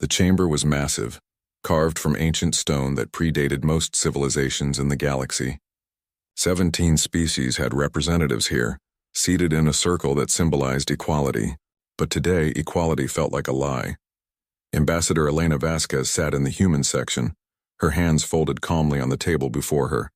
The chamber was massive, carved from ancient stone that predated most civilizations in the galaxy. 17 species had representatives here, seated in a circle that symbolized equality. But today, equality felt like a lie. Ambassador Elena Vasquez sat in the human section, her hands folded calmly on the table before her.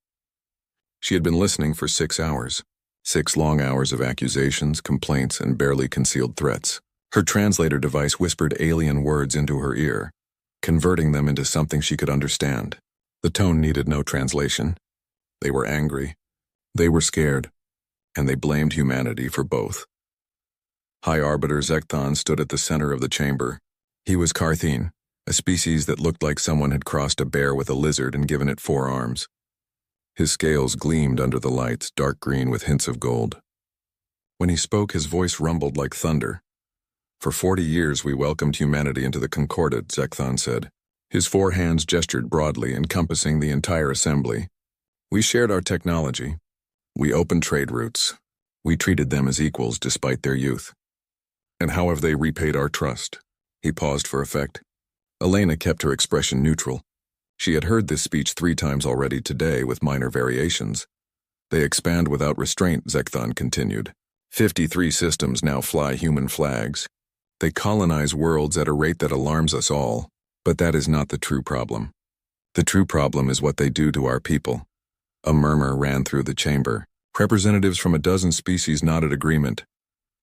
She had been listening for 6 hours. 6 long hours of accusations, complaints, and barely concealed threats. Her translator device whispered alien words into her ear, converting them into something she could understand. The tone needed no translation. They were angry, they were scared, and they blamed humanity for both. High Arbiter Zekthon stood at the center of the chamber. He was Carthene, a species that looked like someone had crossed a bear with a lizard and given it 4 arms. His scales gleamed under the lights, dark green with hints of gold. When he spoke, his voice rumbled like thunder. For 40 years we welcomed humanity into the Concordat, Zekthon said. His 4 hands gestured broadly, encompassing the entire assembly. We shared our technology. We opened trade routes. We treated them as equals despite their youth. And how have they repaid our trust? He paused for effect. Elena kept her expression neutral. She had heard this speech 3 times already today with minor variations. They expand without restraint, Zekthon continued. 53 systems now fly human flags. They colonize worlds at a rate that alarms us all, but that is not the true problem. The true problem is what they do to our people. A murmur ran through the chamber. Representatives from a dozen species nodded agreement.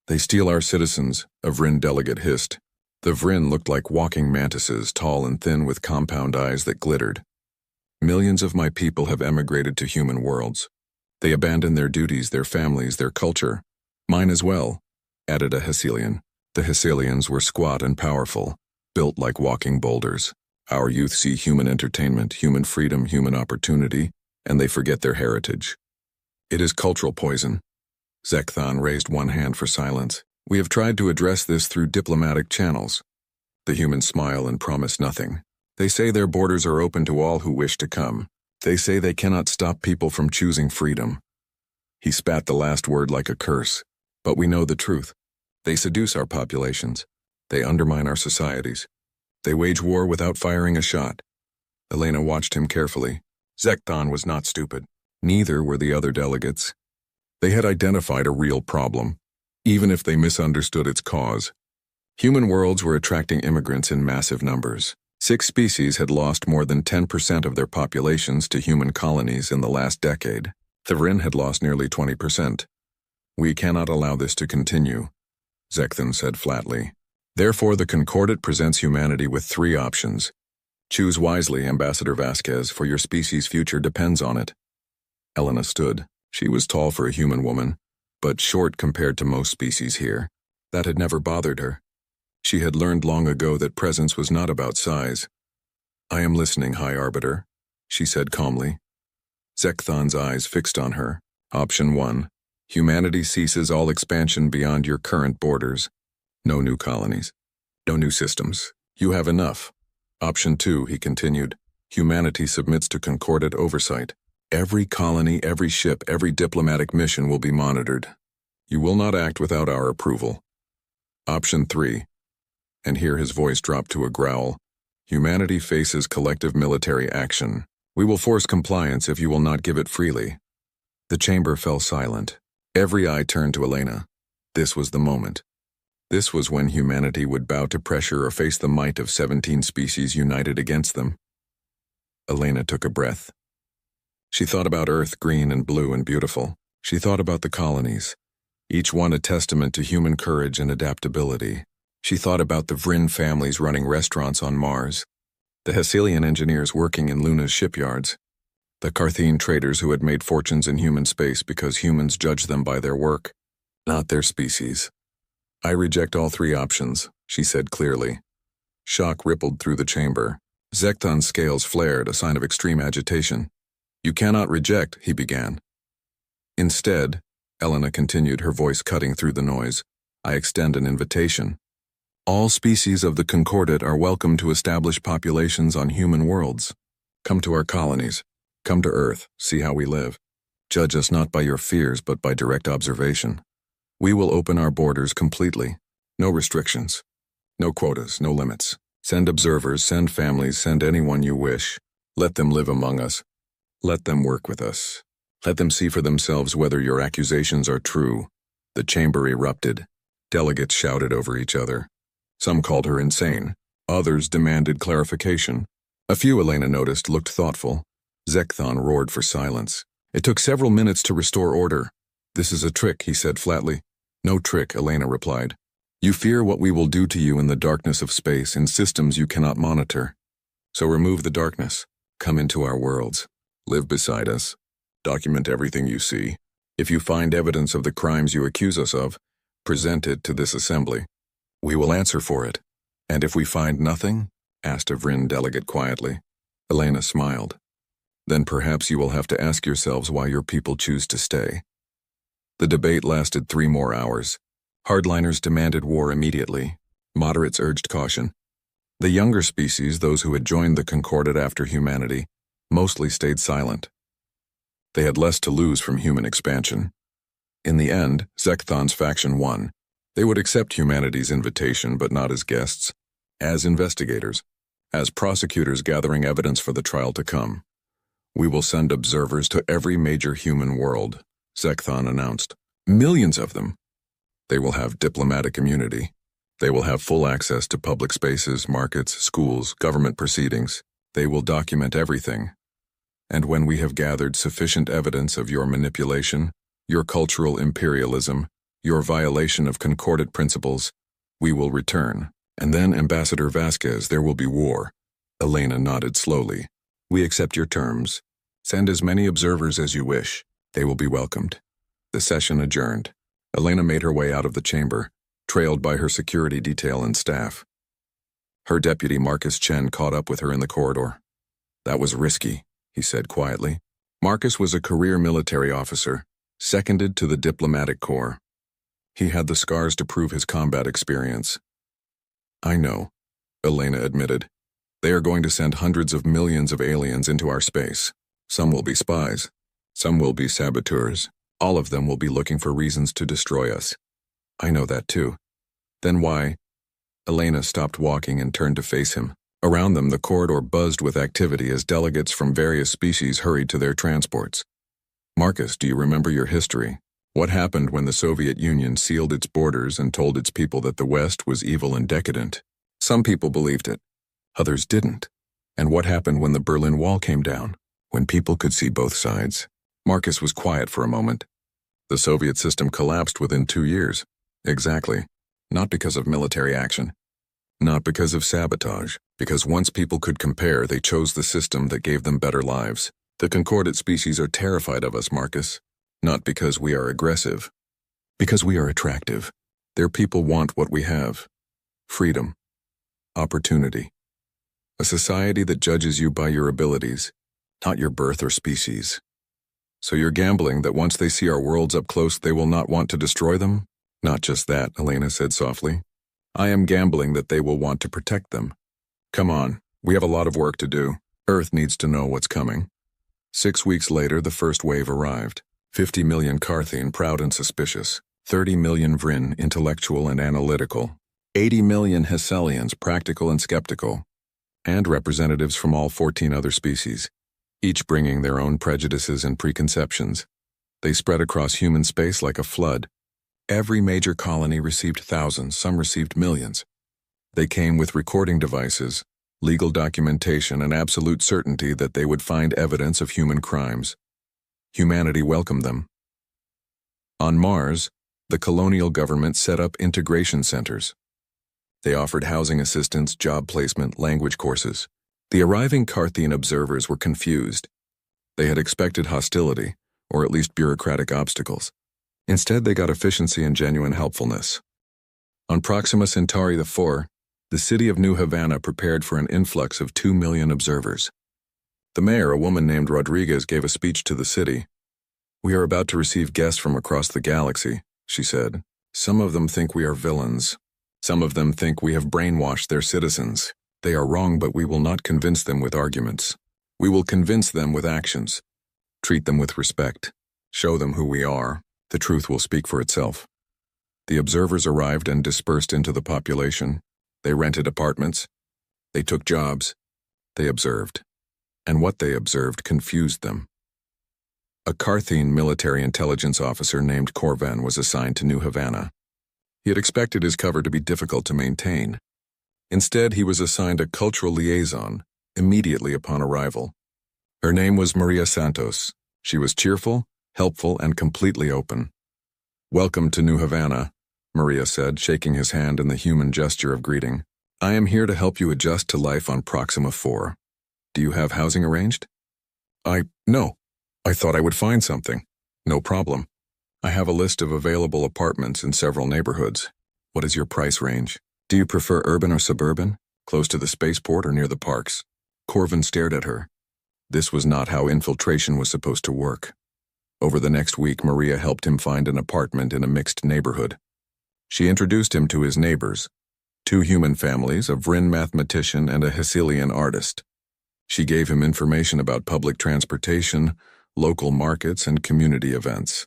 They steal our citizens, a Vryn delegate hissed. The Vryn looked like walking mantises, tall and thin with compound eyes that glittered. Millions of my people have emigrated to human worlds. They abandoned their duties, their families, their culture. Mine as well, added a Hecelian. The Hecelians were squat and powerful, built like walking boulders. Our youth see human entertainment, human freedom, human opportunity, and they forget their heritage. It is cultural poison. Zekthon raised one hand for silence. We have tried to address this through diplomatic channels. The humans smile and promise nothing. They say their borders are open to all who wish to come. They say they cannot stop people from choosing freedom. He spat the last word like a curse. But we know the truth. They seduce our populations. They undermine our societies. They wage war without firing a shot. Elena watched him carefully. Zekthon was not stupid. Neither were the other delegates. They had identified a real problem, even if they misunderstood its cause. Human worlds were attracting immigrants in massive numbers. 6 species had lost more than 10% of their populations to human colonies in the last decade. The Vryn had lost nearly 20%. We cannot allow this to continue, Zekthon said flatly. Therefore, the Concordat presents humanity with 3 options. Choose wisely, Ambassador Vasquez, for your species' future depends on it. Elena stood. She was tall for a human woman, but short compared to most species here. That had never bothered her. She had learned long ago that presence was not about size. I am listening, High Arbiter, she said calmly. Zekthon's eyes fixed on her. Option 1. Humanity ceases all expansion beyond your current borders. No new colonies. No new systems. You have enough. Option 2, he continued. Humanity submits to Concordat oversight. Every colony, every ship, every diplomatic mission will be monitored. You will not act without our approval. Option 3. And here his voice dropped to a growl. Humanity faces collective military action. We will force compliance if you will not give it freely. The chamber fell silent. Every eye turned to Elena. This was the moment. This was when humanity would bow to pressure or face the might of 17 species united against them. Elena took a breath. She thought about Earth, green and blue and beautiful. She thought about the colonies, each one a testament to human courage and adaptability. She thought about the Vryn families running restaurants on Mars, the Hecelian engineers working in Luna's shipyards, the Carthene traders who had made fortunes in human space because humans judged them by their work, not their species. I reject all 3 options, she said clearly. Shock rippled through the chamber. Zekthon's scales flared, a sign of extreme agitation. You cannot reject, he began. Instead, Elena continued, her voice cutting through the noise, I extend an invitation. All species of the Concordat are welcome to establish populations on human worlds. Come to our colonies. Come to Earth, see how we live. Judge us not by your fears, but by direct observation. We will open our borders completely. No restrictions. No quotas, no limits. Send observers, send families, send anyone you wish. Let them live among us. Let them work with us. Let them see for themselves whether your accusations are true. The chamber erupted. Delegates shouted over each other. Some called her insane. Others demanded clarification. A few, Elena noticed, looked thoughtful. Zekthon roared for silence. It took several minutes to restore order. This is a trick, he said flatly. No trick, Elena replied. You fear what we will do to you in the darkness of space, in systems you cannot monitor. So remove the darkness. Come into our worlds. Live beside us. Document everything you see. If you find evidence of the crimes you accuse us of, present it to this assembly. We will answer for it. And if we find nothing? Asked a Vryn delegate quietly. Elena smiled. Then perhaps you will have to ask yourselves why your people choose to stay. The debate lasted 3 more hours. Hardliners demanded war immediately. Moderates urged caution. The younger species, those who had joined the Concordat after humanity, mostly stayed silent. They had less to lose from human expansion. In the end, Zekthon's faction won. They would accept humanity's invitation, but not as guests, as investigators, as prosecutors gathering evidence for the trial to come. We will send observers to every major human world, Zekthon announced. Millions of them. They will have diplomatic immunity. They will have full access to public spaces, markets, schools, government proceedings. They will document everything. And when we have gathered sufficient evidence of your manipulation, your cultural imperialism, your violation of Concordat principles, we will return. And then, Ambassador Vasquez, there will be war. Elena nodded slowly. We accept your terms. Send as many observers as you wish. They will be welcomed. The session adjourned. Elena made her way out of the chamber, trailed by her security detail and staff. Her deputy, Marcus Chen, caught up with her in the corridor. That was risky, he said quietly. Marcus was a career military officer, seconded to the diplomatic corps. He had the scars to prove his combat experience. I know, Elena admitted. They are going to send hundreds of millions of aliens into our space. Some will be spies. Some will be saboteurs. All of them will be looking for reasons to destroy us. I know that too. Then why? Elena stopped walking and turned to face him. Around them, the corridor buzzed with activity as delegates from various species hurried to their transports. Marcus, do you remember your history? What happened when the Soviet Union sealed its borders and told its people that the West was evil and decadent? Some people believed it. Others didn't. And what happened when the Berlin Wall came down? When people could see both sides? Marcus was quiet for a moment. The Soviet system collapsed within 2 years. Exactly. Not because of military action. Not because of sabotage. Because once people could compare, they chose the system that gave them better lives. The Concordat species are terrified of us, Marcus. Not because we are aggressive. Because we are attractive. Their people want what we have. Freedom. Opportunity. A society that judges you by your abilities, not your birth or species. So you're gambling that once they see our worlds up close, they will not want to destroy them? Not just that, Elena said softly. I am gambling that they will want to protect them. Come on, we have a lot of work to do. Earth needs to know what's coming. 6 weeks later, the first wave arrived. 50 million Carthian, proud and suspicious. 30 million Vryn, intellectual and analytical. 80 million Hesselians, practical and skeptical. And representatives from all 14 other species, each bringing their own prejudices and preconceptions. They spread across human space like a flood. Every major colony received thousands, some received millions. They came with recording devices, legal documentation, and absolute certainty that they would find evidence of human crimes. Humanity welcomed them. On Mars, the colonial government set up integration centers. They offered housing assistance, job placement, language courses. The arriving Carthian observers were confused. They had expected hostility, or at least bureaucratic obstacles. Instead, they got efficiency and genuine helpfulness. On Proxima Centauri IV, the city of New Havana prepared for an influx of 2 million observers. The mayor, a woman named Rodriguez, gave a speech to the city. We are about to receive guests from across the galaxy, she said. Some of them think we are villains. Some of them think we have brainwashed their citizens. They are wrong, but we will not convince them with arguments. We will convince them with actions. Treat them with respect. Show them who we are. The truth will speak for itself. The observers arrived and dispersed into the population. They rented apartments. They took jobs. They observed. And what they observed confused them. A Carthene military intelligence officer named Corven was assigned to New Havana. He had expected his cover to be difficult to maintain. Instead, he was assigned a cultural liaison immediately upon arrival. Her name was Maria Santos. She was cheerful, helpful, and completely open. "Welcome to New Havana," Maria said, shaking his hand in the human gesture of greeting. "I am here to help you adjust to life on Proxima 4. Do you have housing arranged?" No. I thought I would find something." "No problem. I have a list of available apartments in several neighborhoods. What is your price range? Do you prefer urban or suburban? Close to the spaceport or near the parks?" Corvin stared at her. This was not how infiltration was supposed to work. Over the next week, Maria helped him find an apartment in a mixed neighborhood. She introduced him to his neighbors, 2 human families, a Vryn mathematician and a Hecelian artist. She gave him information about public transportation, local markets, and community events.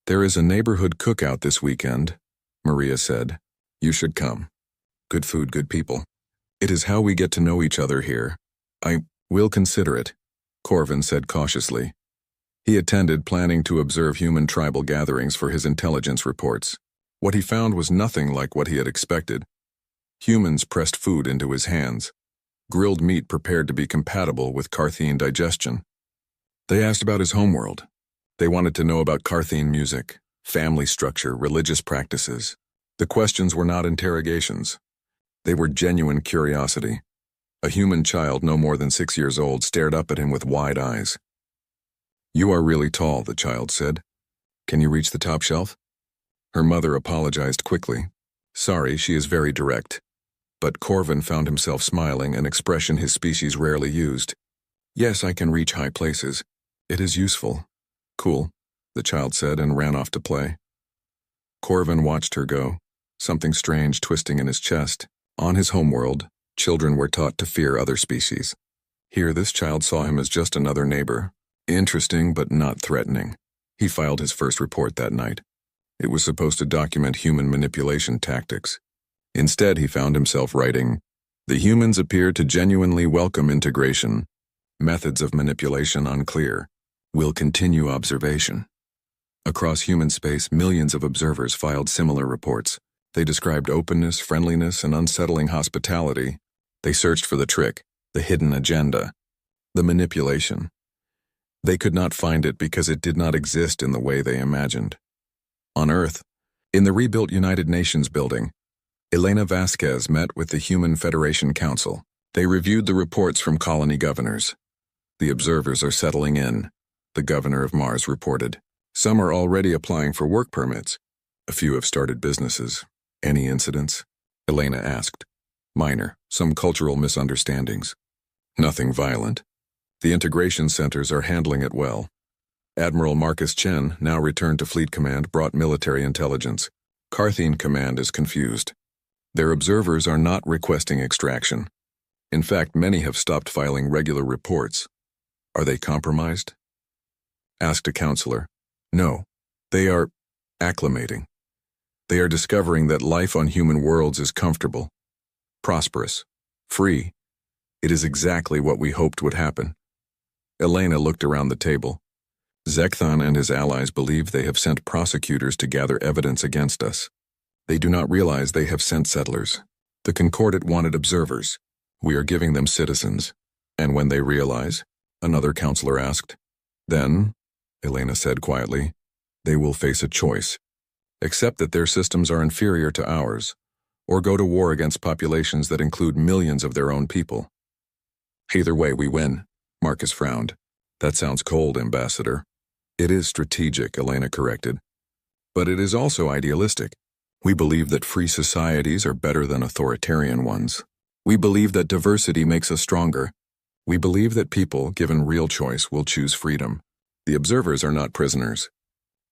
"There is a neighborhood cookout this weekend," Maria said. "You should come. Good food, good people. It is how we get to know each other here." "I will consider it," Corvin said cautiously. He attended, planning to observe human tribal gatherings for his intelligence reports. What he found was nothing like what he had expected. Humans pressed food into his hands, grilled meat prepared to be compatible with Carthene digestion. They asked about his homeworld. They wanted to know about Carthene music, family structure, religious practices. The questions were not interrogations. They were genuine curiosity. A human child no more than 6 years old stared up at him with wide eyes. "You are really tall," the child said. "Can you reach the top shelf?" Her mother apologized quickly. "Sorry, she is very direct." But Corvin found himself smiling, an expression his species rarely used. "Yes, I can reach high places. It is useful." "Cool," the child said and ran off to play. Corvin watched her go, something strange twisting in his chest. On his homeworld, children were taught to fear other species. Here, this child saw him as just another neighbor. Interesting, but not threatening. He filed his first report that night. It was supposed to document human manipulation tactics. Instead, he found himself writing, "The humans appear to genuinely welcome integration. Methods of manipulation unclear. Will continue observation." Across human space, millions of observers filed similar reports. They described openness, friendliness, and unsettling hospitality. They searched for the trick, the hidden agenda, the manipulation. They could not find it because it did not exist in the way they imagined. On Earth, in the rebuilt United Nations building, Elena Vasquez met with the Human Federation Council. They reviewed the reports from colony governors. "The observers are settling in," the governor of Mars reported. "Some are already applying for work permits. A few have started businesses." "Any incidents?" Elena asked. "Minor, some cultural misunderstandings. Nothing violent. The integration centers are handling it well." Admiral Marcus Chen, now returned to Fleet Command, brought military intelligence. Carthene Command is confused. Their observers are not requesting extraction. In fact, many have stopped filing regular reports. "Are they compromised?" asked a counselor. "No. They are acclimating. They are discovering that life on human worlds is comfortable, prosperous, free. It is exactly what we hoped would happen." Elena looked around the table. "Zekthan and his allies believe they have sent prosecutors to gather evidence against us. They do not realize they have sent settlers. The Concordat wanted observers. We are giving them citizens. And when they realize?" another counselor asked. "Then," Elena said quietly, "they will face a choice. Accept that their systems are inferior to ours, or go to war against populations that include millions of their own people." "Either way, we win," Marcus frowned. "That sounds cold, Ambassador." "It is strategic," Elena corrected. "But it is also idealistic. We believe that free societies are better than authoritarian ones. We believe that diversity makes us stronger. We believe that people, given real choice, will choose freedom. The observers are not prisoners.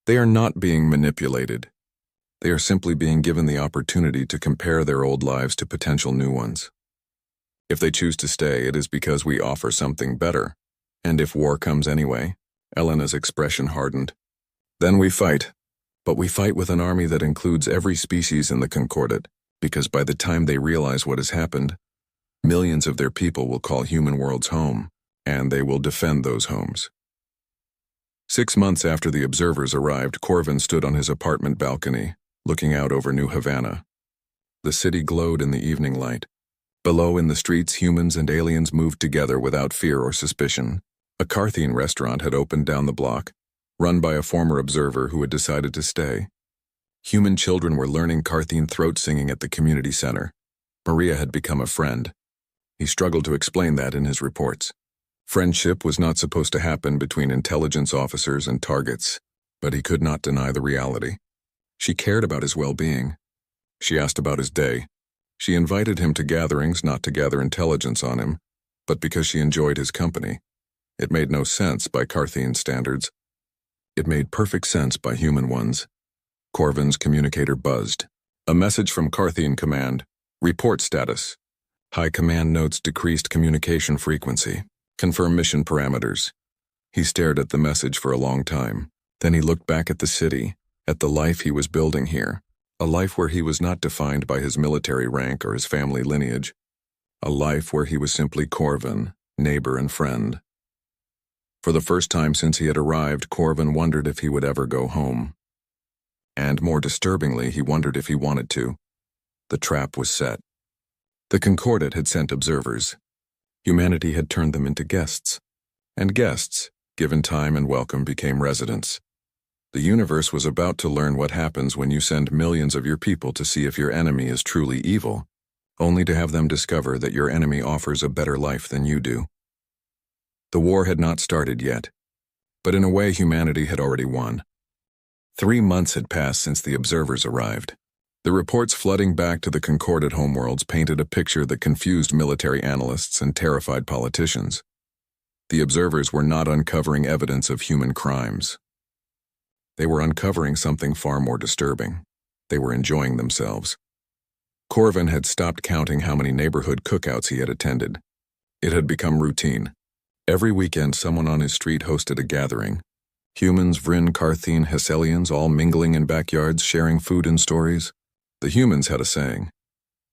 They are not being manipulated. They are simply being given the opportunity to compare their old lives to potential new ones. If they choose to stay, it is because we offer something better. And if war comes anyway," Elena's expression hardened, "then we fight. But we fight with an army that includes every species in the Concordat, because by the time they realize what has happened, Millions of their people will call human worlds home, and they will defend those homes. 6 months after the observers arrived, Corvin stood on his apartment balcony, looking out over New Havana. The city glowed in the evening light. Below in the streets, humans and aliens moved together without fear or suspicion. A Carthene restaurant had opened down the block, run by a former observer who had decided to stay. Human children were learning Carthene throat singing at the community center. Maria had become a friend. He struggled to explain that in his reports. Friendship was not supposed to happen between intelligence officers and targets, but he could not deny the reality. She cared about his well-being. She asked about his day. She invited him to gatherings not to gather intelligence on him, but because she enjoyed his company. It made no sense by Carthene standards. It made perfect sense by human ones. Corvin's communicator buzzed. A message from Carthene Command. Report status. High Command notes decreased communication frequency. Confirm mission parameters. He stared at the message for a long time. Then he looked back at the city, at the life he was building here. A life where he was not defined by his military rank or his family lineage. A life where he was simply Corvin, neighbor and friend. For the first time since he had arrived, Corvin wondered if he would ever go home. And more disturbingly, he wondered if he wanted to. The trap was set. The Concordat had sent observers. Humanity had turned them into guests. And guests, given time and welcome, became residents. The universe was about to learn what happens when you send millions of your people to see if your enemy is truly evil, only to have them discover that your enemy offers a better life than you do. The war had not started yet, but in a way humanity had already won. 3 months had passed since the observers arrived. The reports flooding back to the Concordat homeworlds painted a picture that confused military analysts and terrified politicians. The observers were not uncovering evidence of human crimes. They were uncovering something far more disturbing. They were enjoying themselves. Corvin had stopped counting how many neighborhood cookouts he had attended. It had become routine. Every weekend someone on his street hosted a gathering. Humans, Vryn, Carthene, Hesselians, all mingling in backyards, sharing food and stories. The humans had a saying,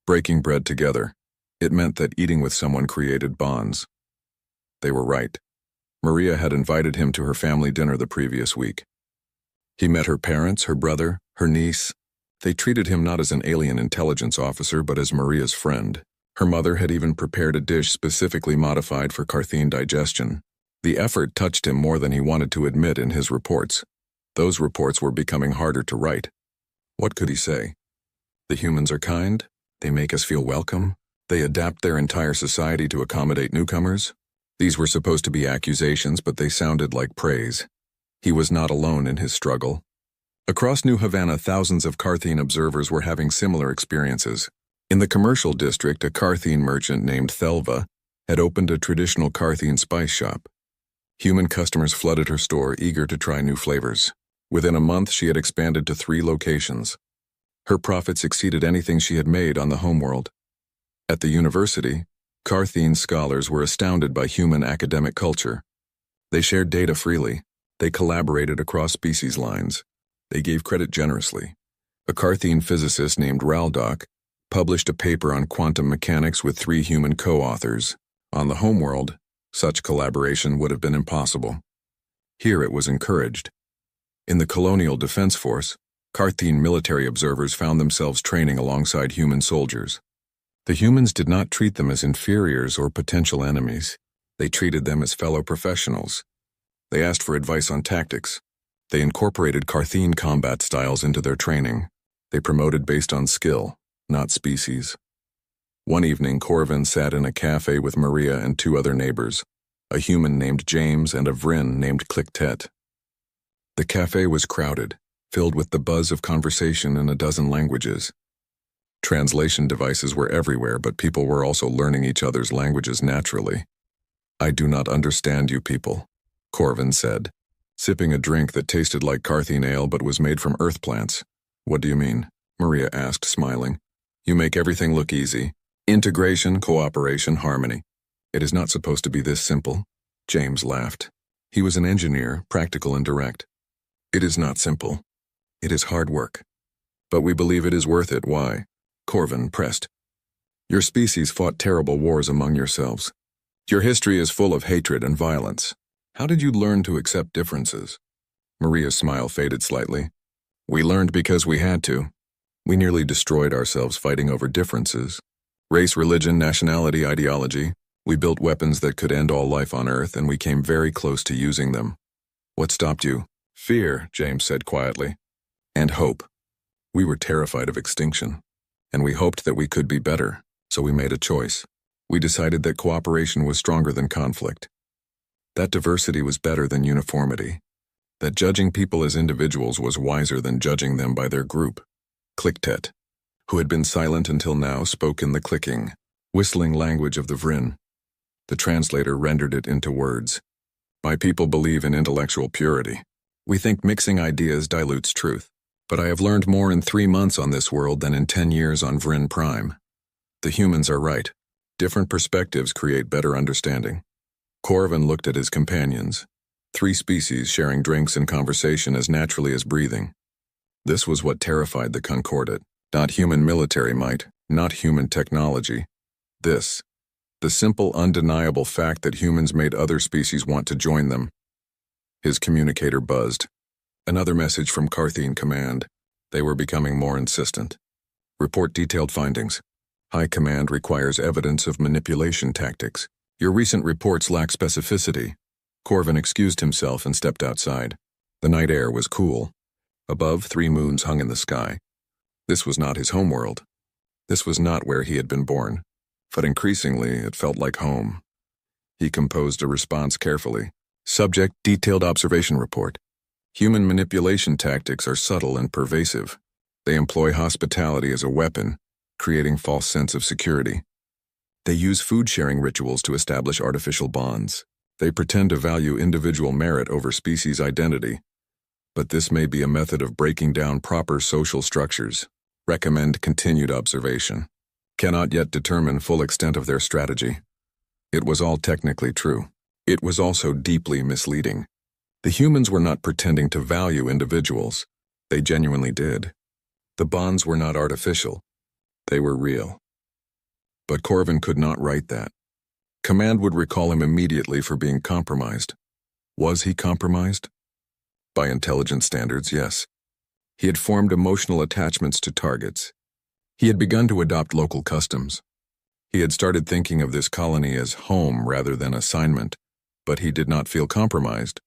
breaking bread together. It meant that eating with someone created bonds. They were right. Maria had invited him to her family dinner the previous week. He met her parents, her brother, her niece. They treated him not as an alien intelligence officer, but as Maria's friend. Her mother had even prepared a dish specifically modified for Carthene digestion. The effort touched him more than he wanted to admit in his reports. Those reports were becoming harder to write. What could he say? The humans are kind. They make us feel welcome. They adapt their entire society to accommodate newcomers. These were supposed to be accusations, but they sounded like praise. He was not alone in his struggle. Across New Havana, thousands of Carthene observers were having similar experiences. In the commercial district, a Carthene merchant named Thelva had opened a traditional Carthene spice shop. Human customers flooded her store, eager to try new flavors. Within a month, she had expanded to 3 locations. Her profits exceeded anything she had made on the homeworld. At the university, Carthene scholars were astounded by human academic culture. They shared data freely. They collaborated across species lines. They gave credit generously. A Carthene physicist named Raldock published a paper on quantum mechanics with 3 human co-authors. On the homeworld, such collaboration would have been impossible. Here it was encouraged. In the Colonial Defense Force, Carthene military observers found themselves training alongside human soldiers. The humans did not treat them as inferiors or potential enemies. They treated them as fellow professionals. They asked for advice on tactics. They incorporated Carthene combat styles into their training. They promoted based on skill, not species. One evening, Corvin sat in a cafe with Maria and 2 other neighbors, a human named James and a Vryn named Clicktet. The cafe was crowded, filled with the buzz of conversation in a dozen languages. Translation devices were everywhere, but people were also learning each other's languages naturally. "I do not understand you people," Corvin said, sipping a drink that tasted like Carthene ale but was made from earth plants. "What do you mean?" Maria asked, smiling. "You make everything look easy. Integration, cooperation, harmony. It is not supposed to be this simple." James laughed. He was an engineer, practical and direct. "It is not simple. It is hard work. But we believe it is worth it." "Why?" Corvin pressed. Your species fought terrible wars among yourselves. Your history is full of hatred and violence. How did you learn to accept differences? Maria's smile faded slightly. We learned because we had to. We nearly destroyed ourselves fighting over differences. Race, religion, nationality, ideology. We built weapons that could end all life on Earth, and we came very close to using them. What stopped you? Fear, James said quietly. And hope. We were terrified of extinction. And we hoped that we could be better, so we made a choice. We decided that cooperation was stronger than conflict. That diversity was better than uniformity. That judging people as individuals was wiser than judging them by their group. Clicktet, who had been silent until now, spoke in the clicking, whistling language of the Vryn. The translator rendered it into words. My people believe in intellectual purity. We think mixing ideas dilutes truth. But I have learned more in 3 months on this world than in 10 years on Vryn Prime. The humans are right. Different perspectives create better understanding. Corvin looked at his companions. 3 species sharing drinks and conversation as naturally as breathing. This was what terrified the Concordat. Not human military might, not human technology. This. The simple, undeniable fact that humans made other species want to join them. His communicator buzzed. Another message from Carthene Command. They were becoming more insistent. Report detailed findings. High Command requires evidence of manipulation tactics. Your recent reports lack specificity. Corvin excused himself and stepped outside. The night air was cool. Above, 3 moons hung in the sky. This was not his homeworld. This was not where he had been born. But increasingly, it felt like home. He composed a response carefully. Subject, detailed observation report. Human manipulation tactics are subtle and pervasive. They employ hospitality as a weapon, creating false sense of security. They use food-sharing rituals to establish artificial bonds. They pretend to value individual merit over species identity. But this may be a method of breaking down proper social structures. Recommend continued observation. Cannot yet determine full extent of their strategy. It was all technically true. It was also deeply misleading. The humans were not pretending to value individuals. They genuinely did. The bonds were not artificial. They were real. But Corvin could not write that. Command would recall him immediately for being compromised. Was he compromised? By intelligence standards, yes. He had formed emotional attachments to targets. He had begun to adopt local customs. He had started thinking of this colony as home rather than assignment, but he did not feel compromised.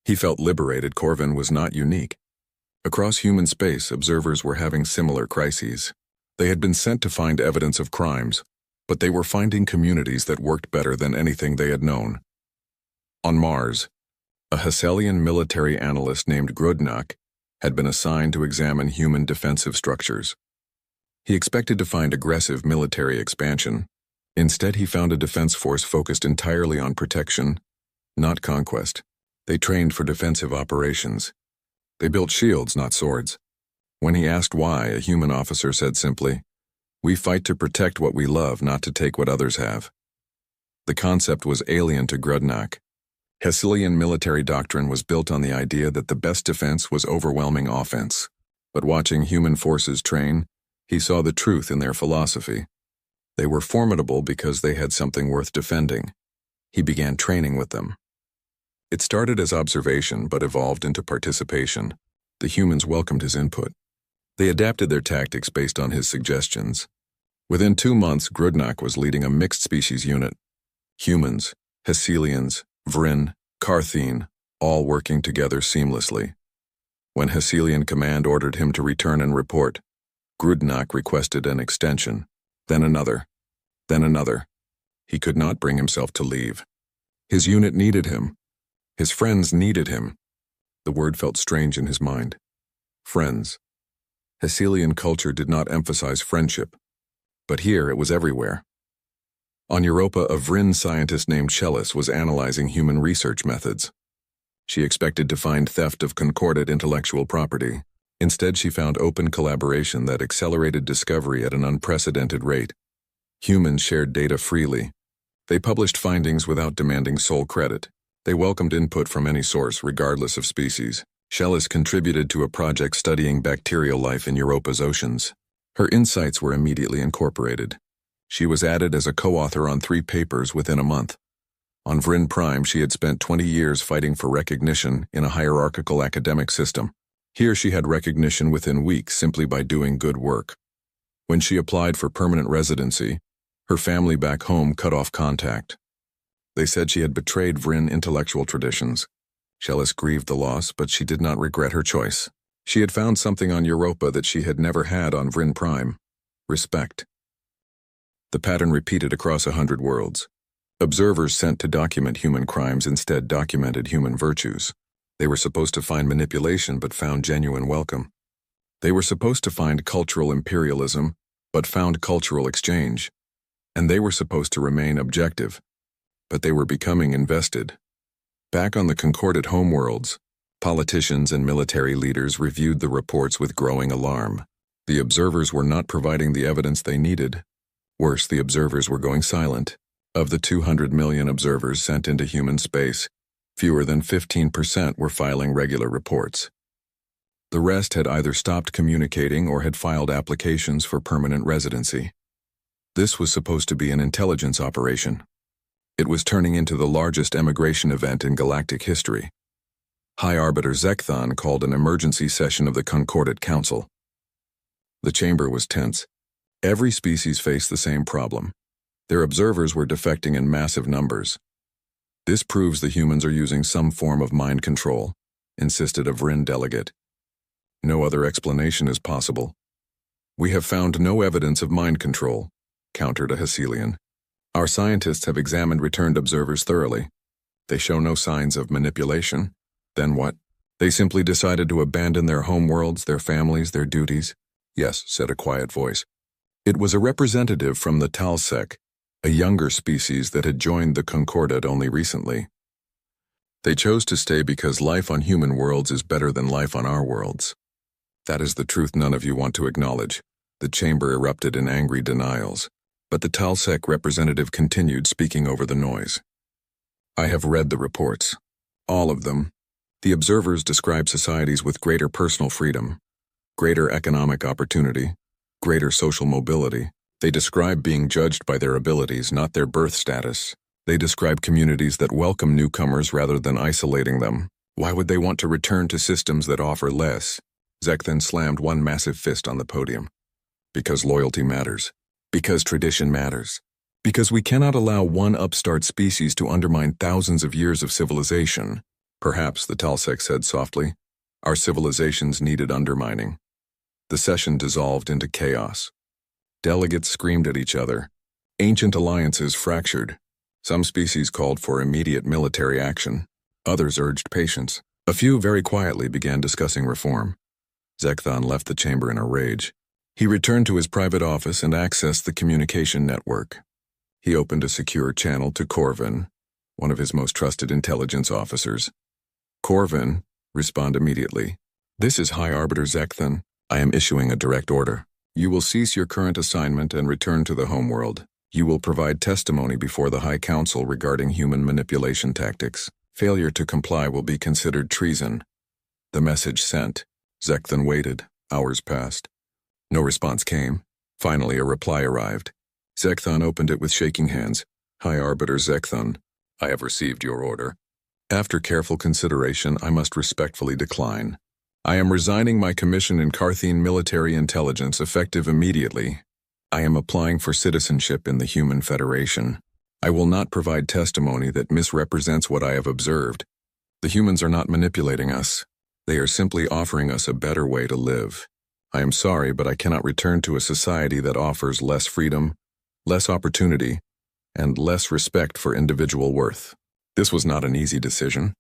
He felt liberated. Corvin was not unique. Across human space, observers were having similar crises. They had been sent to find evidence of crimes, but they were finding communities that worked better than anything they had known. On Mars, a Hesselian military analyst named Grudnak had been assigned to examine human defensive structures. He expected to find aggressive military expansion. Instead, he found a defense force focused entirely on protection, not conquest. They trained for defensive operations. They built shields, not swords. When he asked why, a human officer said simply, "We fight to protect what we love, not to take what others have." The concept was alien to Grudnak. Hesselian military doctrine was built on the idea that the best defense was overwhelming offense. But watching human forces train, he saw the truth in their philosophy. They were formidable because they had something worth defending. He began training with them. It started as observation but evolved into participation. The humans welcomed his input. They adapted their tactics based on his suggestions. Within 2 months, Grudnak was leading a mixed species unit. Humans, Hesselians, Vryn, Carthene, all working together seamlessly. When Hesselian Command ordered him to return and report, Grudnak requested an extension, then another, then another. He could not bring himself to leave. His unit needed him. His friends needed him. The word felt strange in his mind. Friends. Hesselian culture did not emphasize friendship, but here it was everywhere. On Europa, a Vryn scientist named Shellis was analyzing human research methods. She expected to find theft of Concordat intellectual property. Instead, she found open collaboration that accelerated discovery at an unprecedented rate. Humans shared data freely. They published findings without demanding sole credit. They welcomed input from any source, regardless of species. Shellis contributed to a project studying bacterial life in Europa's oceans. Her insights were immediately incorporated. She was added as a co-author on 3 papers within a month. On Vrin Prime, she had spent 20 years fighting for recognition in a hierarchical academic system. Here she had recognition within weeks simply by doing good work. When she applied for permanent residency, her family back home cut off contact. They said she had betrayed Vrin intellectual traditions. Shellis grieved the loss, but she did not regret her choice. She had found something on Europa that she had never had on Vrin Prime: respect. The pattern repeated across 100 worlds. Observers sent to document human crimes instead documented human virtues. They were supposed to find manipulation but found genuine welcome. They were supposed to find cultural imperialism but found cultural exchange. And they were supposed to remain objective, but they were becoming invested. Back on the concorded homeworlds, politicians and military leaders reviewed the reports with growing alarm. The observers were not providing the evidence they needed. Worse, the observers were going silent. Of the 200 million observers sent into human space, fewer than 15% were filing regular reports. The rest had either stopped communicating or had filed applications for permanent residency. This was supposed to be an intelligence operation. It was turning into the largest emigration event in galactic history. High Arbiter Zekthon called an emergency session of the Concordate Council. The chamber was tense. Every species faced the same problem. Their observers were defecting in massive numbers. This proves the humans are using some form of mind control, insisted a Vrin delegate. No other explanation is possible. We have found no evidence of mind control, countered a Hecelian. Our scientists have examined returned observers thoroughly. They show no signs of manipulation. Then what? They simply decided to abandon their homeworlds, their families, their duties. Yes, said a quiet voice. It was a representative from the Talsec, a younger species that had joined the Concordat only recently. They chose to stay because life on human worlds is better than life on our worlds. That is the truth none of you want to acknowledge. The chamber erupted in angry denials, but the Talsec representative continued, speaking over the noise. I have read the reports. All of them. The observers describe societies with greater personal freedom, greater economic opportunity, greater social mobility. They describe being judged by their abilities, not their birth status. They describe communities that welcome newcomers rather than isolating them. Why would they want to return to systems that offer less? Zekthon slammed one massive fist on the podium. Because loyalty matters. Because tradition matters. Because we cannot allow one upstart species to undermine thousands of years of civilization. Perhaps, the Talsec said softly, our civilizations needed undermining. The session dissolved into chaos. Delegates screamed at each other. Ancient alliances fractured. Some species called for immediate military action. Others urged patience. A few very quietly began discussing reform. Zekthon left the chamber in a rage. He returned to his private office and accessed the communication network. He opened a secure channel to Corvin, one of his most trusted intelligence officers. Corvin, respond immediately. This is High Arbiter Zekthon. I am issuing a direct order. You will cease your current assignment and return to the homeworld. You will provide testimony before the High Council regarding human manipulation tactics. Failure to comply will be considered treason. The message sent. Zekthon waited. Hours passed. No response came. Finally, a reply arrived. Zekthon opened it with shaking hands. High Arbiter Zekthon, I have received your order. After careful consideration, I must respectfully decline. I am resigning my commission in Carthene Military Intelligence effective immediately. I am applying for citizenship in the Human Federation. I will not provide testimony that misrepresents what I have observed. The humans are not manipulating us. They are simply offering us a better way to live. I am sorry, but I cannot return to a society that offers less freedom, less opportunity, and less respect for individual worth. This was not an easy decision,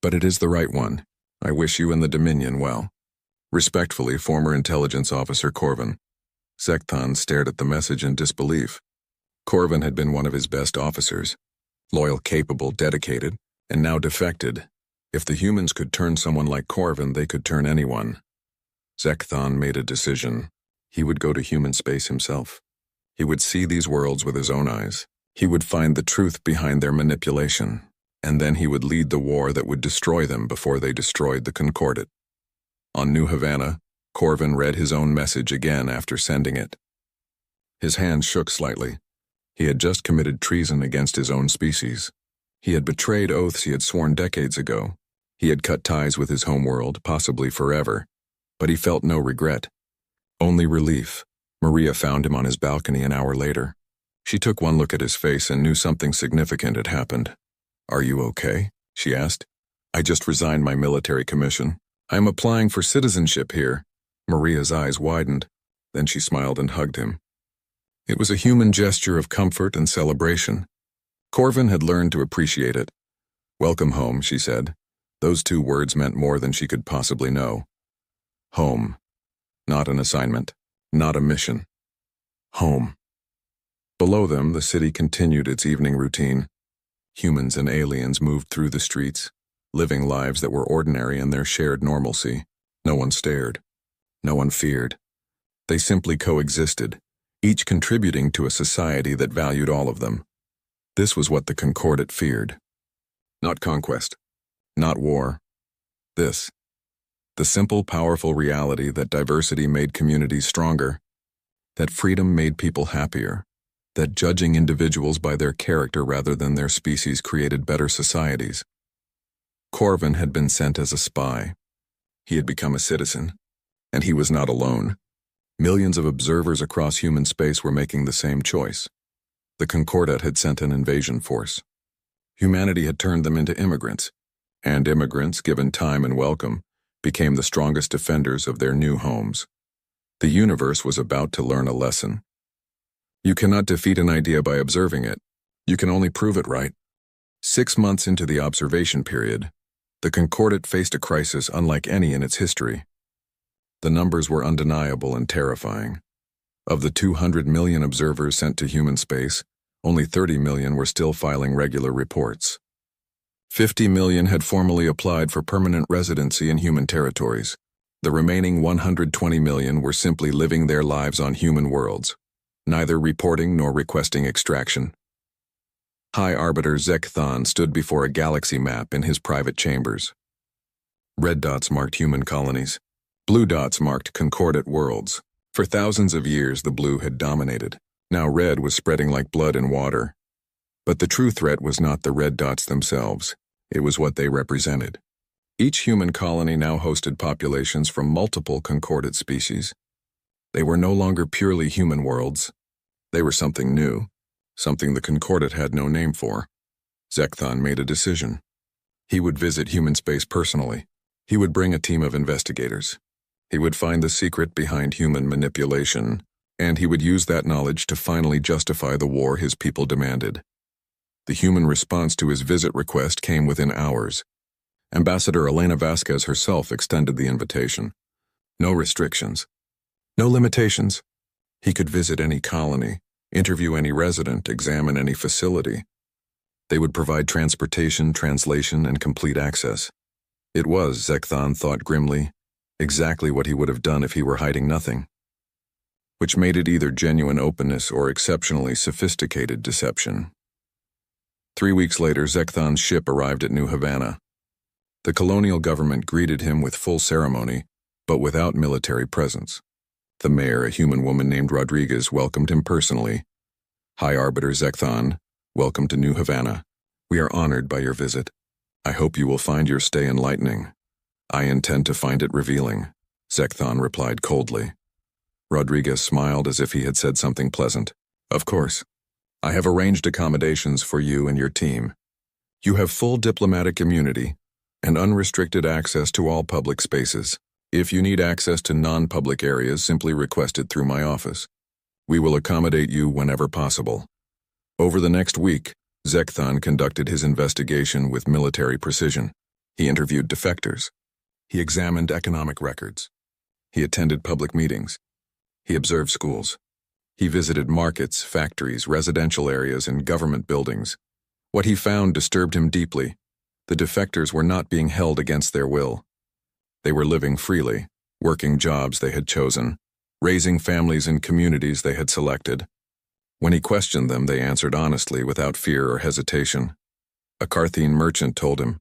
but it is the right one. I wish you and the Dominion well. Respectfully, former intelligence officer Corvin. Zekthon stared at the message in disbelief. Corvin had been one of his best officers. Loyal, capable, dedicated, and now defected. If the humans could turn someone like Corvin, they could turn anyone. Zekthon made a decision. He would go to human space himself. He would see these worlds with his own eyes. He would find the truth behind their manipulation. And then he would lead the war that would destroy them before they destroyed the Concordat. On New Havana, Corvin read his own message again after sending it. His hand shook slightly. He had just committed treason against his own species. He had betrayed oaths he had sworn decades ago. He had cut ties with his homeworld, possibly forever. But he felt no regret. Only relief. Maria found him on his balcony an hour later. She took one look at his face and knew something significant had happened. "Are you okay?" she asked. "I just resigned my military commission. I am applying for citizenship here." Maria's eyes widened. Then she smiled and hugged him. It was a human gesture of comfort and celebration. Corvin had learned to appreciate it. "Welcome home," she said. Those two words meant more than she could possibly know. Home. Not an assignment. Not a mission. Home. Below them, the city continued its evening routine. Humans and aliens moved through the streets, living lives that were ordinary in their shared normalcy. No one stared. No one feared. They simply coexisted, each contributing to a society that valued all of them. This was what the Concordat feared. Not conquest. Not war. This. The simple, powerful reality that diversity made communities stronger, that freedom made people happier, that judging individuals by their character rather than their species created better societies. Corvin had been sent as a spy. He had become a citizen, and he was not alone. Millions of observers across human space were making the same choice. The Concordat had sent an invasion force. Humanity had turned them into immigrants, and immigrants, given time and welcome, became the strongest defenders of their new homes. The universe was about to learn a lesson. You cannot defeat an idea by observing it. You can only prove it right. 6 months into the observation period, the Concordat faced a crisis unlike any in its history. The numbers were undeniable and terrifying. Of the 200 million observers sent to human space, only 30 million were still filing regular reports. 50 million had formally applied for permanent residency in human territories. The remaining 120 million were simply living their lives on human worlds, neither reporting nor requesting extraction. High Arbiter Zekthon stood before a galaxy map in his private chambers. Red dots marked human colonies. Blue dots marked Concordat worlds. For thousands of years, the blue had dominated. Now red was spreading like blood in water. But the true threat was not the red dots themselves. It was what they represented. Each human colony now hosted populations from multiple Concordat species. They were no longer purely human worlds. They were something new, something the Concordat had no name for. Zekthon made a decision. He would visit human space personally. He would bring a team of investigators. He would find the secret behind human manipulation, and he would use that knowledge to finally justify the war his people demanded. The human response to his visit request came within hours. Ambassador Elena Vasquez herself extended the invitation. No restrictions. No limitations. He could visit any colony, interview any resident, examine any facility. They would provide transportation, translation, and complete access. It was, Zekthon thought grimly, exactly what he would have done if he were hiding nothing. Which made it either genuine openness or exceptionally sophisticated deception. 3 weeks later, Zekthon's ship arrived at New Havana. The colonial government greeted him with full ceremony, but without military presence. The mayor, a human woman named Rodriguez, welcomed him personally. High Arbiter Zekthon, welcome to New Havana. We are honored by your visit. I hope you will find your stay enlightening. I intend to find it revealing, Zekthon replied coldly. Rodriguez smiled as if he had said something pleasant. Of course. I have arranged accommodations for you and your team. You have full diplomatic immunity and unrestricted access to all public spaces. If you need access to non-public areas, simply request it through my office. We will accommodate you whenever possible. Over the next week, Zekthon conducted his investigation with military precision. He interviewed defectors. He examined economic records. He attended public meetings. He observed schools. He visited markets, factories, residential areas, and government buildings. What he found disturbed him deeply. The defectors were not being held against their will. They were living freely, working jobs they had chosen, raising families in communities they had selected. When he questioned them, they answered honestly without fear or hesitation. A Carthene merchant told him,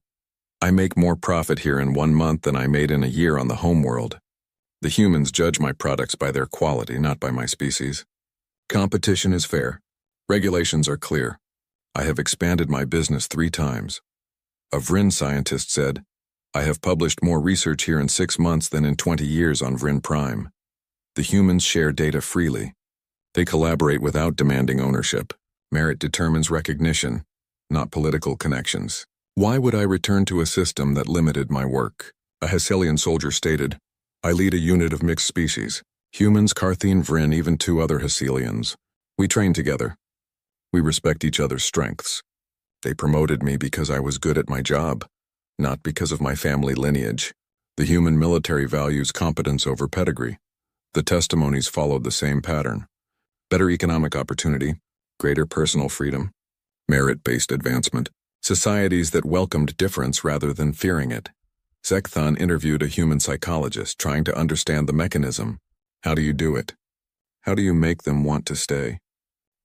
I make more profit here in 1 month than I made in a year on the homeworld. The humans judge my products by their quality, not by my species. Competition is fair. Regulations are clear. I have expanded my business 3 times. A Vrin scientist said, I have published more research here in 6 months than in 20 years on Vrin Prime. The humans share data freely. They collaborate without demanding ownership. Merit determines recognition, not political connections. Why would I return to a system that limited my work? A Hesselian soldier stated, I lead a unit of mixed species. Humans, Carthene, Vrin, even 2 other Hesselians. We train together. We respect each other's strengths. They promoted me because I was good at my job, not because of my family lineage. The human military values competence over pedigree. The testimonies followed the same pattern. Better economic opportunity, greater personal freedom, merit-based advancement, societies that welcomed difference rather than fearing it. Zekthon interviewed a human psychologist trying to understand the mechanism. How do you do it? How do you make them want to stay?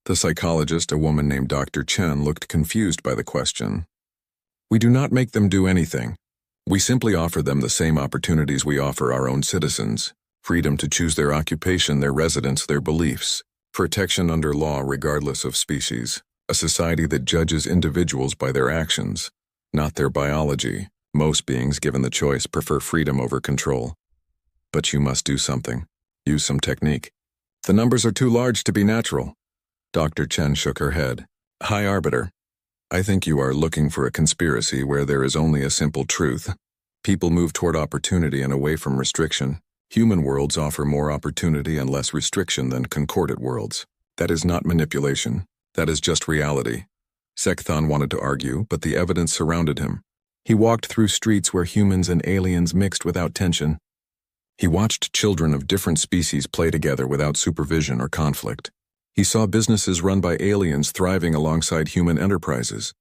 The psychologist, a woman named Dr. Chen, looked confused by the question. We do not make them do anything. We simply offer them the same opportunities we offer our own citizens. Freedom to choose their occupation, their residence, their beliefs. Protection under law regardless of species. A society that judges individuals by their actions, not their biology. Most beings given the choice prefer freedom over control. But you must do something. Use some technique. The numbers are too large to be natural. Dr. Chen shook her head. High Arbiter, I think you are looking for a conspiracy where there is only a simple truth. People move toward opportunity and away from restriction. Human worlds offer more opportunity and less restriction than concordant worlds. That is not manipulation. That is just reality. Zekthon wanted to argue, but the evidence surrounded him. He walked through streets where humans and aliens mixed without tension. He watched children of different species play together without supervision or conflict. He saw businesses run by aliens thriving alongside human enterprises.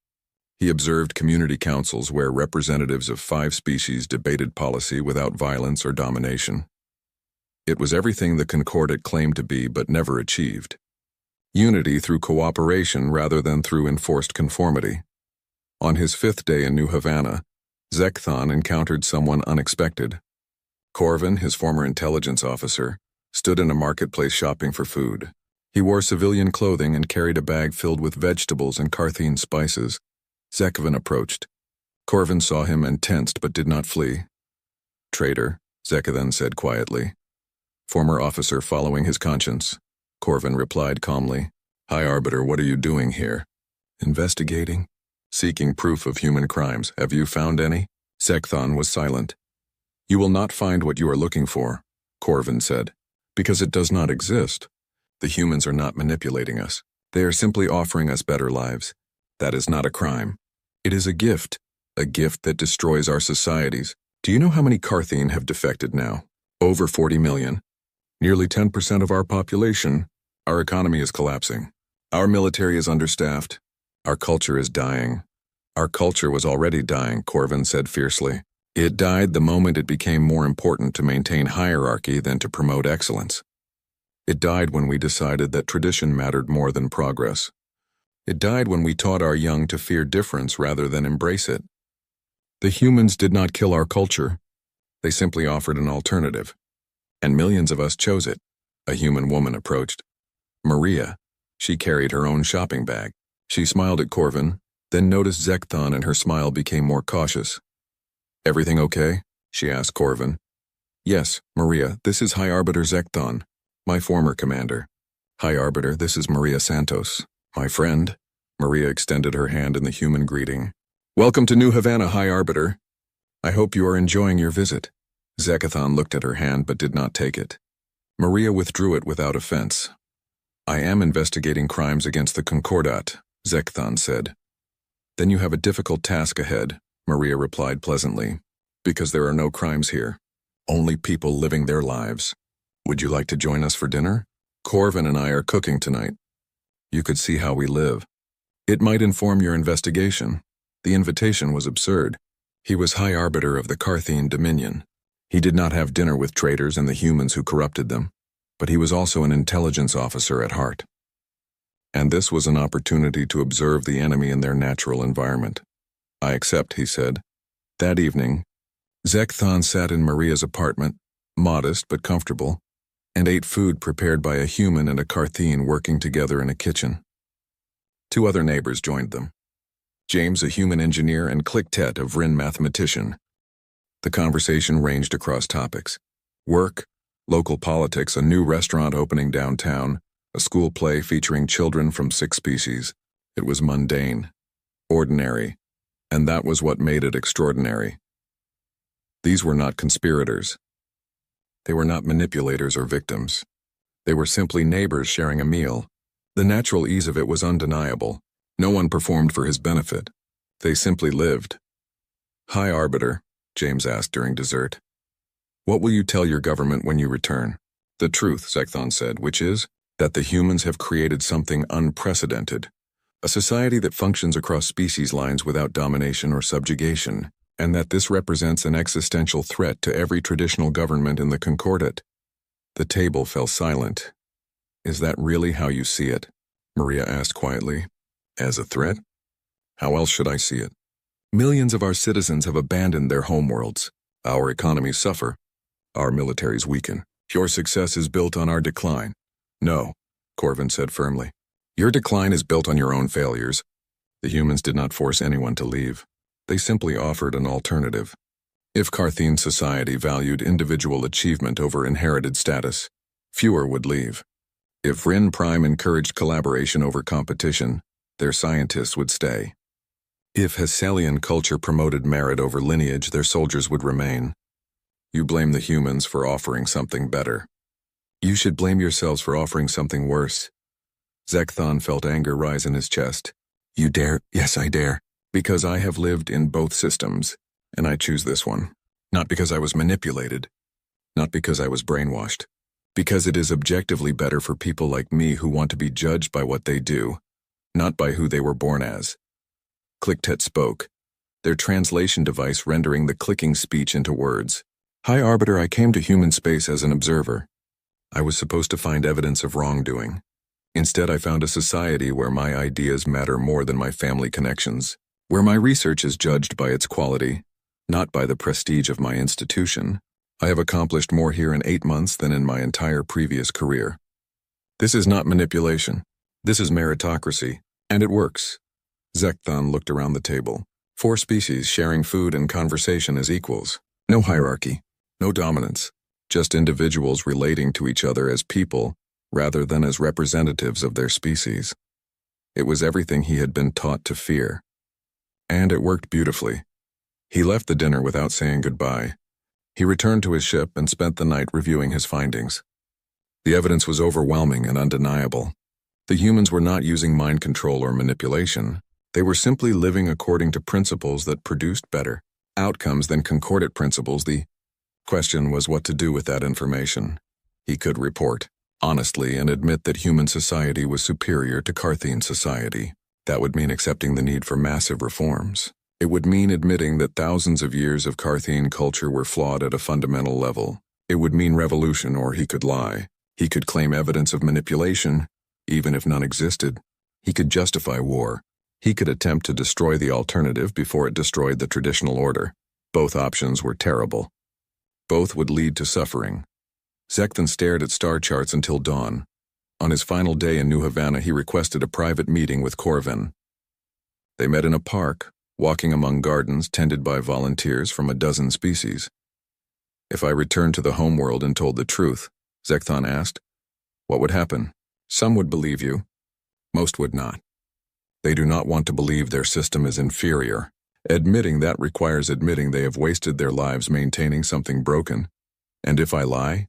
He observed community councils where representatives of 5 species debated policy without violence or domination. It was everything the Concordat claimed to be but never achieved. Unity through cooperation rather than through enforced conformity. On his 5th day in New Havana, Zekthon encountered someone unexpected. Corvin, his former intelligence officer, stood in a marketplace shopping for food. He wore civilian clothing and carried a bag filled with vegetables and Carthene spices. Zekthon approached. Corvin saw him and tensed but did not flee. Traitor, Zekthon said quietly. Former officer following his conscience. Corvin replied calmly. High Arbiter, what are you doing here? Investigating. Seeking proof of human crimes. Have you found any? Zekthon was silent. You will not find what you are looking for, Corvin said, because it does not exist. The humans are not manipulating us. They are simply offering us better lives. That is not a crime. It is a gift that destroys our societies. Do you know how many Carthene have defected now? Over 40 million. Nearly 10% of our population. Our economy is collapsing. Our military is understaffed. Our culture is dying. Our culture was already dying, Corvin said fiercely. It died the moment it became more important to maintain hierarchy than to promote excellence. It died when we decided that tradition mattered more than progress. It died when we taught our young to fear difference rather than embrace it. The humans did not kill our culture. They simply offered an alternative. And millions of us chose it. A human woman approached. Maria. She carried her own shopping bag. She smiled at Corvin, then noticed Zekthon and her smile became more cautious. Everything okay? She asked Corvin. Yes, Maria, this is High Arbiter Zekthon, my former commander. High Arbiter, this is Maria Santos, my friend. Maria extended her hand in the human greeting. Welcome to New Havana, High Arbiter. I hope you are enjoying your visit. Zekthon looked at her hand but did not take it. Maria withdrew it without offense. I am investigating crimes against the Concordat, Zekthon said. Then you have a difficult task ahead, Maria replied pleasantly, because there are no crimes here. Only people living their lives. Would you like to join us for dinner? Corvin and I are cooking tonight. You could see how we live. It might inform your investigation. The invitation was absurd. He was High Arbiter of the Carthene Dominion. He did not have dinner with traitors and the humans who corrupted them, but he was also an intelligence officer at heart. And this was an opportunity to observe the enemy in their natural environment. I accept, he said. That evening, Zekthon sat in Maria's apartment, modest but comfortable, and ate food prepared by a human and a Carthene working together in a kitchen. Two other neighbors joined them. James, a human engineer, and Clicktet, a Vryn mathematician. The conversation ranged across topics. Work, local politics, a new restaurant opening downtown, a school play featuring children from 6 species. It was mundane, ordinary, and that was what made it extraordinary. These were not conspirators. They were not manipulators or victims. They were simply neighbors sharing a meal. The natural ease of it was undeniable. No one performed for his benefit. They simply lived. "Hi, Arbiter," James asked during dessert. "What will you tell your government when you return?" "The truth," Zekthon said, "which is that the humans have created something unprecedented. A society that functions across species lines without domination or subjugation, and that this represents an existential threat to every traditional government in the Concordat." The table fell silent. "Is that really how you see it?" Maria asked quietly. "As a threat? How else should I see it? Millions of our citizens have abandoned their homeworlds. Our economies suffer. Our militaries weaken. Your success is built on our decline." "No," Corvin said firmly. "Your decline is built on your own failures." The humans did not force anyone to leave. They simply offered an alternative. If Carthene society valued individual achievement over inherited status, fewer would leave. If Vryn Prime encouraged collaboration over competition, their scientists would stay. If Hesselian culture promoted merit over lineage, their soldiers would remain. You blame the humans for offering something better. You should blame yourselves for offering something worse. Zekthon felt anger rise in his chest. "You dare?" "Yes, I dare. Because I have lived in both systems, and I choose this one. Not because I was manipulated. Not because I was brainwashed. Because it is objectively better for people like me who want to be judged by what they do, not by who they were born as." Clicktet spoke, their translation device rendering the clicking speech into words. "Hi, Arbiter, I came to human space as an observer. I was supposed to find evidence of wrongdoing. Instead, I found a society where my ideas matter more than my family connections, where my research is judged by its quality, not by the prestige of my institution. I have accomplished more here in 8 months than in my entire previous career. This is not manipulation. This is meritocracy, and it works." Zekthon looked around the table. 4 species sharing food and conversation as equals. No hierarchy, no dominance, just individuals relating to each other as people rather than as representatives of their species. It was everything he had been taught to fear. And it worked beautifully. He left the dinner without saying goodbye. He returned to his ship and spent the night reviewing his findings. The evidence was overwhelming and undeniable. The humans were not using mind control or manipulation. They were simply living according to principles that produced better outcomes than concordant principles. The question was what to do with that information. He could report honestly and admit that human society was superior to Carthene society. That would mean accepting the need for massive reforms. It would mean admitting that thousands of years of Carthene culture were flawed at a fundamental level. It would mean revolution, or he could lie. He could claim evidence of manipulation, even if none existed. He could justify war. He could attempt to destroy the alternative before it destroyed the traditional order. Both options were terrible. Both would lead to suffering. Zekthon stared at star charts until dawn. On his final day in New Havana, he requested a private meeting with Corvin. They met in a park, walking among gardens tended by volunteers from a dozen species. "If I returned to the homeworld and told the truth," Zekthon asked, "what would happen?" "Some would believe you. Most would not. They do not want to believe their system is inferior. Admitting that requires admitting they have wasted their lives maintaining something broken. And if I lie?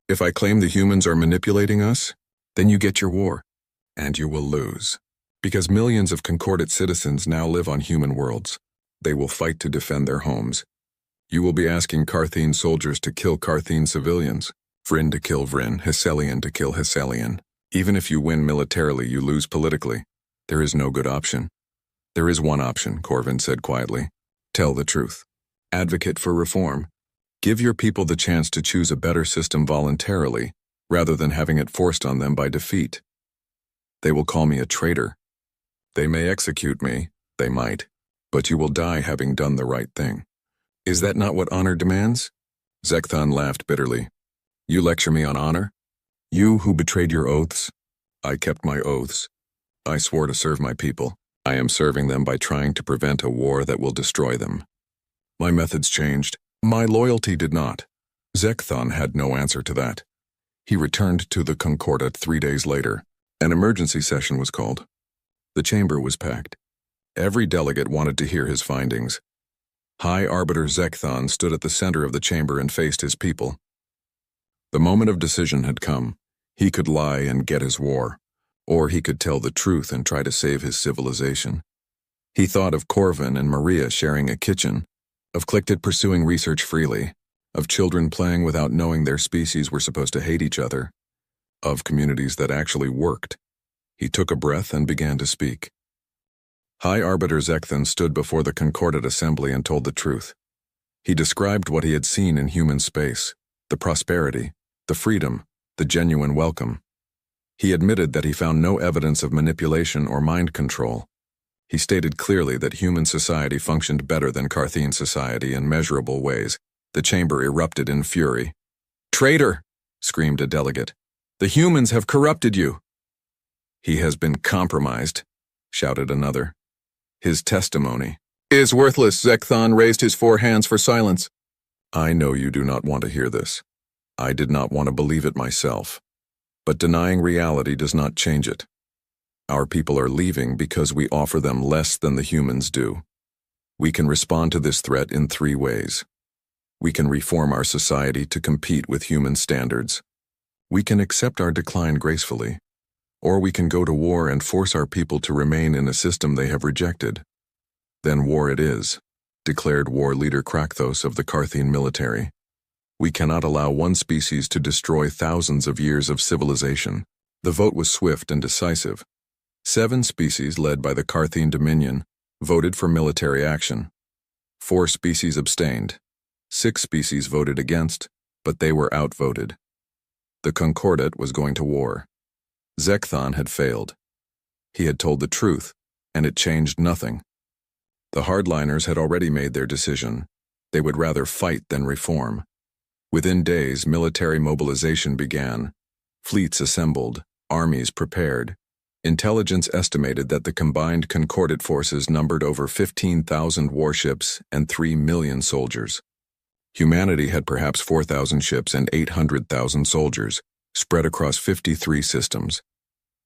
If I claim the humans are manipulating us, then you get your war. And you will lose. Because millions of concordant citizens now live on human worlds. They will fight to defend their homes. You will be asking Carthene soldiers to kill Carthene civilians, Vryn to kill Vryn, Hesselian to kill Hesselian. Even if you win militarily, you lose politically. There is no good option. There is one option, Corvin said quietly. Tell the truth. Advocate for reform. Give your people the chance to choose a better system voluntarily, rather than having it forced on them by defeat. They will call me a traitor. They may execute me, they might, but you will die having done the right thing. Is that not what honor demands? Zekthon laughed bitterly. You lecture me on honor? You who betrayed your oaths? I kept my oaths. I swore to serve my people. I am serving them by trying to prevent a war that will destroy them. My methods changed. My loyalty did not. Zekthon had no answer to that. He returned to the Concordat 3 days later. An emergency session was called. The chamber was packed. Every delegate wanted to hear his findings. High Arbiter Zekthon stood at the center of the chamber and faced his people. The moment of decision had come. He could lie and get his war, or he could tell the truth and try to save his civilization. He thought of Corvin and Maria sharing a kitchen, of Clicted pursuing research freely, of children playing without knowing their species were supposed to hate each other, of communities that actually worked. He took a breath and began to speak. High Arbiter Zekthon stood before the Concordat assembly and told the truth. He described what he had seen in human space, the prosperity, the freedom, the genuine welcome. He admitted that he found no evidence of manipulation or mind control. He stated clearly that human society functioned better than Carthene society in measurable ways. The chamber erupted in fury. "Traitor!" screamed a delegate. "The humans have corrupted you." "He has been compromised," shouted another. "His testimony is worthless." Zekthon raised his 4 hands for silence. "I know you do not want to hear this. I did not want to believe it myself. But denying reality does not change it. Our people are leaving because we offer them less than the humans do. We can respond to this threat in 3 ways. We can reform our society to compete with human standards. We can accept our decline gracefully. Or we can go to war and force our people to remain in a system they have rejected. Then war it is, declared war leader Krakthos of the Carthene military. We cannot allow one species to destroy thousands of years of civilization. The vote was swift and decisive. 7 species, led by the Carthene Dominion, voted for military action. 4 species abstained. 6 species voted against, but they were outvoted. The Concordat was going to war. Zekthon had failed. He had told the truth, and it changed nothing. The hardliners had already made their decision. They would rather fight than reform. Within days, military mobilization began. Fleets assembled, armies prepared. Intelligence estimated that the combined Concordat forces numbered over 15,000 warships and 3 million soldiers. Humanity had perhaps 4,000 ships and 800,000 soldiers, spread across 53 systems.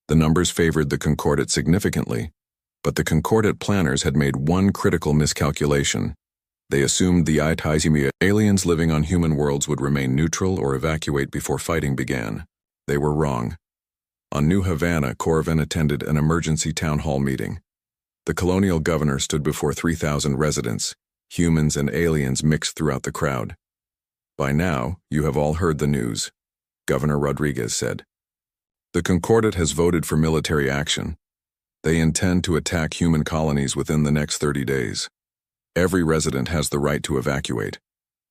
The numbers favored the Concordat significantly, but the Concordat planners had made one critical miscalculation. They assumed the HFY aliens living on human worlds would remain neutral or evacuate before fighting began. They were wrong. On New Havana, Corvin attended an emergency town hall meeting. The colonial governor stood before 3,000 residents, humans and aliens mixed throughout the crowd. "By now, you have all heard the news," Governor Rodriguez said. "The Concordat has voted for military action. They intend to attack human colonies within the next 30 days. Every resident has the right to evacuate.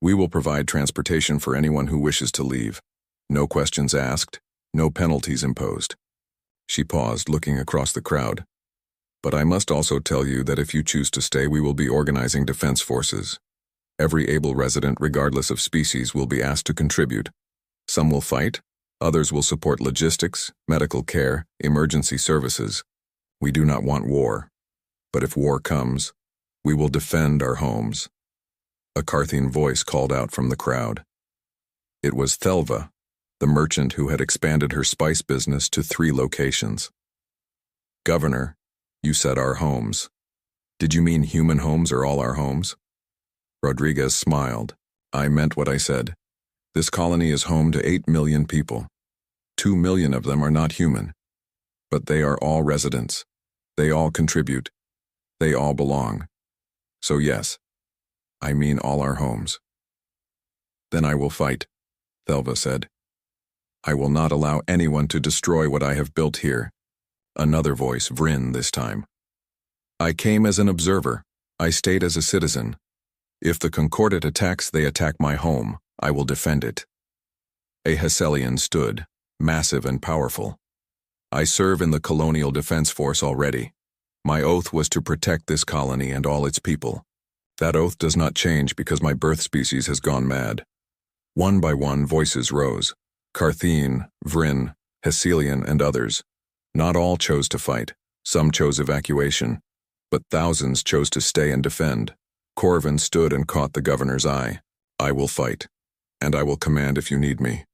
We will provide transportation for anyone who wishes to leave. No questions asked, no penalties imposed." She paused, looking across the crowd. "But I must also tell you that if you choose to stay, we will be organizing defense forces. Every able resident, regardless of species, will be asked to contribute. Some will fight, others will support logistics, medical care, emergency services. We do not want war. But if war comes, we will defend our homes." A Carthene voice called out from the crowd. It was Thelva, the merchant who had expanded her spice business to 3 locations. "Governor, you said our homes. Did you mean human homes or all our homes?" Rodriguez smiled. "I meant what I said. This colony is home to 8 million people. 2 million of them are not human. But they are all residents. They all contribute. They all belong. So yes, I mean all our homes." "Then I will fight," Thelva said. "I will not allow anyone to destroy what I have built here." Another voice, Vryn this time. "I came as an observer. I stayed as a citizen. If the Concordat attacks, they attack my home. I will defend it." A Hesselian stood, massive and powerful. "I serve in the Colonial Defense Force already. My oath was to protect this colony and all its people. That oath does not change because my birth species has gone mad." One by one, voices rose. Carthene, Vryn, Hesselian, and others. Not all chose to fight. Some chose evacuation, but thousands chose to stay and defend. Corvin stood and caught the governor's eye. I will fight, and I will command if you need me.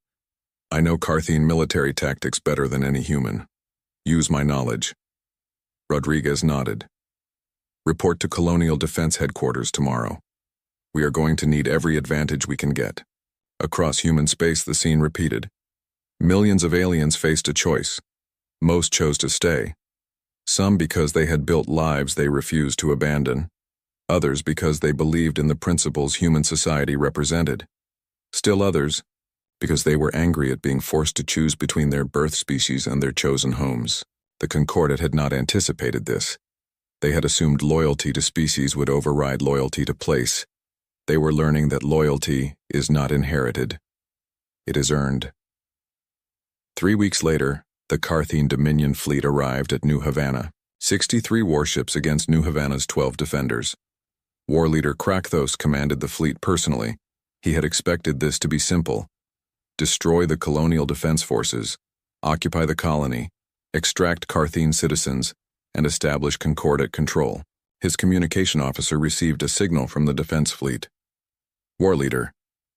I know Carthene military tactics better than any human. Use my knowledge. Rodriguez nodded. Report to Colonial Defense Headquarters tomorrow. We are going to need every advantage we can get. Across human space, the scene repeated. Millions of aliens faced a choice. Most chose to stay. Some because they had built lives they refused to abandon. Others because they believed in the principles human society represented. Still others because they were angry at being forced to choose between their birth species and their chosen homes. The Concordat had not anticipated this. They had assumed loyalty to species would override loyalty to place. They were learning that loyalty is not inherited. It is earned. 3 weeks later, the Carthene Dominion fleet arrived at New Havana. 63 warships against New Havana's 12 defenders. War leader Crusade commanded the fleet personally. He had expected this to be simple. Destroy the colonial defense forces, occupy the colony, extract Carthene citizens, and establish Concordat control. His communication officer received a signal from the defense fleet. War leader,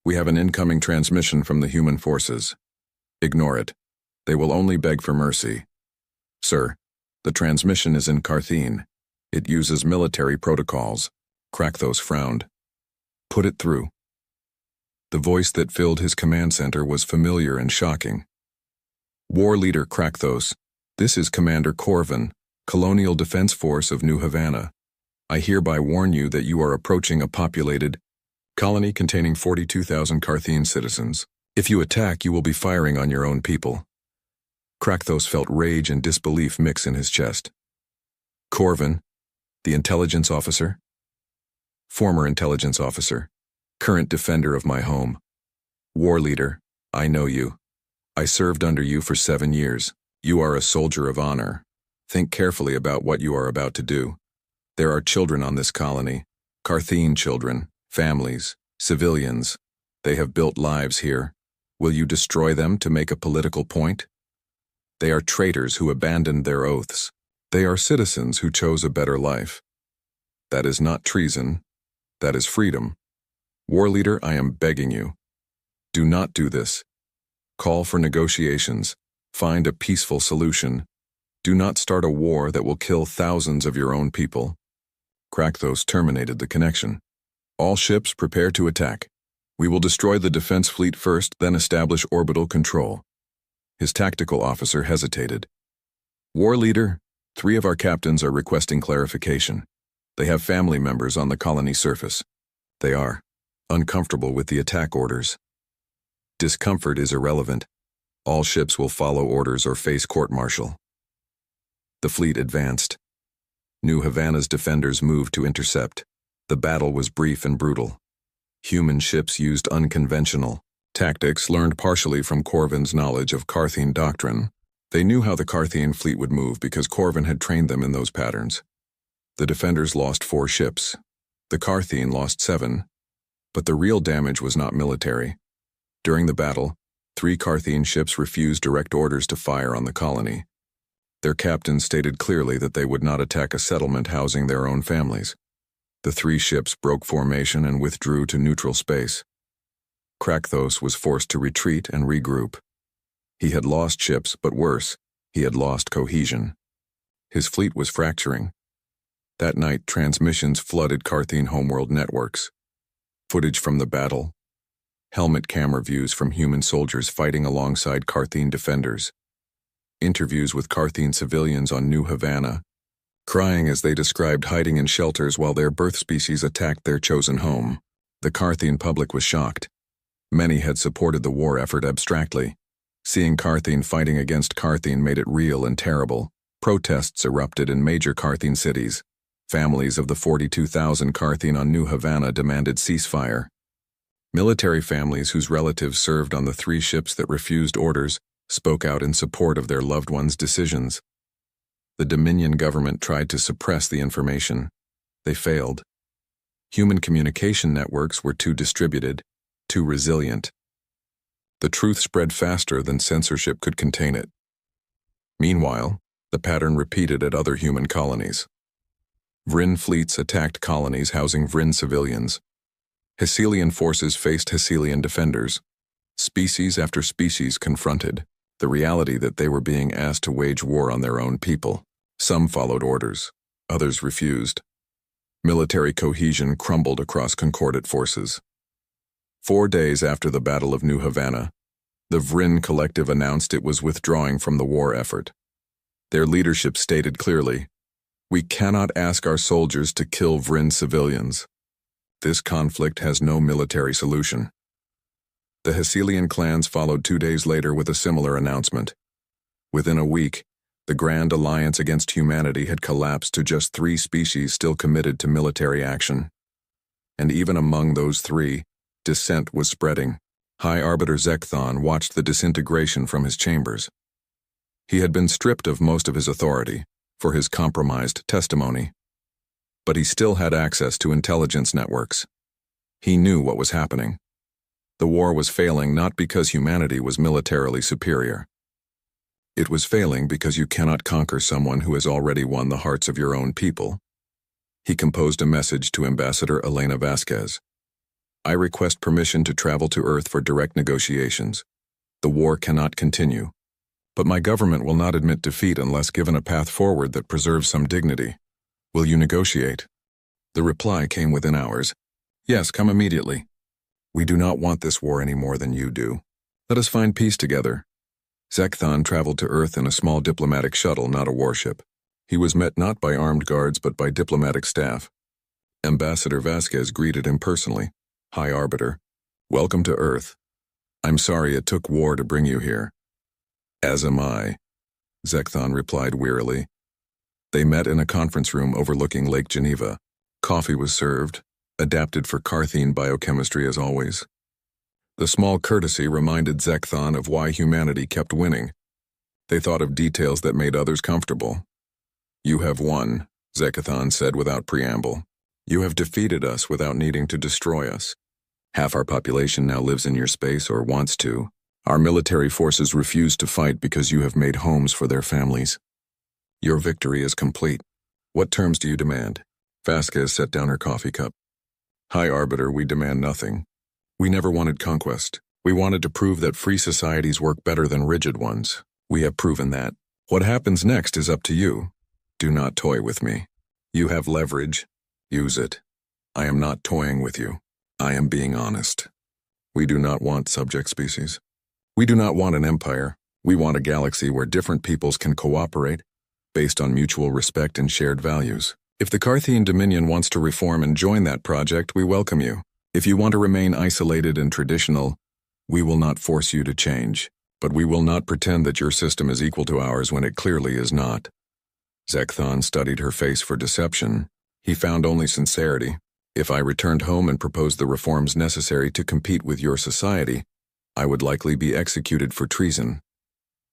we have an incoming transmission from the human forces. Ignore it. They will only beg for mercy. Sir, the transmission is in Carthene. It uses military protocols. Crusade frowned. Put it through. The voice that filled his command center was familiar and shocking. War leader Crusade, this is Commander Corvin, Colonial Defense Force of New Havana. I hereby warn you that you are approaching a populated colony containing 42,000 Carthene citizens. If you attack, you will be firing on your own people. Crusade felt rage and disbelief mix in his chest. Corvin, the intelligence officer? Former intelligence officer, current defender of my home. War leader, I know you. I served under you for 7 years. You are a soldier of honor. Think carefully about what you are about to do. There are children on this colony, Carthene children, families, civilians. They have built lives here. Will you destroy them to make a political point? They are traitors who abandoned their oaths. They are citizens who chose a better life. That is not treason. That is freedom. War leader, I am begging you. Do not do this. Call for negotiations. Find a peaceful solution. Do not start a war that will kill thousands of your own people. Crusade terminated the connection. All ships prepare to attack. We will destroy the defense fleet first, then establish orbital control. His tactical officer hesitated. War leader, 3 of our captains are requesting clarification. They have family members on the colony surface. They are uncomfortable with the attack orders. Discomfort is irrelevant. All ships will follow orders or face court-martial. The fleet advanced. New Havana's defenders moved to intercept. The battle was brief and brutal. Human ships used unconventional tactics learned partially from Corvin's knowledge of Carthene doctrine. They knew how the Carthene fleet would move because Corvin had trained them in those patterns. The defenders lost 4 ships. The Carthene lost 7. But the real damage was not military. During the battle, 3 Carthene ships refused direct orders to fire on the colony. Their captains stated clearly that they would not attack a settlement housing their own families. The 3 ships broke formation and withdrew to neutral space. Crusade was forced to retreat and regroup. He had lost ships, but worse, he had lost cohesion. His fleet was fracturing. That night, transmissions flooded Carthene homeworld networks. Footage from the battle, helmet camera views from human soldiers fighting alongside Carthene defenders, interviews with Carthene civilians on New Havana, crying as they described hiding in shelters while their birth species attacked their chosen home. The Carthene public was shocked. Many had supported the war effort abstractly. Seeing Carthene fighting against Carthene made it real and terrible. Protests erupted in major Carthene cities. Families of the 42,000 Carthene on New Havana demanded ceasefire. Military families whose relatives served on the 3 ships that refused orders spoke out in support of their loved ones' decisions. The Dominion government tried to suppress the information. They failed. Human communication networks were too distributed, too resilient. The truth spread faster than censorship could contain it. Meanwhile, The pattern repeated at other human colonies. Vryn fleets attacked colonies housing Vryn civilians. Hecelian forces faced Hecelian defenders. Species after species confronted the reality that they were being asked to wage war on their own people. Some followed orders, others refused. Military cohesion crumbled across concordant forces. 4 days after the Battle of New Havana, the Vryn Collective announced it was withdrawing from the war effort. Their leadership stated clearly, "We cannot ask our soldiers to kill Vryn civilians. This conflict has no military solution." The Hecelian clans followed 2 days later with a similar announcement. Within a week, the Grand Alliance Against Humanity had collapsed to just 3 species still committed to military action. And even among those 3, dissent was spreading. High Arbiter Zekthon watched the disintegration from his chambers. He had been stripped of most of his authority for his compromised testimony. But he still had access to intelligence networks. He knew what was happening. The war was failing not because humanity was militarily superior. It was failing because you cannot conquer someone who has already won the hearts of your own people. He composed a message to Ambassador Elena Vasquez. "I request permission to travel to Earth for direct negotiations. The war cannot continue. But my government will not admit defeat unless given a path forward that preserves some dignity. Will you negotiate?" The reply came within hours. "Yes, come immediately. We do not want this war any more than you do. Let us find peace together." Zekthon traveled to Earth in a small diplomatic shuttle, not a warship. He was met not by armed guards but by diplomatic staff. Ambassador Vasquez greeted him personally. "High Arbiter, welcome to Earth. I'm sorry it took war to bring you here." "As am I," Zekthon replied wearily. They met in a conference room overlooking Lake Geneva. Coffee was served, adapted for Carthene biochemistry as always. The small courtesy reminded Zekthon of why humanity kept winning. They thought of details that made others comfortable. "You have won," Zekthon said without preamble. "You have defeated us without needing to destroy us. Half our population now lives in your space or wants to. Our military forces refuse to fight because you have made homes for their families. Your victory is complete. What terms do you demand?" Vasquez set down her coffee cup. "High Arbiter, we demand nothing. We never wanted conquest. We wanted to prove that free societies work better than rigid ones. We have proven that. What happens next is up to you. Do not toy with me. You have leverage. Use it. I am not toying with you. I am being honest. We do not want subject species. We do not want an empire. We want a galaxy where different peoples can cooperate based on mutual respect and shared values. If the Carthene Dominion wants to reform and join that project, we welcome you. If you want to remain isolated and traditional, we will not force you to change, but we will not pretend that your system is equal to ours when it clearly is not." Zekthon studied her face for deception. He found only sincerity. "If I returned home and proposed the reforms necessary to compete with your society, I would likely be executed for treason."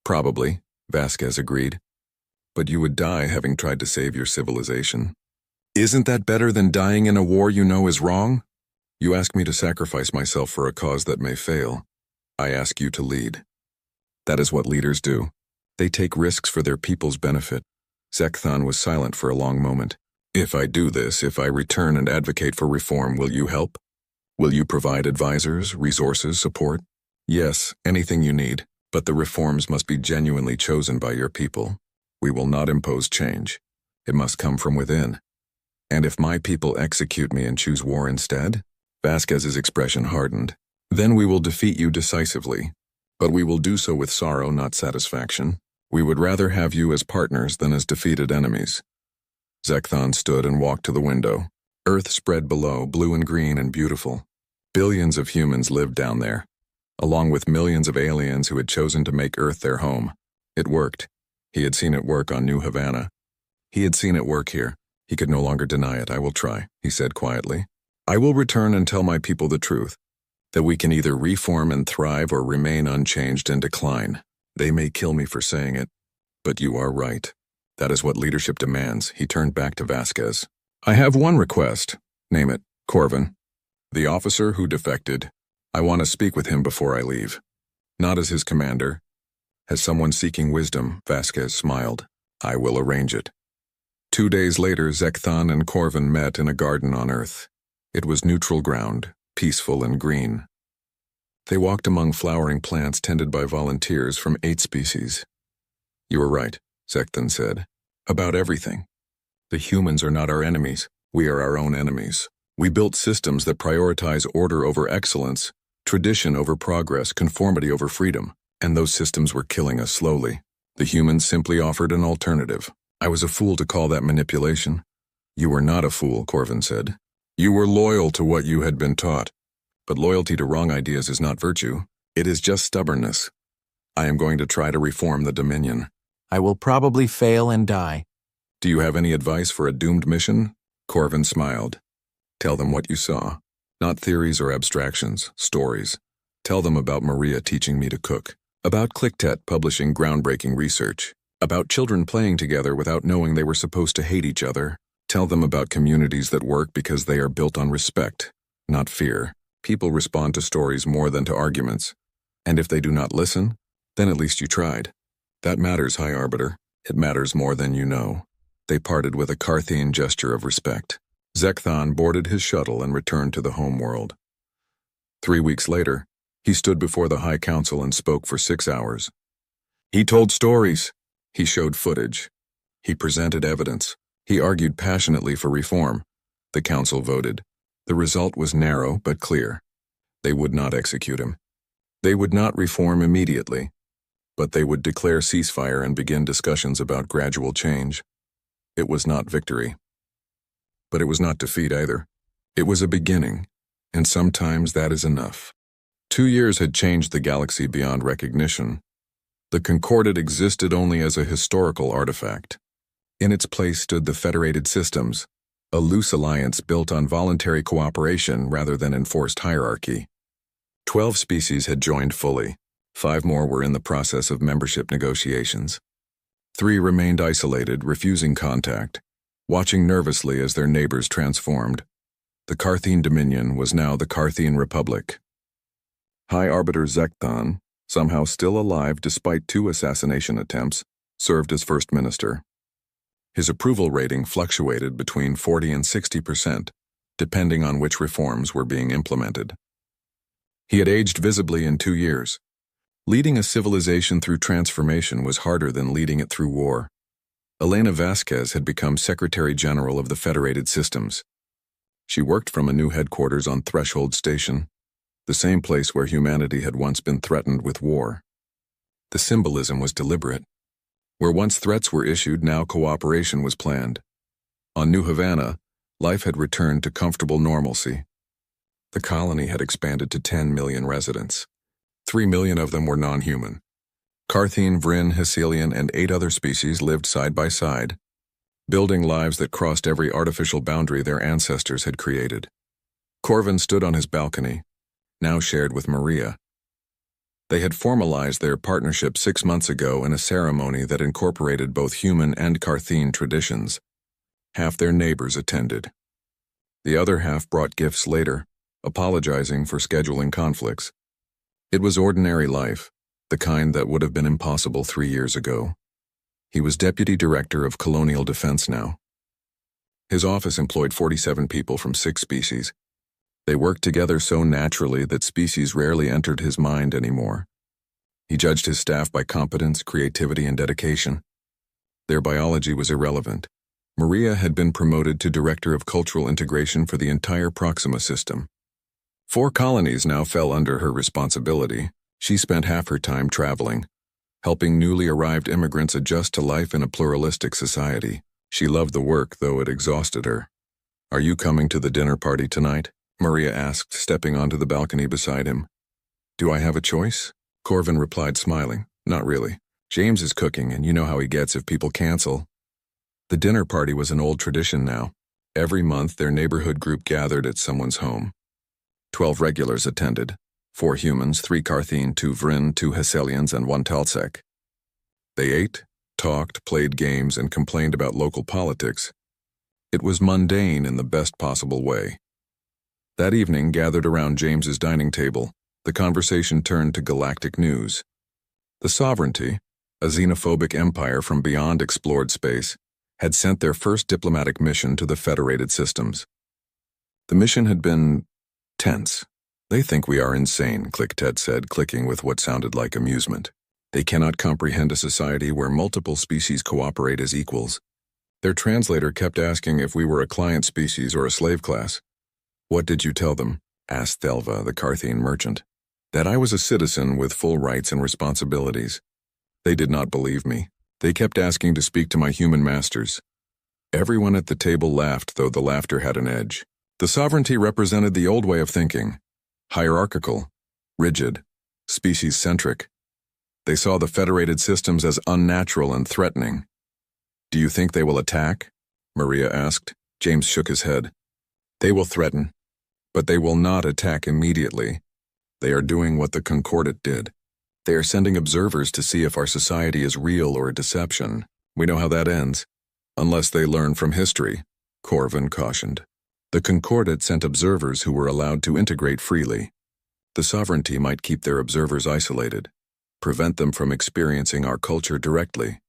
"Probably," Vasquez agreed. "But you would die having tried to save your civilization. Isn't that better than dying in a war you know is wrong? You ask me to sacrifice myself for a cause that may fail. I ask you to lead. That is what leaders do. They take risks for their people's benefit." Zekthon was silent for a long moment. "If I do this, if I return and advocate for reform, will you help? Will you provide advisors, resources, support?" "Yes, anything you need, but the reforms must be genuinely chosen by your people. We will not impose change. It must come from within. And if my people execute me and choose war instead?" Vasquez's expression hardened. "Then we will defeat you decisively. But we will do so with sorrow, not satisfaction. We would rather have you as partners than as defeated enemies." Zekthon stood and walked to the window. Earth spread below, blue and green and beautiful. Billions of humans lived down there, along with millions of aliens who had chosen to make Earth their home. It worked. He had seen it work on New Havana. He had seen it work here. He could no longer deny it. "I will try," he said quietly. "I will return and tell my people the truth, that we can either reform and thrive or remain unchanged and decline. They may kill me for saying it, but you are right. That is what leadership demands." He turned back to Vasquez. "I have one request. Name it. Corvin. The officer who defected. I want to speak with him before I leave. Not as his commander. As someone seeking wisdom," Vasquez smiled. I will arrange it. 2 days later, Zekthon and Corvin met in a garden on Earth. It was neutral ground, peaceful and green. They walked among flowering plants tended by volunteers from 8 species. You were right, Zekthon said. About everything. The humans are not our enemies. We are our own enemies. We built systems that prioritize order over excellence, tradition over progress, conformity over freedom, and those systems were killing us slowly. The humans simply offered an alternative. I was a fool to call that manipulation. You were not a fool, Corvin said. You were loyal to what you had been taught. But loyalty to wrong ideas is not virtue. It is just stubbornness. I am going to try to reform the Dominion. I will probably fail and die. Do you have any advice for a doomed mission? Corvin smiled. Tell them what you saw. Not theories or abstractions, stories. Tell them about Maria teaching me to cook. About Clicktet publishing groundbreaking research. About children playing together without knowing they were supposed to hate each other. Tell them about communities that work because they are built on respect, not fear. People respond to stories more than to arguments. And if they do not listen, then at least you tried. That matters, High Arbiter. It matters more than you know. They parted with a Carthian gesture of respect. Zekthon boarded his shuttle and returned to the home world. 3 weeks later, he stood before the High Council and spoke for 6 hours. He told stories. He showed footage. He presented evidence. He argued passionately for reform. The council voted. The result was narrow but clear. They would not execute him. They would not reform immediately, but they would declare ceasefire and begin discussions about gradual change. It was not victory. But it was not defeat either. It was a beginning, and sometimes that is enough. 2 years had changed the galaxy beyond recognition. The Concordat existed only as a historical artifact. In its place stood the Federated Systems, a loose alliance built on voluntary cooperation rather than enforced hierarchy. 12 species had joined fully. 5 more were in the process of membership negotiations. 3 remained isolated, refusing contact, watching nervously as their neighbors transformed. The Carthian Dominion was now the Carthian Republic. High Arbiter Zekthon, somehow still alive despite 2 assassination attempts, served as First Minister. His approval rating fluctuated between 40 and 60%, depending on which reforms were being implemented. He had aged visibly in 2 years. Leading a civilization through transformation was harder than leading it through war. Elena Vasquez had become Secretary General of the Federated Systems. She worked from a new headquarters on Threshold Station, the same place where humanity had once been threatened with war. The symbolism was deliberate. Where once threats were issued, now cooperation was planned. On New Havana, life had returned to comfortable normalcy. The colony had expanded to 10 million residents. 3 million of them were non-human. Carthian, Vryn, Hecelian, and 8 other species lived side by side, building lives that crossed every artificial boundary their ancestors had created. Corvin stood on his balcony, now shared with Maria. They had formalized their partnership 6 months ago in a ceremony that incorporated both human and Carthian traditions. Half their neighbors attended. The other half brought gifts later, apologizing for scheduling conflicts. It was ordinary life, the kind that would have been impossible 3 years ago. He was Deputy Director of Colonial Defense now. His office employed 47 people from 6 species. They worked together so naturally that species rarely entered his mind anymore. He judged his staff by competence, creativity, and dedication. Their biology was irrelevant. Maria had been promoted to Director of Cultural Integration for the entire Proxima system. 4 colonies now fell under her responsibility. She spent half her time traveling, helping newly arrived immigrants adjust to life in a pluralistic society. She loved the work, though it exhausted her. "Are you coming to the dinner party tonight?" Maria asked, stepping onto the balcony beside him. "Do I have a choice?" Corvin replied, smiling. "Not really. James is cooking, and you know how he gets if people cancel." The dinner party was an old tradition now. Every month, their neighborhood group gathered at someone's home. 12 regulars attended. 4 humans, 3 Carthian, 2 Vryn, 2 Hecelians, and 1 Talsec. They ate, talked, played games, and complained about local politics. It was mundane in the best possible way. That evening, gathered around James's dining table, the conversation turned to galactic news. The sovereignty, a xenophobic empire from beyond explored space, had sent their first diplomatic mission to the Federated Systems. The mission had been tense. "They think we are insane," Ted said, clicking with what sounded like amusement. "They cannot comprehend a society where multiple species cooperate as equals." Their translator kept asking if we were a client species or a slave class. "What did you tell them?" asked Thelva, the Carthian merchant. "That I was a citizen with full rights and responsibilities." They did not believe me. They kept asking to speak to my human masters. Everyone at the table laughed, though the laughter had an edge. The sovereignty represented the old way of thinking. Hierarchical, rigid, species-centric. They saw the Federated Systems as unnatural and threatening. "Do you think they will attack?" Maria asked. James shook his head. "They will threaten, but they will not attack immediately. They are doing what the Concordat did. They are sending observers to see if our society is real or a deception. We know how that ends. Unless they learn from history," Corvin cautioned. The Concordat sent observers who were allowed to integrate freely. The sovereignty might keep their observers isolated, prevent them from experiencing our culture directly.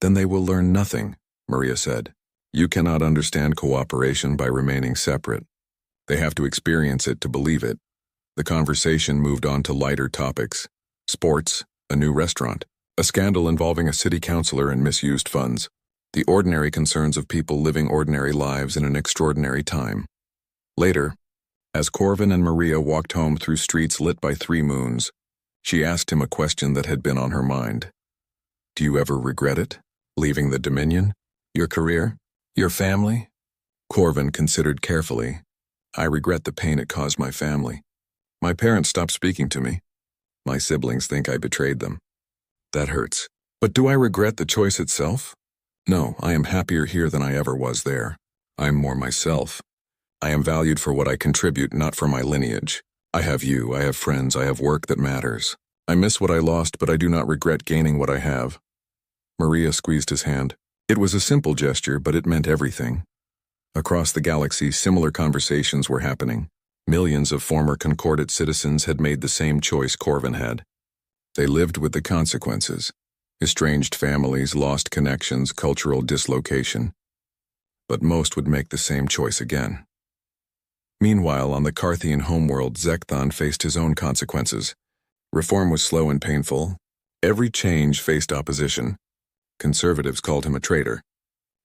"Then they will learn nothing," Maria said. "You cannot understand cooperation by remaining separate. They have to experience it to believe it." The conversation moved on to lighter topics. Sports, a new restaurant, a scandal involving a city councilor and misused funds, the ordinary concerns of people living ordinary lives in an extraordinary time. Later, as Corvin and Maria walked home through streets lit by 3 moons, she asked him a question that had been on her mind. "Do you ever regret it? Leaving the Dominion? Your career? Your family?" Corvin considered carefully. "I regret the pain it caused my family. My parents stopped speaking to me. My siblings think I betrayed them. That hurts. But do I regret the choice itself? No, I am happier here than I ever was there. I am more myself. I am valued for what I contribute, not for my lineage. I have you, I have friends, I have work that matters. I miss what I lost, but I do not regret gaining what I have." Maria squeezed his hand. It was a simple gesture, but it meant everything. Across the galaxy, similar conversations were happening. Millions of former Concordat citizens had made the same choice Corvin had. They lived with the consequences. Estranged families, lost connections, cultural dislocation. But most would make the same choice again. Meanwhile, on the Carthian homeworld, Zekthon faced his own consequences. Reform was slow and painful. Every change faced opposition. Conservatives called him a traitor.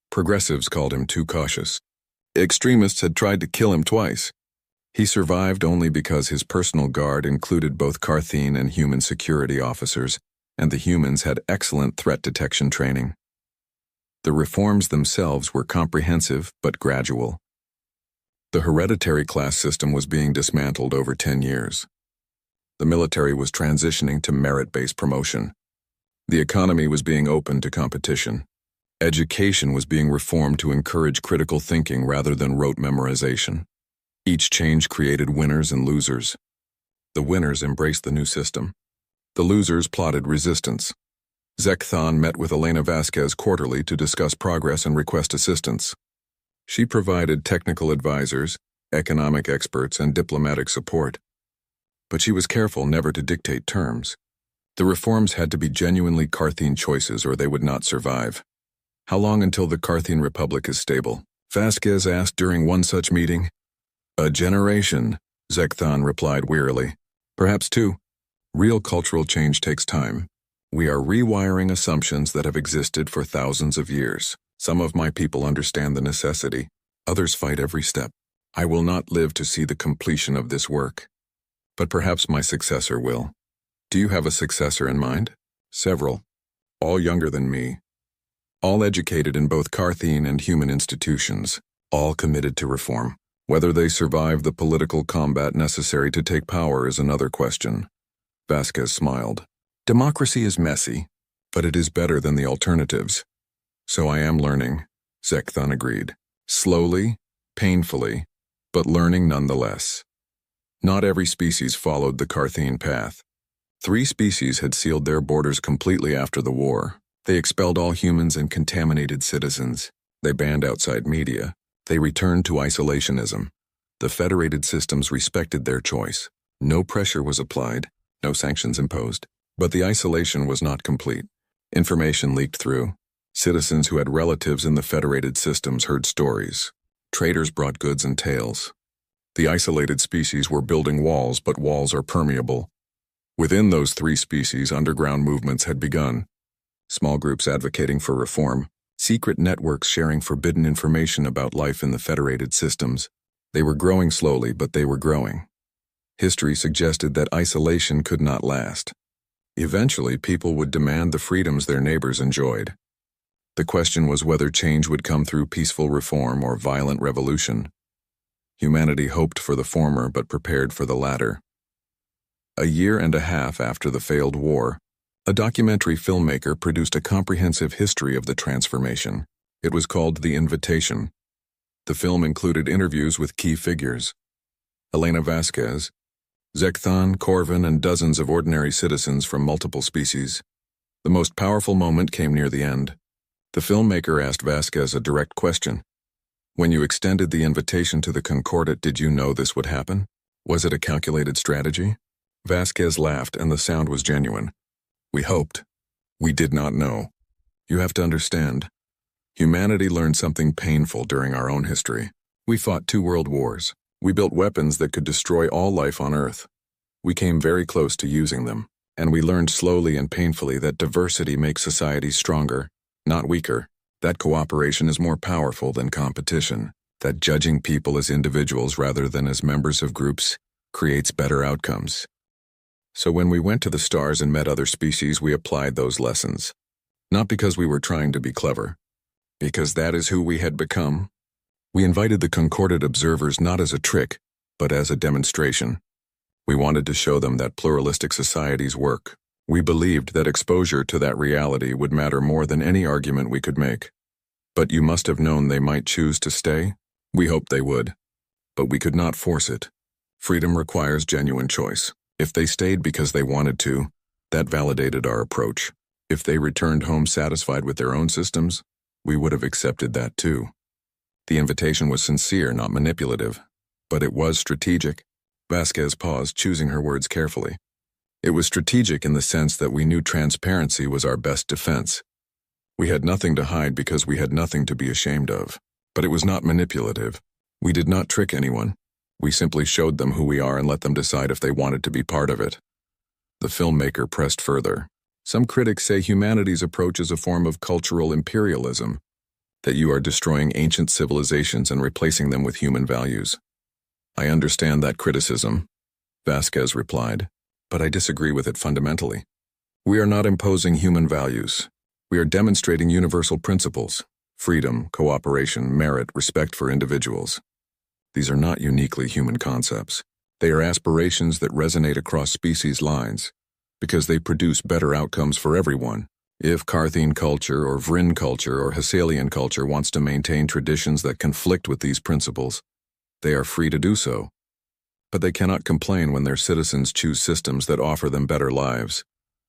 Progressives called him too cautious. Extremists had tried to kill him twice. He survived only because his personal guard included both Carthian and human security officers, and the humans had excellent threat detection training. The reforms themselves were comprehensive but gradual. The hereditary class system was being dismantled over 10 years. The military was transitioning to merit-based promotion. The economy was being opened to competition. Education was being reformed to encourage critical thinking rather than rote memorization. Each change created winners and losers. The winners embraced the new system. The losers plotted resistance. Zekthon met with Elena Vasquez quarterly to discuss progress and request assistance. She provided technical advisors, economic experts, and diplomatic support. But she was careful never to dictate terms. The reforms had to be genuinely Carthian choices or they would not survive. "How long until the Carthian Republic is stable?" Vasquez asked during one such meeting. "A generation," Zekthon replied wearily. "Perhaps 2. Real cultural change takes time. We are rewiring assumptions that have existed for thousands of years. Some of my people understand the necessity. Others fight every step. I will not live to see the completion of this work. But perhaps my successor will." "Do you have a successor in mind?" "Several. All younger than me. All educated in both Carthian and human institutions. All committed to reform. Whether they survive the political combat necessary to take power is another question." Vasquez smiled. "Democracy is messy, but it is better than the alternatives." "So I am learning," Zekthon agreed. "Slowly, painfully, but learning nonetheless." Not every species followed the Carthian path. 3 species had sealed their borders completely after the war. They expelled all humans and contaminated citizens. They banned outside media. They returned to isolationism. The Federated Systems respected their choice. No pressure was applied, no sanctions imposed. But the isolation was not complete. Information leaked through. Citizens who had relatives in the federated systems heard stories. Traders brought goods and tales. The isolated species were building walls, but walls are permeable. Within those 3 species, underground movements had begun. Small groups advocating for reform, secret networks sharing forbidden information about life in the federated systems. They were growing slowly, but they were growing. History suggested that isolation could not last. Eventually, people would demand the freedoms their neighbors enjoyed. The question was whether change would come through peaceful reform or violent revolution. Humanity hoped for the former but prepared for the latter. A year and a half after the failed war, a documentary filmmaker produced a comprehensive history of the transformation. It was called The Invitation. The film included interviews with key figures: Elena Vasquez, Zekthon, Corvin, and dozens of ordinary citizens from multiple species. The most powerful moment came near the end. The filmmaker asked Vasquez a direct question. When you extended the invitation to the Concordat, did you know this would happen? Was it a calculated strategy? Vasquez laughed, and the sound was genuine. We hoped. We did not know. You have to understand. Humanity learned something painful during our own history. We fought 2 world wars. We built weapons that could destroy all life on Earth. We came very close to using them, and we learned slowly and painfully that diversity makes societies stronger, not weaker, that cooperation is more powerful than competition, that judging people as individuals rather than as members of groups creates better outcomes. So when we went to the stars and met other species, we applied those lessons. Not because we were trying to be clever, because that is who we had become. We invited the Concordat observers not as a trick, but as a demonstration. We wanted to show them that pluralistic societies work. We believed that exposure to that reality would matter more than any argument we could make. But you must have known they might choose to stay. We hoped they would. But we could not force it. Freedom requires genuine choice. If they stayed because they wanted to, that validated our approach. If they returned home satisfied with their own systems, we would have accepted that too. The invitation was sincere, not manipulative. But it was strategic. Vasquez paused, choosing her words carefully. It was strategic in the sense that we knew transparency was our best defense. We had nothing to hide because we had nothing to be ashamed of. But it was not manipulative. We did not trick anyone. We simply showed them who we are and let them decide if they wanted to be part of it. The filmmaker pressed further. Some critics say humanity's approach is a form of cultural imperialism, that you are destroying ancient civilizations and replacing them with human values. I understand that criticism, Vasquez replied, but I disagree with it fundamentally. We are not imposing human values. We are demonstrating universal principles: freedom, cooperation, merit, respect for individuals. These are not uniquely human concepts. They are aspirations that resonate across species lines, because they produce better outcomes for everyone. If Carthene culture or Vrin culture or Hessalian culture wants to maintain traditions that conflict with these principles, they are free to do so. But they cannot complain when their citizens choose systems that offer them better lives.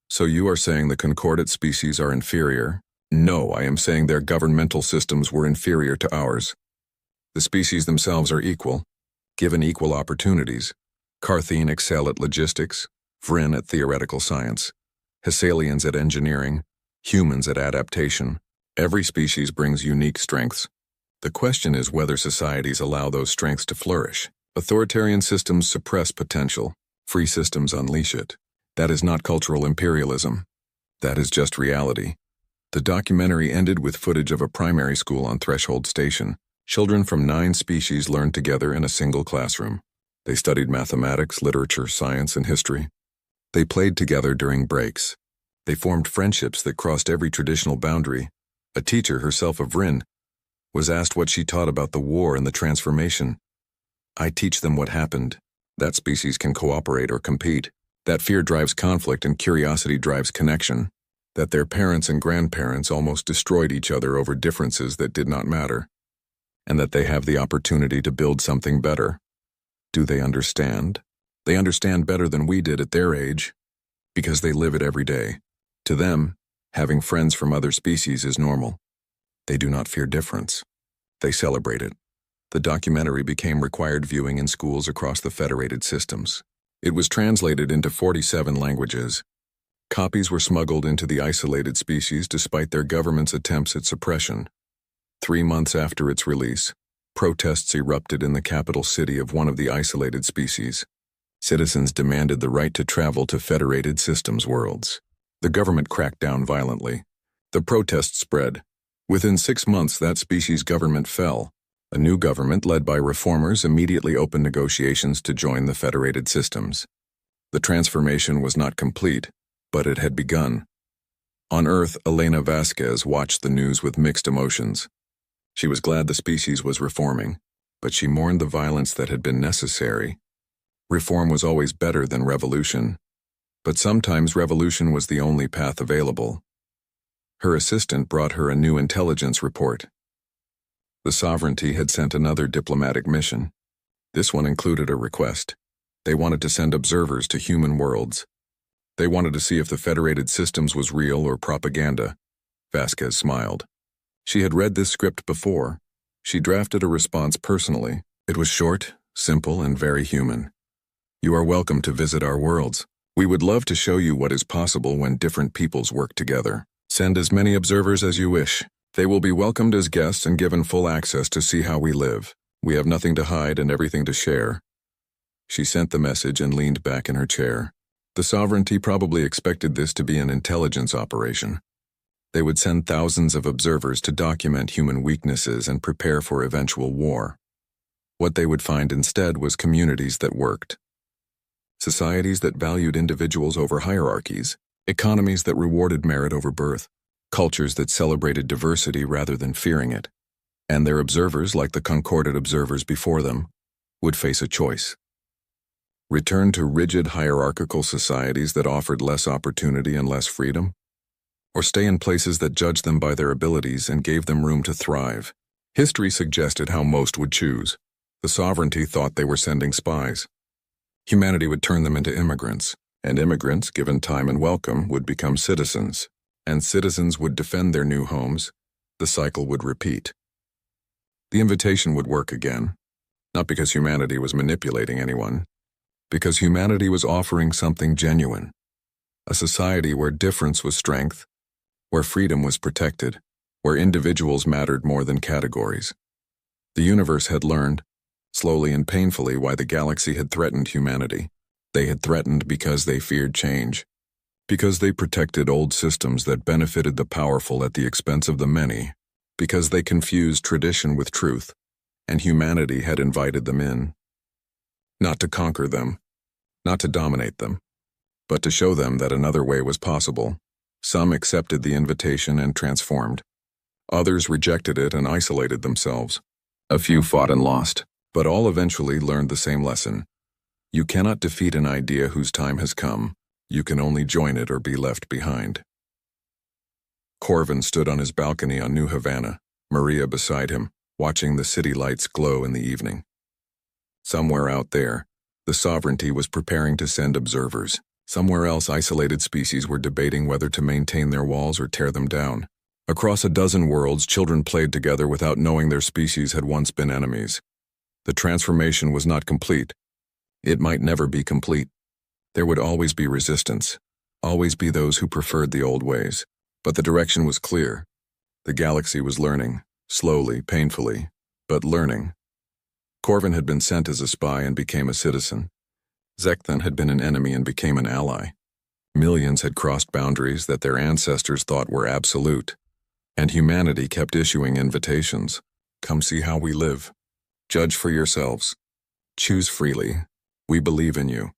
So you are saying the Concordat species are inferior? No, I am saying their governmental systems were inferior to ours. The species themselves are equal, given equal opportunities. Carthene excel at logistics, Vrin at theoretical science, Hessalians at engineering, humans at adaptation. Every species brings unique strengths. The question is whether societies allow those strengths to flourish. Authoritarian systems suppress potential. Free systems unleash it. That is not cultural imperialism. That is just reality. The documentary ended with footage of a primary school on Threshold Station. Children from 9 species learned together in a single classroom. They studied mathematics, literature, science, and history. They played together during breaks. They formed friendships that crossed every traditional boundary. A teacher, herself a Vrin, was asked what she taught about the war and the transformation. I teach them what happened. That species can cooperate or compete. That fear drives conflict and curiosity drives connection. That their parents and grandparents almost destroyed each other over differences that did not matter. And that they have the opportunity to build something better. Do they understand? They understand better than we did at their age, because they live it every day. To them, having friends from other species is normal. They do not fear difference. They celebrate it. The documentary became required viewing in schools across the federated systems. It was translated into 47 languages. Copies were smuggled into the isolated species despite their government's attempts at suppression. 3 months after its release, protests erupted in the capital city of one of the isolated species. Citizens demanded the right to travel to Federated Systems worlds. The government cracked down violently. The protests spread. Within 6 months, that species' government fell. A new government led by reformers immediately opened negotiations to join the Federated Systems. The transformation was not complete, but it had begun. On Earth, Elena Vasquez watched the news with mixed emotions. She was glad the species was reforming, but she mourned the violence that had been necessary. Reform was always better than revolution, but sometimes revolution was the only path available. Her assistant brought her a new intelligence report. The Sovereignty had sent another diplomatic mission. This one included a request. They wanted to send observers to human worlds. They wanted to see if the Federated Systems was real or propaganda. Vasquez smiled. She had read this script before. She drafted a response personally. It was short, simple, and very human. You are welcome to visit our worlds. We would love to show you what is possible when different peoples work together. Send as many observers as you wish. They will be welcomed as guests and given full access to see how we live. We have nothing to hide and everything to share. She sent the message and leaned back in her chair. The Sovereignty probably expected this to be an intelligence operation. They would send thousands of observers to document human weaknesses and prepare for eventual war. What they would find instead was communities that worked. Societies that valued individuals over hierarchies, economies that rewarded merit over birth, cultures that celebrated diversity rather than fearing it. And their observers, like the concorded observers before them, would face a choice. Return to rigid hierarchical societies that offered less opportunity and less freedom? Or stay in places that judged them by their abilities and gave them room to thrive? History suggested how most would choose. The Sovereignty thought they were sending spies. Humanity would turn them into immigrants, and immigrants, given time and welcome, would become citizens, and citizens would defend their new homes. The cycle would repeat. The invitation would work again, not because humanity was manipulating anyone, because humanity was offering something genuine, a society where difference was strength, where freedom was protected, where individuals mattered more than categories. The universe had learned, slowly and painfully, why the galaxy had threatened humanity. They had threatened because they feared change, because they protected old systems that benefited the powerful at the expense of the many, because they confused tradition with truth, and humanity had invited them in. Not to conquer them, not to dominate them, but to show them that another way was possible. Some accepted the invitation and transformed. Others rejected it and isolated themselves. A few fought and lost, but all eventually learned the same lesson. You cannot defeat an idea whose time has come. You can only join it or be left behind. Corvin stood on his balcony on New Havana, Maria beside him, watching the city lights glow in the evening. Somewhere out there, the Sovereignty was preparing to send observers. Somewhere else, isolated species were debating whether to maintain their walls or tear them down. Across a dozen worlds, children played together without knowing their species had once been enemies. The transformation was not complete. It might never be complete. There would always be resistance, always be those who preferred the old ways. But the direction was clear. The galaxy was learning, slowly, painfully, but learning. Corvin had been sent as a spy and became a citizen. Zekthan had been an enemy and became an ally. Millions had crossed boundaries that their ancestors thought were absolute. And humanity kept issuing invitations. Come see how we live. Judge for yourselves. Choose freely. We believe in you.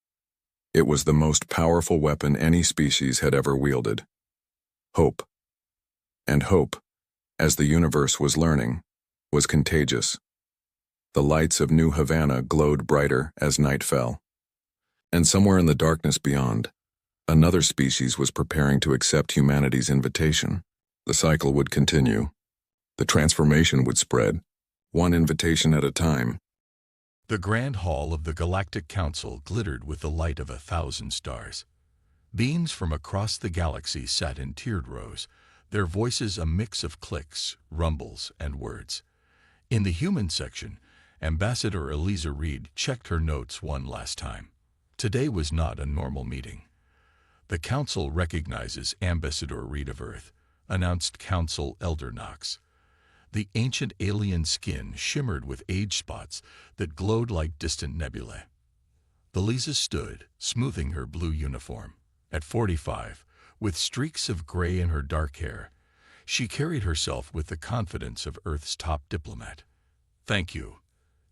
It was the most powerful weapon any species had ever wielded. Hope. And hope, as the universe was learning, was contagious. The lights of New Havana glowed brighter as night fell. And somewhere in the darkness beyond, another species was preparing to accept humanity's invitation. The cycle would continue. The transformation would spread, one invitation at a time. The grand hall of the Galactic Council glittered with the light of 1,000 stars. Beings from across the galaxy sat in tiered rows, their voices a mix of clicks, rumbles, and words. In the human section, Ambassador Eliza Reed checked her notes one last time. Today was not a normal meeting. The Council recognizes Ambassador Reed of Earth, announced Council Elder Knox. The ancient alien skin shimmered with age spots that glowed like distant nebulae. Eliza stood, smoothing her blue uniform. At 45, with streaks of gray in her dark hair, she carried herself with the confidence of Earth's top diplomat. "Thank you,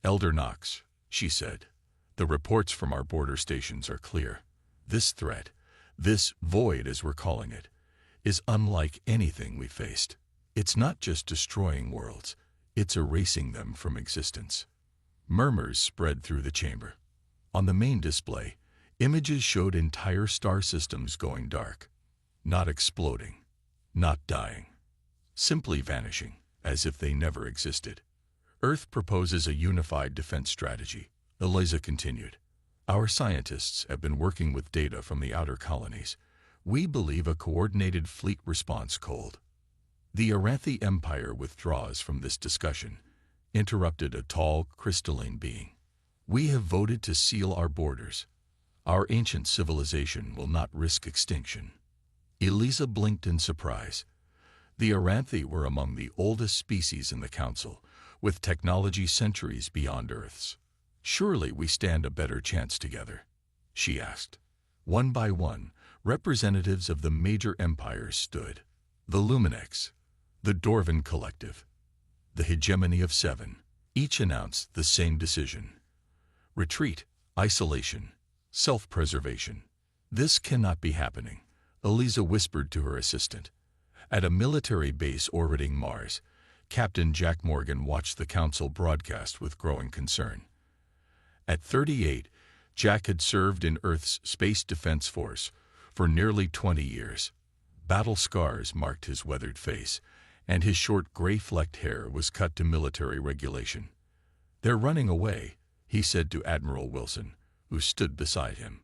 Elder Knox," she said. "The reports from our border stations are clear. This threat, this void as we're calling it, is unlike anything we faced. It's not just destroying worlds, it's erasing them from existence." Murmurs spread through the chamber. On the main display, images showed entire star systems going dark. Not exploding, not dying, simply vanishing, as if they never existed. "Earth proposes a unified defense strategy," Eliza continued. "Our scientists have been working with data from the outer colonies. We believe a coordinated fleet response cold." "The Aranthi Empire withdraws from this discussion," interrupted a tall, crystalline being. "We have voted to seal our borders. Our ancient civilization will not risk extinction." Eliza blinked in surprise. The Aranthi were among the oldest species in the Council, with technology centuries beyond Earth's. "Surely we stand a better chance together?" she asked. One by one, representatives of the major empires stood. The Luminex, the Dorvan Collective, the Hegemony of Seven, each announced the same decision. Retreat, isolation, self-preservation. "This cannot be happening," Eliza whispered to her assistant. At a military base orbiting Mars, Captain Jack Morgan watched the Council broadcast with growing concern. At 38, Jack had served in Earth's Space Defense Force for nearly 20 years. Battle scars marked his weathered face, and his short gray-flecked hair was cut to military regulation. "They're running away," he said to Admiral Wilson, who stood beside him.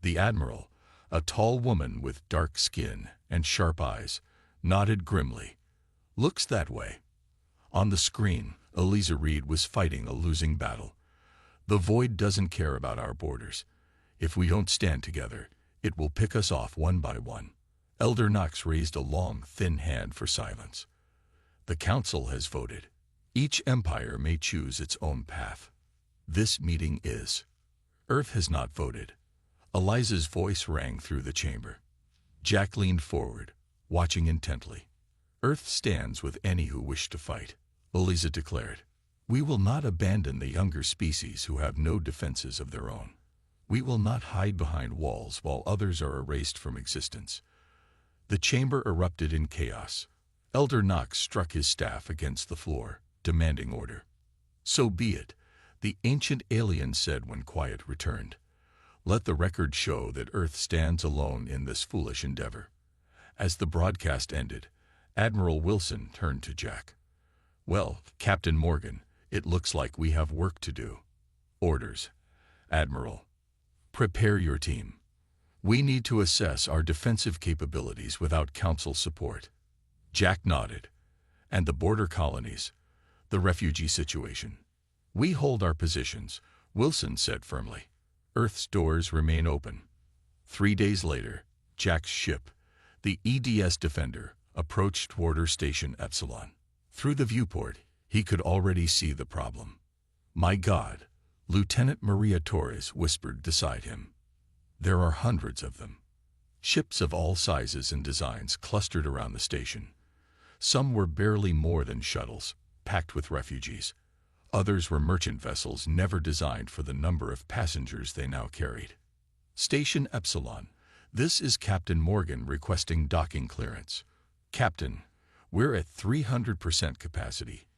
The Admiral, a tall woman with dark skin and sharp eyes, nodded grimly. "Looks that way." On the screen, Eliza Reed was fighting a losing battle. "The Void doesn't care about our borders. If we don't stand together, it will pick us off one by one." Elder Knox raised a long, thin hand for silence. "The Council has voted. Each empire may choose its own path. This meeting is. Earth has not voted." Eliza's voice rang through the chamber. Jack leaned forward, watching intently. "Earth stands with any who wish to fight," Eliza declared. "We will not abandon the younger species who have no defenses of their own. We will not hide behind walls while others are erased from existence." The chamber erupted in chaos. Elder Knox struck his staff against the floor, demanding order. "So be it," the ancient alien said when quiet returned. "Let the record show that Earth stands alone in this foolish endeavor." As the broadcast ended, Admiral Wilson turned to Jack. "Well, Captain Morgan, it looks like we have work to do." "Orders, Admiral. Prepare your team. We need to assess our defensive capabilities without Council support." Jack nodded. "And the border colonies, the refugee situation?" "We hold our positions," Wilson said firmly. "Earth's doors remain open." 3 days later, Jack's ship, the EDS Defender, approached Border Station Epsilon. Through the viewport, he could already see the problem. "My God," Lieutenant Maria Torres whispered beside him. "There are hundreds of them." Ships of all sizes and designs clustered around the station. Some were barely more than shuttles, packed with refugees. Others were merchant vessels never designed for the number of passengers they now carried. "Station Epsilon, this is Captain Morgan requesting docking clearance." "Captain, we're at 300% capacity,"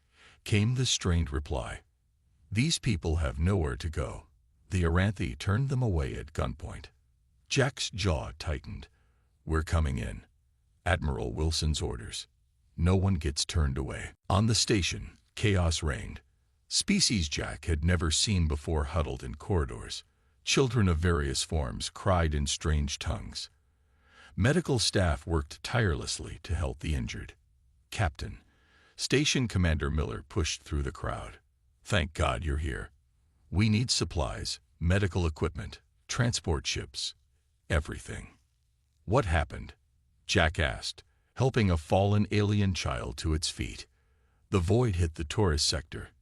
came the strained reply. "These people have nowhere to go." The Aranthi turned them away at gunpoint. Jack's jaw tightened. "We're coming in. Admiral Wilson's orders. No one gets turned away." On the station, chaos reigned. Species Jack had never seen before huddled in corridors. Children of various forms cried in strange tongues. Medical staff worked tirelessly to help the injured. "Captain," Station Commander Miller pushed through the crowd. "Thank God you're here. We need supplies, medical equipment, transport ships, everything." What happened? Jack asked, helping a fallen alien child to its feet. The void hit the tourist sector.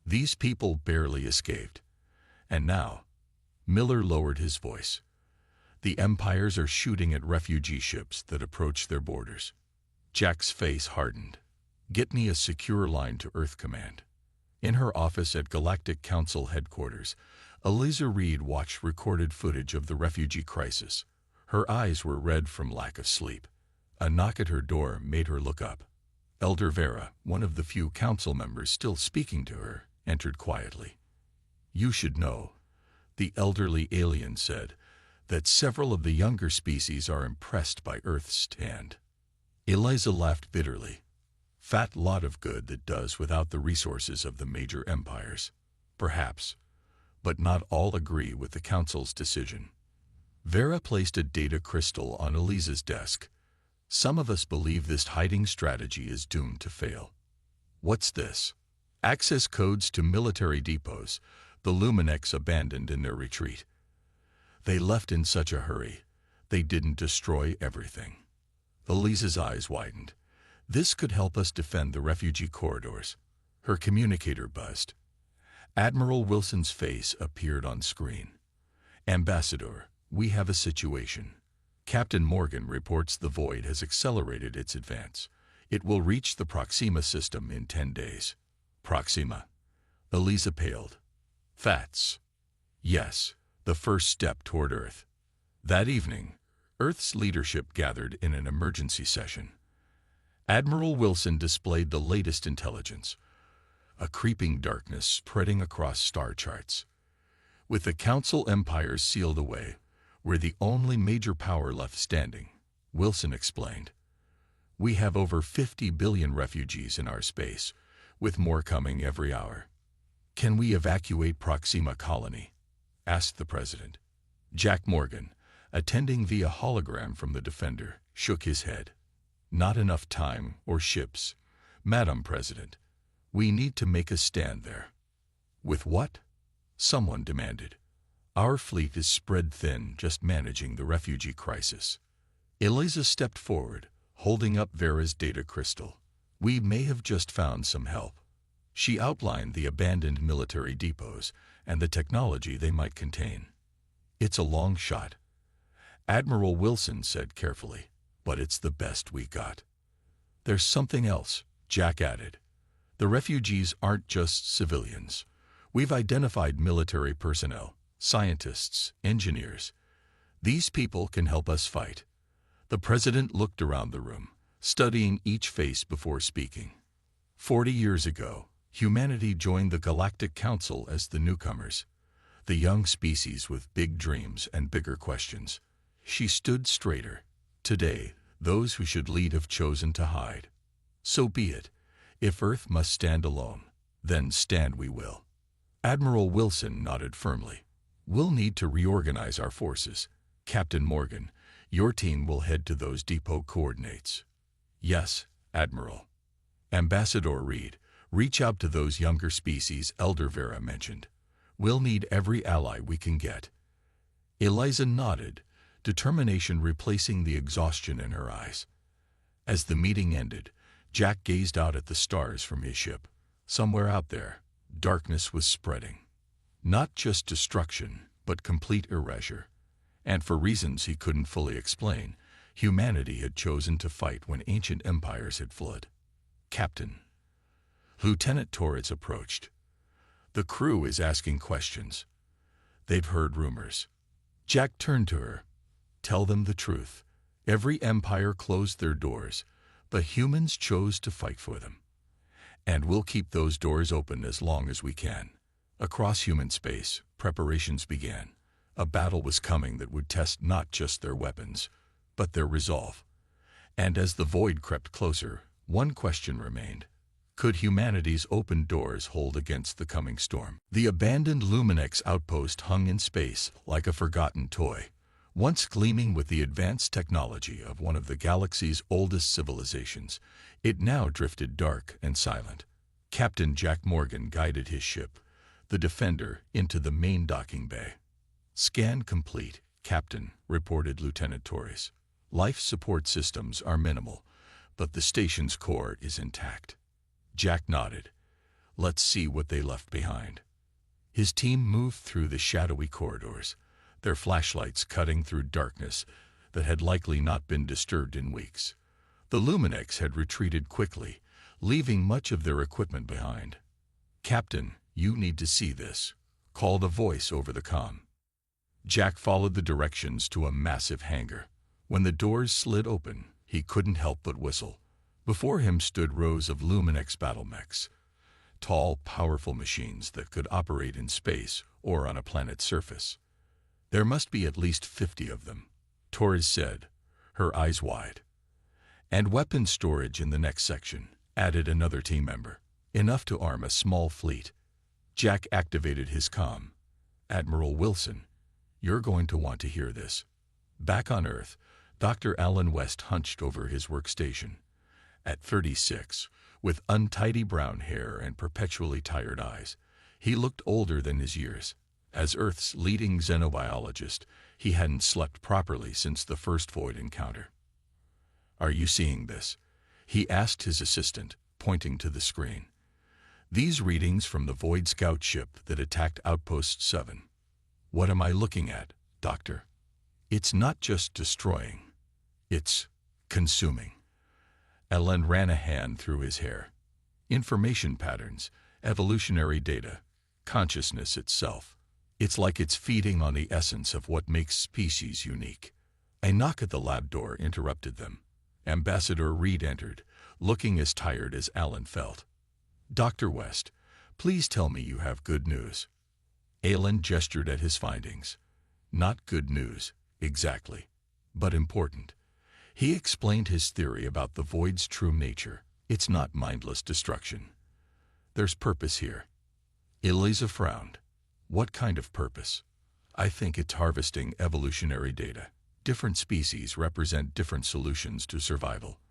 These people barely escaped. And now, Miller lowered his voice. The empires are shooting at refugee ships that approach their borders. Jack's face hardened. Get me a secure line to Earth Command. In her office at Galactic Council headquarters, Eliza Reed watched recorded footage of the refugee crisis. Her eyes were red from lack of sleep. A knock at her door made her look up. Elder Vera, one of the few council members still speaking to her, entered quietly. You should know, the elderly alien said, that several of the younger species are impressed by Earth's stand. Eliza laughed bitterly. Fat lot of good that does without the resources of the major empires. Perhaps, but not all agree with the council's decision. Vera placed a data crystal on Eliza's desk. Some of us believe this hiding strategy is doomed to fail. What's this? Access codes to military depots, the Luminex abandoned in their retreat. They left in such a hurry, they didn't destroy everything. Eliza's eyes widened. This could help us defend the refugee corridors. Her communicator buzzed. Admiral Wilson's face appeared on screen. Ambassador, we have a situation. Captain Morgan reports the Void has accelerated its advance. It will reach the Proxima system in 10 days. Proxima. Eliza paled. That's, yes, the first step toward Earth. That evening, Earth's leadership gathered in an emergency session. Admiral Wilson displayed the latest intelligence, a creeping darkness spreading across star charts. With the Council empires sealed away, we're the only major power left standing, Wilson explained. We have over 50 billion refugees in our space, with more coming every hour. Can we evacuate Proxima Colony? Asked the President. Jack Morgan, attending via hologram from the Defender, shook his head. Not enough time or ships. Madam President, we need to make a stand there. With what? Someone demanded. Our fleet is spread thin, just managing the refugee crisis. Eliza stepped forward, holding up Vera's data crystal. We may have just found some help. She outlined the abandoned military depots and the technology they might contain. It's a long shot, Admiral Wilson said carefully, but it's the best we got. There's something else, Jack added. The refugees aren't just civilians. We've identified military personnel, scientists, engineers. These people can help us fight. The President looked around the room, studying each face before speaking. 40 years ago, humanity joined the Galactic Council as the newcomers, the young species with big dreams and bigger questions. She stood straighter. Today, those who should lead have chosen to hide. So be it. If Earth must stand alone, then stand we will. Admiral Wilson nodded firmly. We'll need to reorganize our forces. Captain Morgan, your team will head to those depot coordinates. Yes, Admiral. Ambassador Reed, reach out to those younger species Elder Vera mentioned. We'll need every ally we can get. Eliza nodded, determination replacing the exhaustion in her eyes. As the meeting ended, Jack gazed out at the stars from his ship. Somewhere out there, darkness was spreading. Not just destruction, but complete erasure. And for reasons he couldn't fully explain, humanity had chosen to fight when ancient empires had fled. Captain. Lieutenant Torres approached. The crew is asking questions. They've heard rumors. Jack turned to her. Tell them the truth. Every empire closed their doors, but humans chose to fight for them. And we'll keep those doors open as long as we can. Across human space, preparations began. A battle was coming that would test not just their weapons, but their resolve. And as the void crept closer, one question remained. Could humanity's open doors hold against the coming storm? The abandoned Luminex outpost hung in space like a forgotten toy, once gleaming with the advanced technology of one of the galaxy's oldest civilizations. It now drifted dark and silent. Captain Jack Morgan guided his ship, the Defender, into the main docking bay. Scan complete, Captain, reported Lieutenant Torres. Life support systems are minimal, but the station's core is intact. Jack nodded. Let's see what they left behind. His team moved through the shadowy corridors, their flashlights cutting through darkness that had likely not been disturbed in weeks. The Luminex had retreated quickly, leaving much of their equipment behind. "Captain, you need to see this," called a voice over the comm. Jack followed the directions to a massive hangar. When the doors slid open, he couldn't help but whistle. Before him stood rows of Luminex battle mechs, tall, powerful machines that could operate in space or on a planet's surface. There must be at least 50 of them, Torres said, her eyes wide. And weapon storage in the next section, added another team member, enough to arm a small fleet. Jack activated his comm. "Admiral Wilson, you're going to want to hear this." Back on Earth, Dr. Alan West hunched over his workstation. At 36, with untidy brown hair and perpetually tired eyes, he looked older than his years. As Earth's leading xenobiologist, he hadn't slept properly since the first Void encounter. "Are you seeing this?" he asked his assistant, pointing to the screen. "These readings from the Void scout ship that attacked Outpost 7. "What am I looking at, Doctor?" "It's not just destroying. It's consuming." Ellen ran a hand through his hair. "Information patterns, evolutionary data, consciousness itself. It's like it's feeding on the essence of what makes species unique." A knock at the lab door interrupted them. Ambassador Reed entered, looking as tired as Alan felt. "Dr. West, please tell me you have good news." Alan gestured at his findings. "Not good news, exactly, but important." He explained his theory about the Void's true nature. It's not mindless destruction. There's purpose here. Eliza frowned. "What kind of purpose?" "I think it's harvesting evolutionary data. Different species represent different solutions to survival.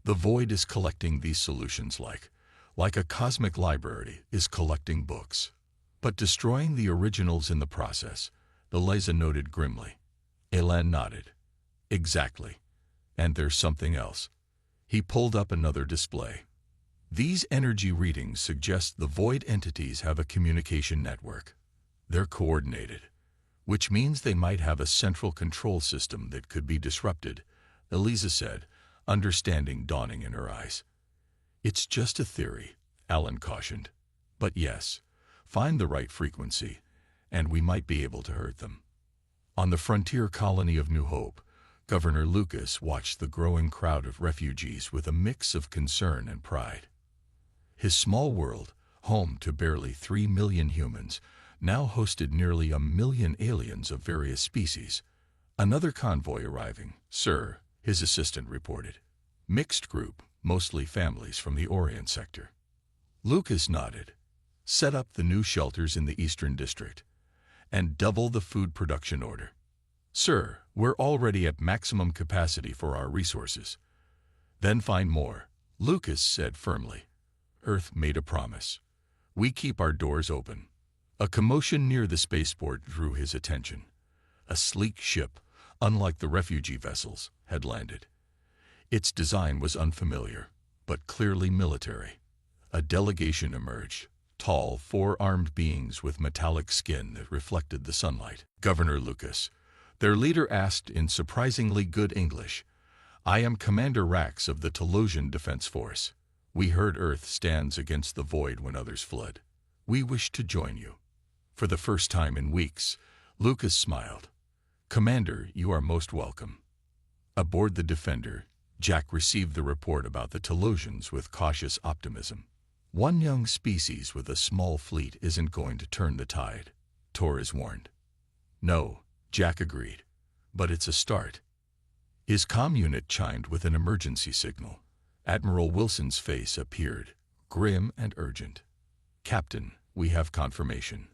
The Void is collecting these solutions like a cosmic library is collecting books. But destroying the originals in the process," Eliza noted grimly. Elan nodded. "Exactly. And there's something else." He pulled up another display. "These energy readings suggest the Void entities have a communication network. They're coordinated, which means they might have a central control system that could be disrupted," Eliza said, understanding dawning in her eyes. "It's just a theory," Alan cautioned. "But yes, find the right frequency, and we might be able to hurt them." On the frontier colony of New Hope, Governor Lucas watched the growing crowd of refugees with a mix of concern and pride. His small world, home to barely 3 million humans, now hosted nearly 1 million aliens of various species. "Another convoy arriving, sir," his assistant reported. "Mixed group, mostly families from the Orient sector." Lucas nodded. "Set up the new shelters in the Eastern District, and double the food production order." "Sir, we're already at maximum capacity for our resources." "Then find more," Lucas said firmly. Earth made a promise. "We keep our doors open." A commotion near the spaceport drew his attention. A sleek ship, unlike the refugee vessels, had landed. Its design was unfamiliar, but clearly military. A delegation emerged, tall, 4-armed beings with metallic skin that reflected the sunlight. "Governor Lucas," their leader asked in surprisingly good English, "I am Commander Rax of the Telosian Defense Force. We heard Earth stands against the Void when others fled. We wish to join you." For the first time in weeks, Lucas smiled. "Commander, you are most welcome." Aboard the Defender, Jack received the report about the Telosians with cautious optimism. "One young species with a small fleet isn't going to turn the tide," Torres warned. "No," Jack agreed, "but it's a start." His comm unit chimed with an emergency signal. Admiral Wilson's face appeared, grim and urgent. "Captain, we have confirmation.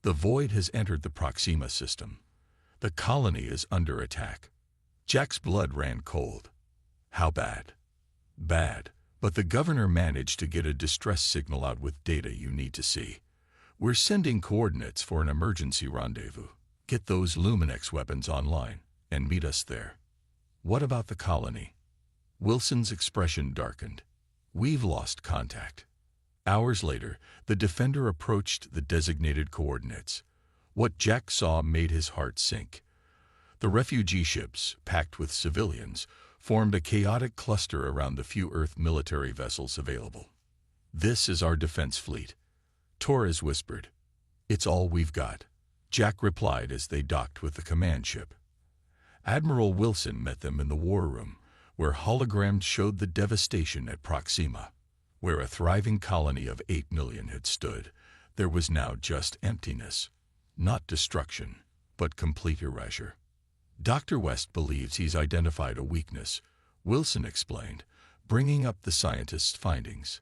The Void has entered the Proxima system. The colony is under attack." Jack's blood ran cold. "How bad?" "Bad, but the governor managed to get a distress signal out with data you need to see. We're sending coordinates for an emergency rendezvous. Get those Luminex weapons online and meet us there." What about the colony? Wilson's expression darkened. We've lost contact. Hours later, the defender approached the designated coordinates. What Jack saw made his heart sink. The refugee ships, packed with civilians, formed a chaotic cluster around the few Earth military vessels available. "This is our defense fleet," Torres whispered. "It's all we've got," Jack replied as they docked with the command ship. Admiral Wilson met them in the war room, where holograms showed the devastation at Proxima. Where a thriving colony of 8 million had stood, there was now just emptiness. Not destruction, but complete erasure. "Dr. West believes he's identified a weakness," Wilson explained, bringing up the scientist's findings.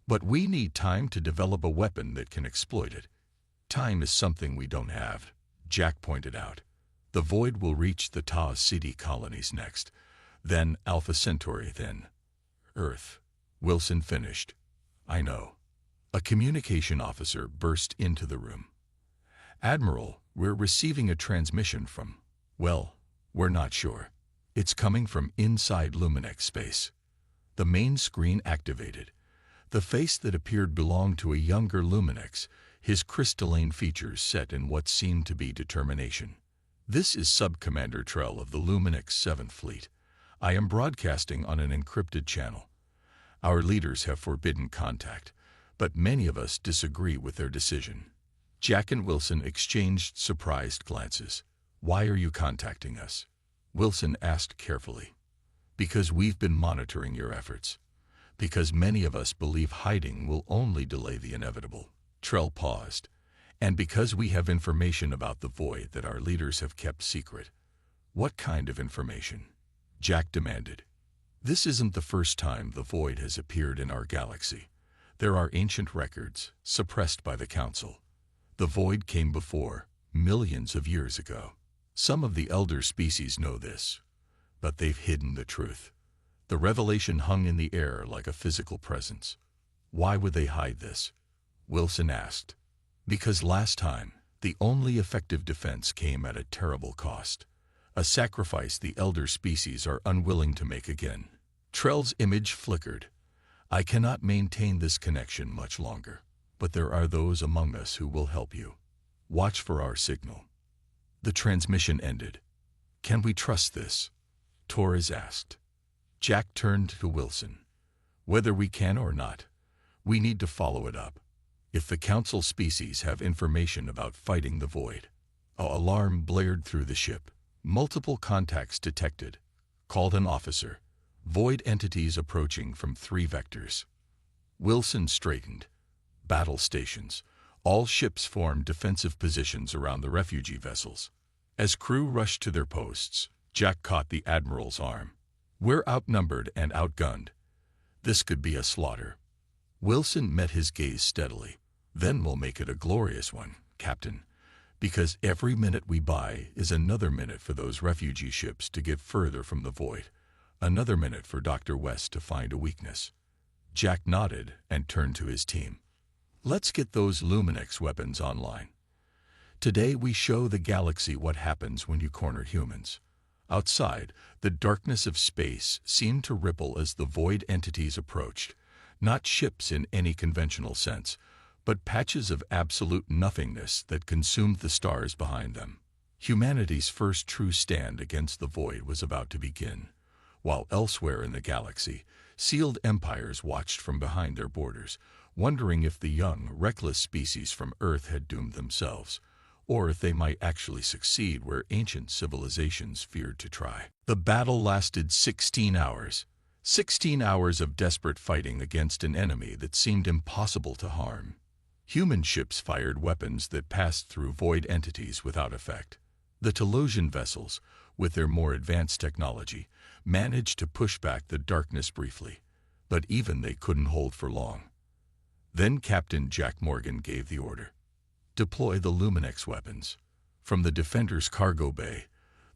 "But we need time to develop a weapon that can exploit it." "Time is something we don't have," Jack pointed out. "The Void will reach the Tau Ceti colonies next, then Alpha Centauri, then Earth," Wilson finished. "I know." A communication officer burst into the room. "Admiral, we're receiving a transmission from, well, we're not sure. It's coming from inside Luminex space." The main screen activated. The face that appeared belonged to a younger Luminex, his crystalline features set in what seemed to be determination. "This is Sub-Commander Trell of the Luminex 7th Fleet. I am broadcasting on an encrypted channel. Our leaders have forbidden contact, but many of us disagree with their decision." Jack and Wilson exchanged surprised glances. "Why are you contacting us?" Wilson asked carefully. "Because we've been monitoring your efforts. Because many of us believe hiding will only delay the inevitable." Trell paused. "And because we have information about the Void that our leaders have kept secret." "What kind of information?" Jack demanded. "This isn't the first time the Void has appeared in our galaxy. There are ancient records, suppressed by the Council. The Void came before, millions of years ago. Some of the elder species know this, but they've hidden the truth. The revelation hung in the air like a physical presence." "Why would they hide this?" Wilson asked. "Because last time, the only effective defense came at a terrible cost. A sacrifice the elder species are unwilling to make again." Trell's image flickered. "I cannot maintain this connection much longer, but there are those among us who will help you. Watch for our signal." The transmission ended. "Can we trust this?" Torres asked. Jack turned to Wilson. "Whether we can or not, we need to follow it up. If the Council species have information about fighting the Void." An alarm blared through the ship. "Multiple contacts detected," called an officer. "Void entities approaching from 3 vectors." Wilson straightened. "Battle stations. All ships form defensive positions around the refugee vessels." As crew rushed to their posts, Jack caught the Admiral's arm. "We're outnumbered and outgunned. This could be a slaughter." Wilson met his gaze steadily. "Then we'll make it a glorious one, Captain, because every minute we buy is another minute for those refugee ships to get further from the Void, another minute for Dr. West to find a weakness." Jack nodded and turned to his team. "Let's get those Luminex weapons online. Today we show the galaxy what happens when you corner humans." Outside, the darkness of space seemed to ripple as the Void entities approached, not ships in any conventional sense, but patches of absolute nothingness that consumed the stars behind them. Humanity's first true stand against the Void was about to begin, while elsewhere in the galaxy, sealed empires watched from behind their borders, wondering if the young, reckless species from Earth had doomed themselves, or if they might actually succeed where ancient civilizations feared to try. The battle lasted 16 hours. 16 hours of desperate fighting against an enemy that seemed impossible to harm. Human ships fired weapons that passed through Void entities without effect. The Telosian vessels, with their more advanced technology, managed to push back the darkness briefly, but even they couldn't hold for long. Then Captain Jack Morgan gave the order. "Deploy the Luminex weapons." From the Defender's cargo bay,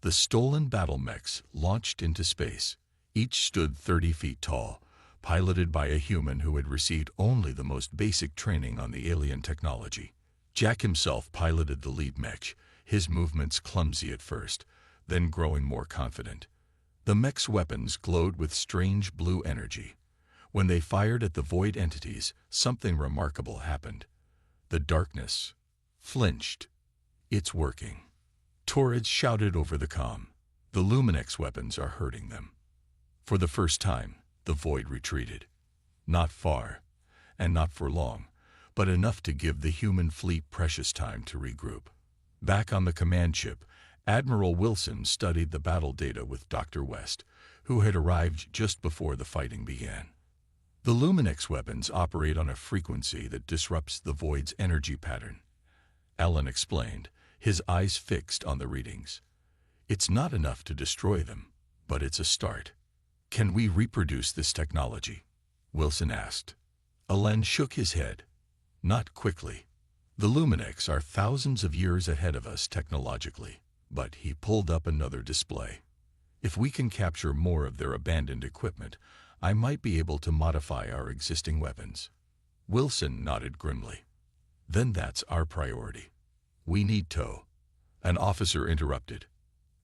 the stolen battle mechs launched into space. Each stood 30 feet tall, piloted by a human who had received only the most basic training on the alien technology. Jack himself piloted the lead mech, his movements clumsy at first, then growing more confident. The mech's weapons glowed with strange blue energy. When they fired at the void entities, something remarkable happened. The darkness flinched. It's working. Torrids shouted over the comm. The Luminex weapons are hurting them. For the first time, the void retreated. Not far, and not for long, but enough to give the human fleet precious time to regroup. Back on the command ship, Admiral Wilson studied the battle data with Dr. West, who had arrived just before the fighting began. The Luminex weapons operate on a frequency that disrupts the void's energy pattern. Alan explained, his eyes fixed on the readings. It's not enough to destroy them, but it's a start. Can we reproduce this technology? Wilson asked. Alan shook his head. Not quickly. The Luminex are thousands of years ahead of us technologically, but he pulled up another display. If we can capture more of their abandoned equipment, I might be able to modify our existing weapons. Wilson nodded grimly. Then that's our priority. We need tow. An officer interrupted.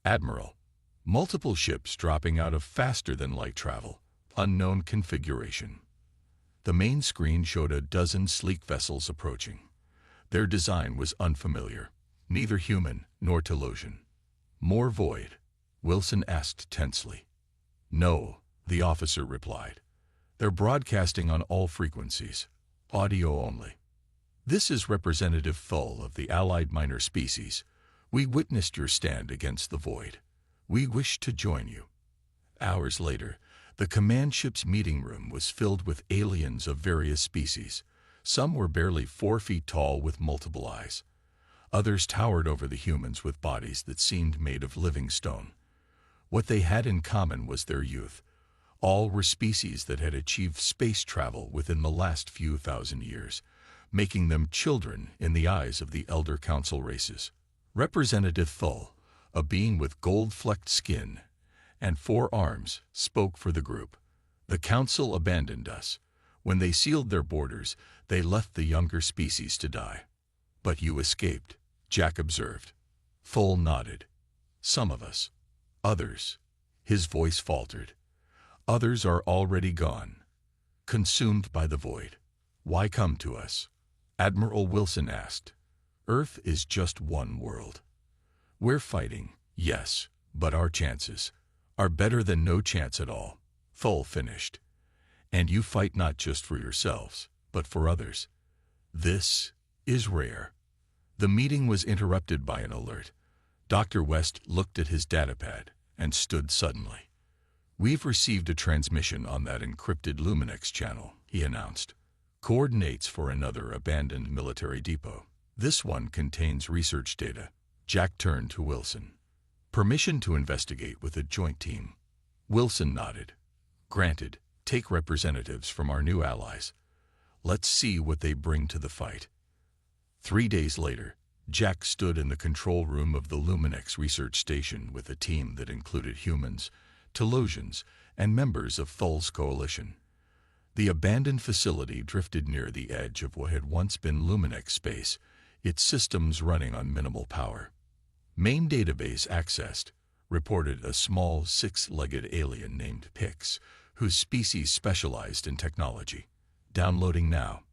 Admiral, multiple ships dropping out of faster-than-light travel, unknown configuration. The main screen showed a dozen sleek vessels approaching. Their design was unfamiliar, neither human nor Telosian. More void? Wilson asked tensely. No, the officer replied. They're broadcasting on all frequencies, audio only. This is Representative Thull of the Allied Minor Species. We witnessed your stand against the void. We wish to join you. Hours later, the command ship's meeting room was filled with aliens of various species. Some were barely 4 feet tall with multiple eyes. Others towered over the humans with bodies that seemed made of living stone. What they had in common was their youth. All were species that had achieved space travel within the last few thousand years, making them children in the eyes of the elder council races. Representative Thull, a being with gold-flecked skin and 4 arms, spoke for the group. The council abandoned us. When they sealed their borders, they left the younger species to die. But you escaped, Jack observed. Thull nodded. Some of us. Others. His voice faltered. Others are already gone, consumed by the void. Why come to us? Admiral Wilson asked. Earth is just one world. We're fighting, yes, but our chances are better than no chance at all. Thull finished. And you fight not just for yourselves, but for others. This is rare. The meeting was interrupted by an alert. Dr. West looked at his datapad and stood suddenly. We've received a transmission on that encrypted Luminex channel, he announced. Coordinates for another abandoned military depot. This one contains research data. Jack turned to Wilson. Permission to investigate with a joint team. Wilson nodded. Granted, take representatives from our new allies. Let's see what they bring to the fight. 3 days later, Jack stood in the control room of the Luminex research station with a team that included humans, Telosians, and members of Thull's coalition. The abandoned facility drifted near the edge of what had once been Luminex space, its systems running on minimal power. Main database accessed, reported a small 6-legged alien named Pix, whose species specialized in technology. Downloading now.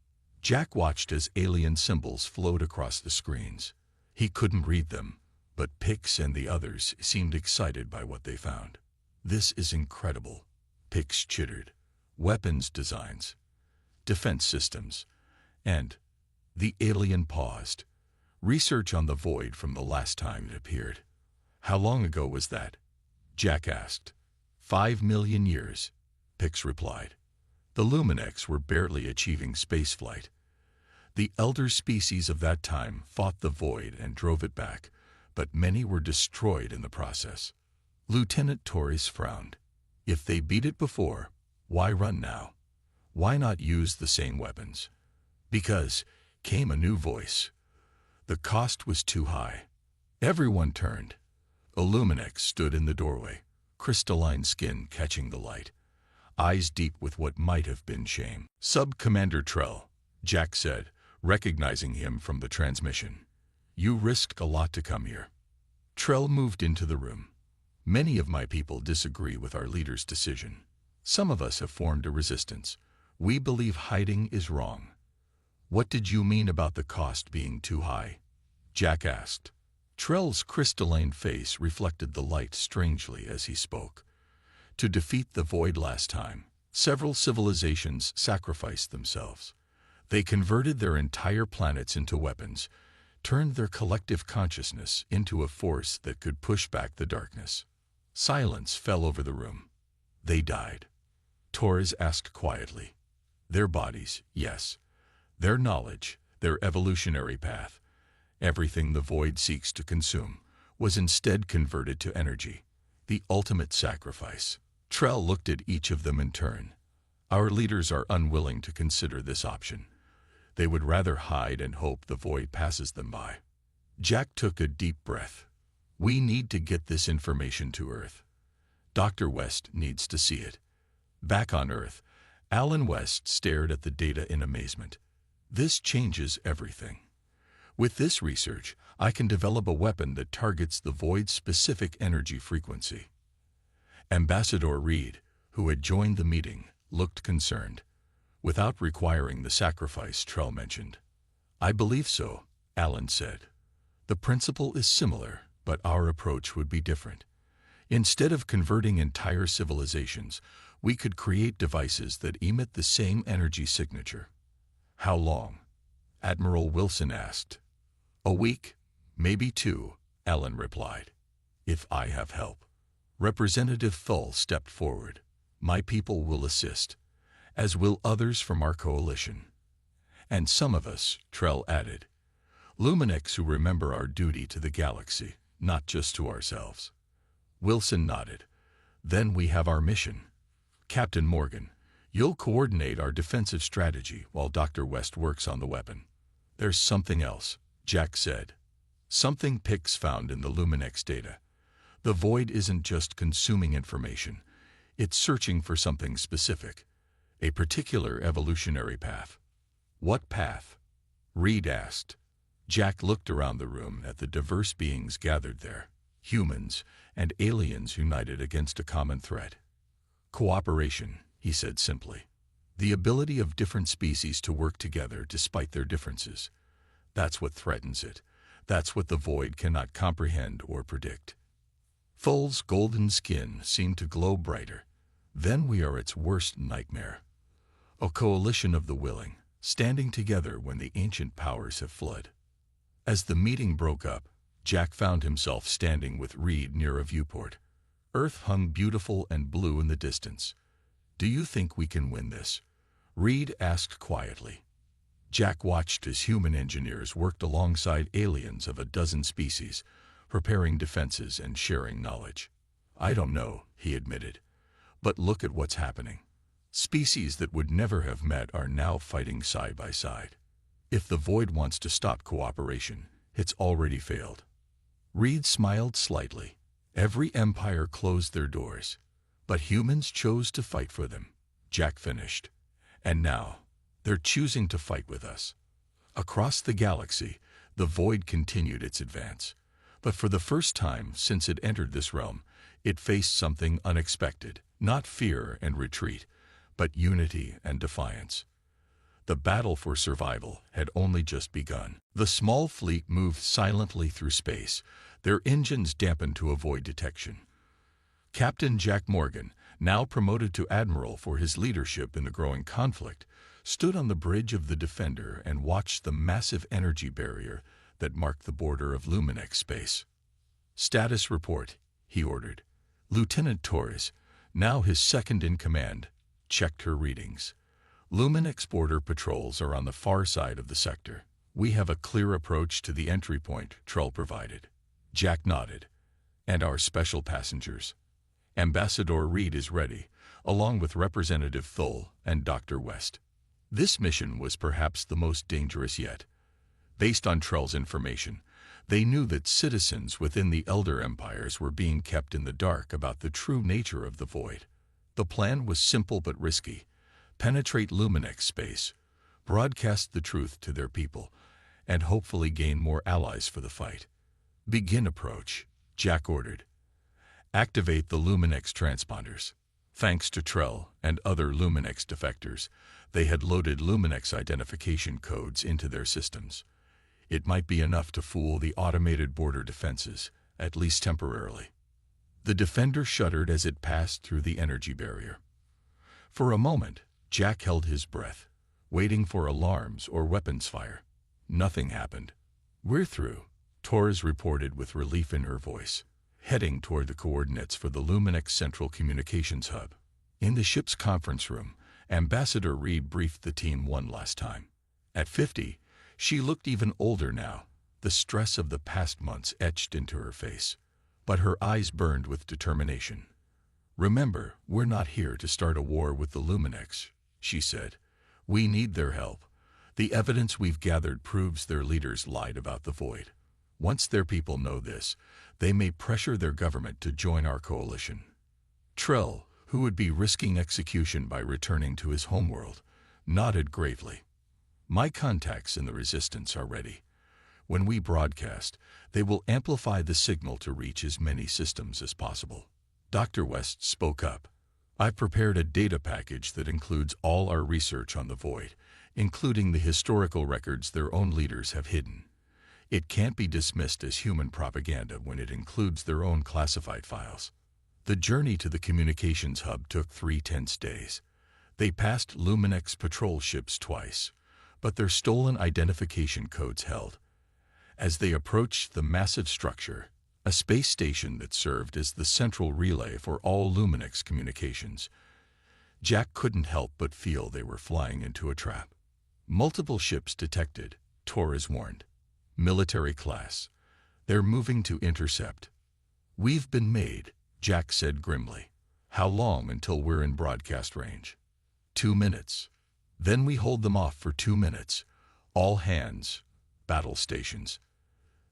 Jack watched as alien symbols flowed across the screens. He couldn't read them, but Pix and the others seemed excited by what they found. This is incredible, Pix chittered. Weapons designs, defense systems, and the alien paused. Research on the void from the last time it appeared. How long ago was that? Jack asked. 5 million years, Pix replied. The Luminex were barely achieving spaceflight. The elder species of that time fought the void and drove it back, but many were destroyed in the process. Lieutenant Torres frowned. If they beat it before, why run now? Why not use the same weapons? Because, came a new voice. The cost was too high. Everyone turned. A Luminex stood in the doorway, crystalline skin catching the light, eyes deep with what might have been shame. Sub-Commander Trell, Jack said, recognizing him from the transmission. You risked a lot to come here. Trell moved into the room. Many of my people disagree with our leader's decision. Some of us have formed a resistance. We believe hiding is wrong. What did you mean about the cost being too high? Jack asked. Trell's crystalline face reflected the light strangely as he spoke. To defeat the void last time, several civilizations sacrificed themselves. They converted their entire planets into weapons, turned their collective consciousness into a force that could push back the darkness. Silence fell over the room. They died. Torres asked quietly. Their bodies, yes. Their knowledge, their evolutionary path, everything the void seeks to consume, was instead converted to energy, the ultimate sacrifice. Trell looked at each of them in turn. Our leaders are unwilling to consider this option. They would rather hide and hope the void passes them by. Jack took a deep breath. We need to get this information to Earth. Dr. West needs to see it. Back on Earth, Alan West stared at the data in amazement. This changes everything. With this research, I can develop a weapon that targets the void's specific energy frequency. Ambassador Reed, who had joined the meeting, looked concerned. Without requiring the sacrifice Trell mentioned. I believe so, Alan said. The principle is similar, but our approach would be different. Instead of converting entire civilizations, we could create devices that emit the same energy signature. How long? Admiral Wilson asked. A week, maybe 2, Alan replied. If I have help. Representative Thull stepped forward. My people will assist, as will others from our coalition. And some of us, Trell added. Luminex who remember our duty to the galaxy, not just to ourselves. Wilson nodded. Then we have our mission. Captain Morgan, you'll coordinate our defensive strategy while Dr. West works on the weapon. There's something else, Jack said. Something Pix found in the Luminex data. The void isn't just consuming information. It's searching for something specific. A particular evolutionary path. What path? Reed asked. Jack looked around the room at the diverse beings gathered there. Humans and aliens united against a common threat. Cooperation, he said simply. The ability of different species to work together despite their differences. That's what threatens it. That's what the void cannot comprehend or predict. Thull's golden skin seemed to glow brighter. Then we are its worst nightmare. A coalition of the willing, standing together when the ancient powers have fled. As the meeting broke up, Jack found himself standing with Reed near a viewport. Earth hung beautiful and blue in the distance. Do you think we can win this? Reed asked quietly. Jack watched as human engineers worked alongside aliens of a dozen species, preparing defenses and sharing knowledge. I don't know, he admitted. But look at what's happening. Species that would never have met are now fighting side by side. If the void wants to stop cooperation, it's already failed. Reed smiled slightly. Every empire closed their doors, but humans chose to fight for them, Jack finished. And now, they're choosing to fight with us. Across the galaxy, the void continued its advance. But for the first time since it entered this realm, it faced something unexpected, not fear and retreat, but unity and defiance. The battle for survival had only just begun. The small fleet moved silently through space, their engines dampened to avoid detection. Captain Jack Morgan, now promoted to admiral for his leadership in the growing conflict, stood on the bridge of the Defender and watched the massive energy barrier that marked the border of Luminex space. Status report, he ordered. Lieutenant Torres, now his second in command, checked her readings. Luminex border patrols are on the far side of the sector. We have a clear approach to the entry point Trell provided. Jack nodded. And our special passengers. Ambassador Reed is ready, along with Representative Thull and Dr. West. This mission was perhaps the most dangerous yet. Based on Trell's information, they knew that citizens within the Elder Empires were being kept in the dark about the true nature of the void. The plan was simple but risky. Penetrate Luminex space, broadcast the truth to their people, and hopefully gain more allies for the fight. Begin approach, Jack ordered. Activate the Luminex transponders. Thanks to Trell and other Luminex defectors, they had loaded Luminex identification codes into their systems. It might be enough to fool the automated border defenses, at least temporarily. The defender shuddered as it passed through the energy barrier. For a moment, Jack held his breath, waiting for alarms or weapons fire. Nothing happened. "We're through," Torres reported with relief in her voice, heading toward the coordinates for the Luminex Central Communications Hub. In the ship's conference room, Ambassador Reed briefed the team one last time. At 50, she looked even older now, the stress of the past months etched into her face. But her eyes burned with determination. "Remember, we're not here to start a war with the Luminex," she said. "We need their help. The evidence we've gathered proves their leaders lied about the Void. Once their people know this, they may pressure their government to join our coalition." Trell, who would be risking execution by returning to his homeworld, nodded gravely. "My contacts in the Resistance are ready. When we broadcast, they will amplify the signal to reach as many systems as possible." Dr. West spoke up. "I've prepared a data package that includes all our research on the Void, including the historical records their own leaders have hidden. It can't be dismissed as human propaganda when it includes their own classified files." The journey to the communications hub took 3 tense days. They passed Luminex patrol ships twice, but their stolen identification codes held. As they approached the massive structure, a space station that served as the central relay for all Luminex communications, Jack couldn't help but feel they were flying into a trap. "Multiple ships detected," Torres warned. "Military class. They're moving to intercept." "We've been made," Jack said grimly. "How long until we're in broadcast range?" 2 minutes. Then we hold them off for 2 minutes. All hands. Battle stations.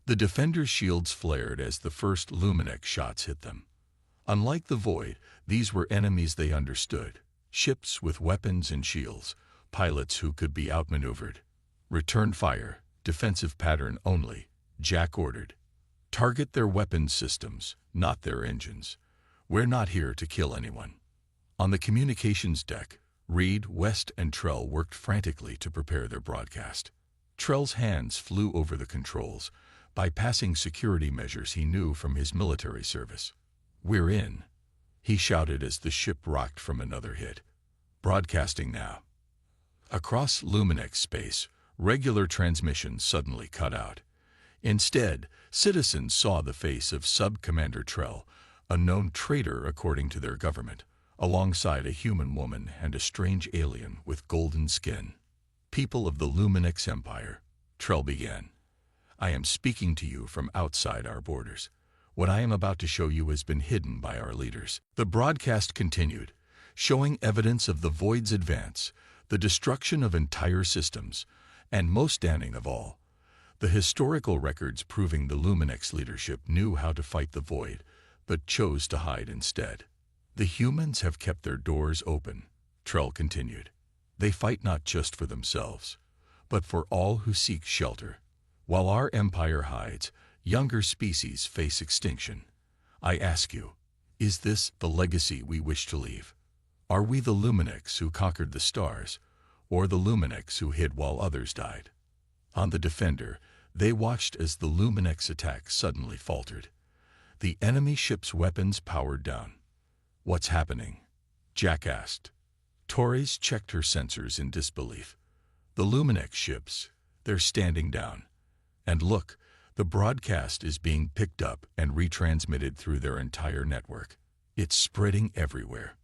The defenders' shields flared as the first Luminex shots hit them. Unlike the Void, these were enemies they understood. Ships with weapons and shields. Pilots who could be outmaneuvered. "Return fire. Defensive pattern only," Jack ordered. "Target their weapons systems, not their engines. We're not here to kill anyone." On the communications deck, Reed, West, and Trell worked frantically to prepare their broadcast. Trell's hands flew over the controls, bypassing security measures he knew from his military service. "We're in," he shouted as the ship rocked from another hit. "Broadcasting now." Across Luminex space, regular transmissions suddenly cut out. Instead, citizens saw the face of Sub-Commander Trell, a known traitor according to their government, alongside a human woman and a strange alien with golden skin. "People of the Luminex Empire," Trell began, "I am speaking to you from outside our borders. What I am about to show you has been hidden by our leaders." The broadcast continued, showing evidence of the Void's advance, the destruction of entire systems, and most damning of all, the historical records proving the Luminex leadership knew how to fight the Void, but chose to hide instead. "The humans have kept their doors open," Trell continued. "They fight not just for themselves, but for all who seek shelter. While our empire hides, younger species face extinction. I ask you, is this the legacy we wish to leave? Are we the Luminex who conquered the stars, or the Luminex who hid while others died?" On the Defender, they watched as the Luminex attack suddenly faltered. The enemy ship's weapons powered down. "What's happening?" Jack asked. Torres checked her sensors in disbelief. "The Luminex ships, they're standing down. And look, the broadcast is being picked up and retransmitted through their entire network. It's spreading everywhere."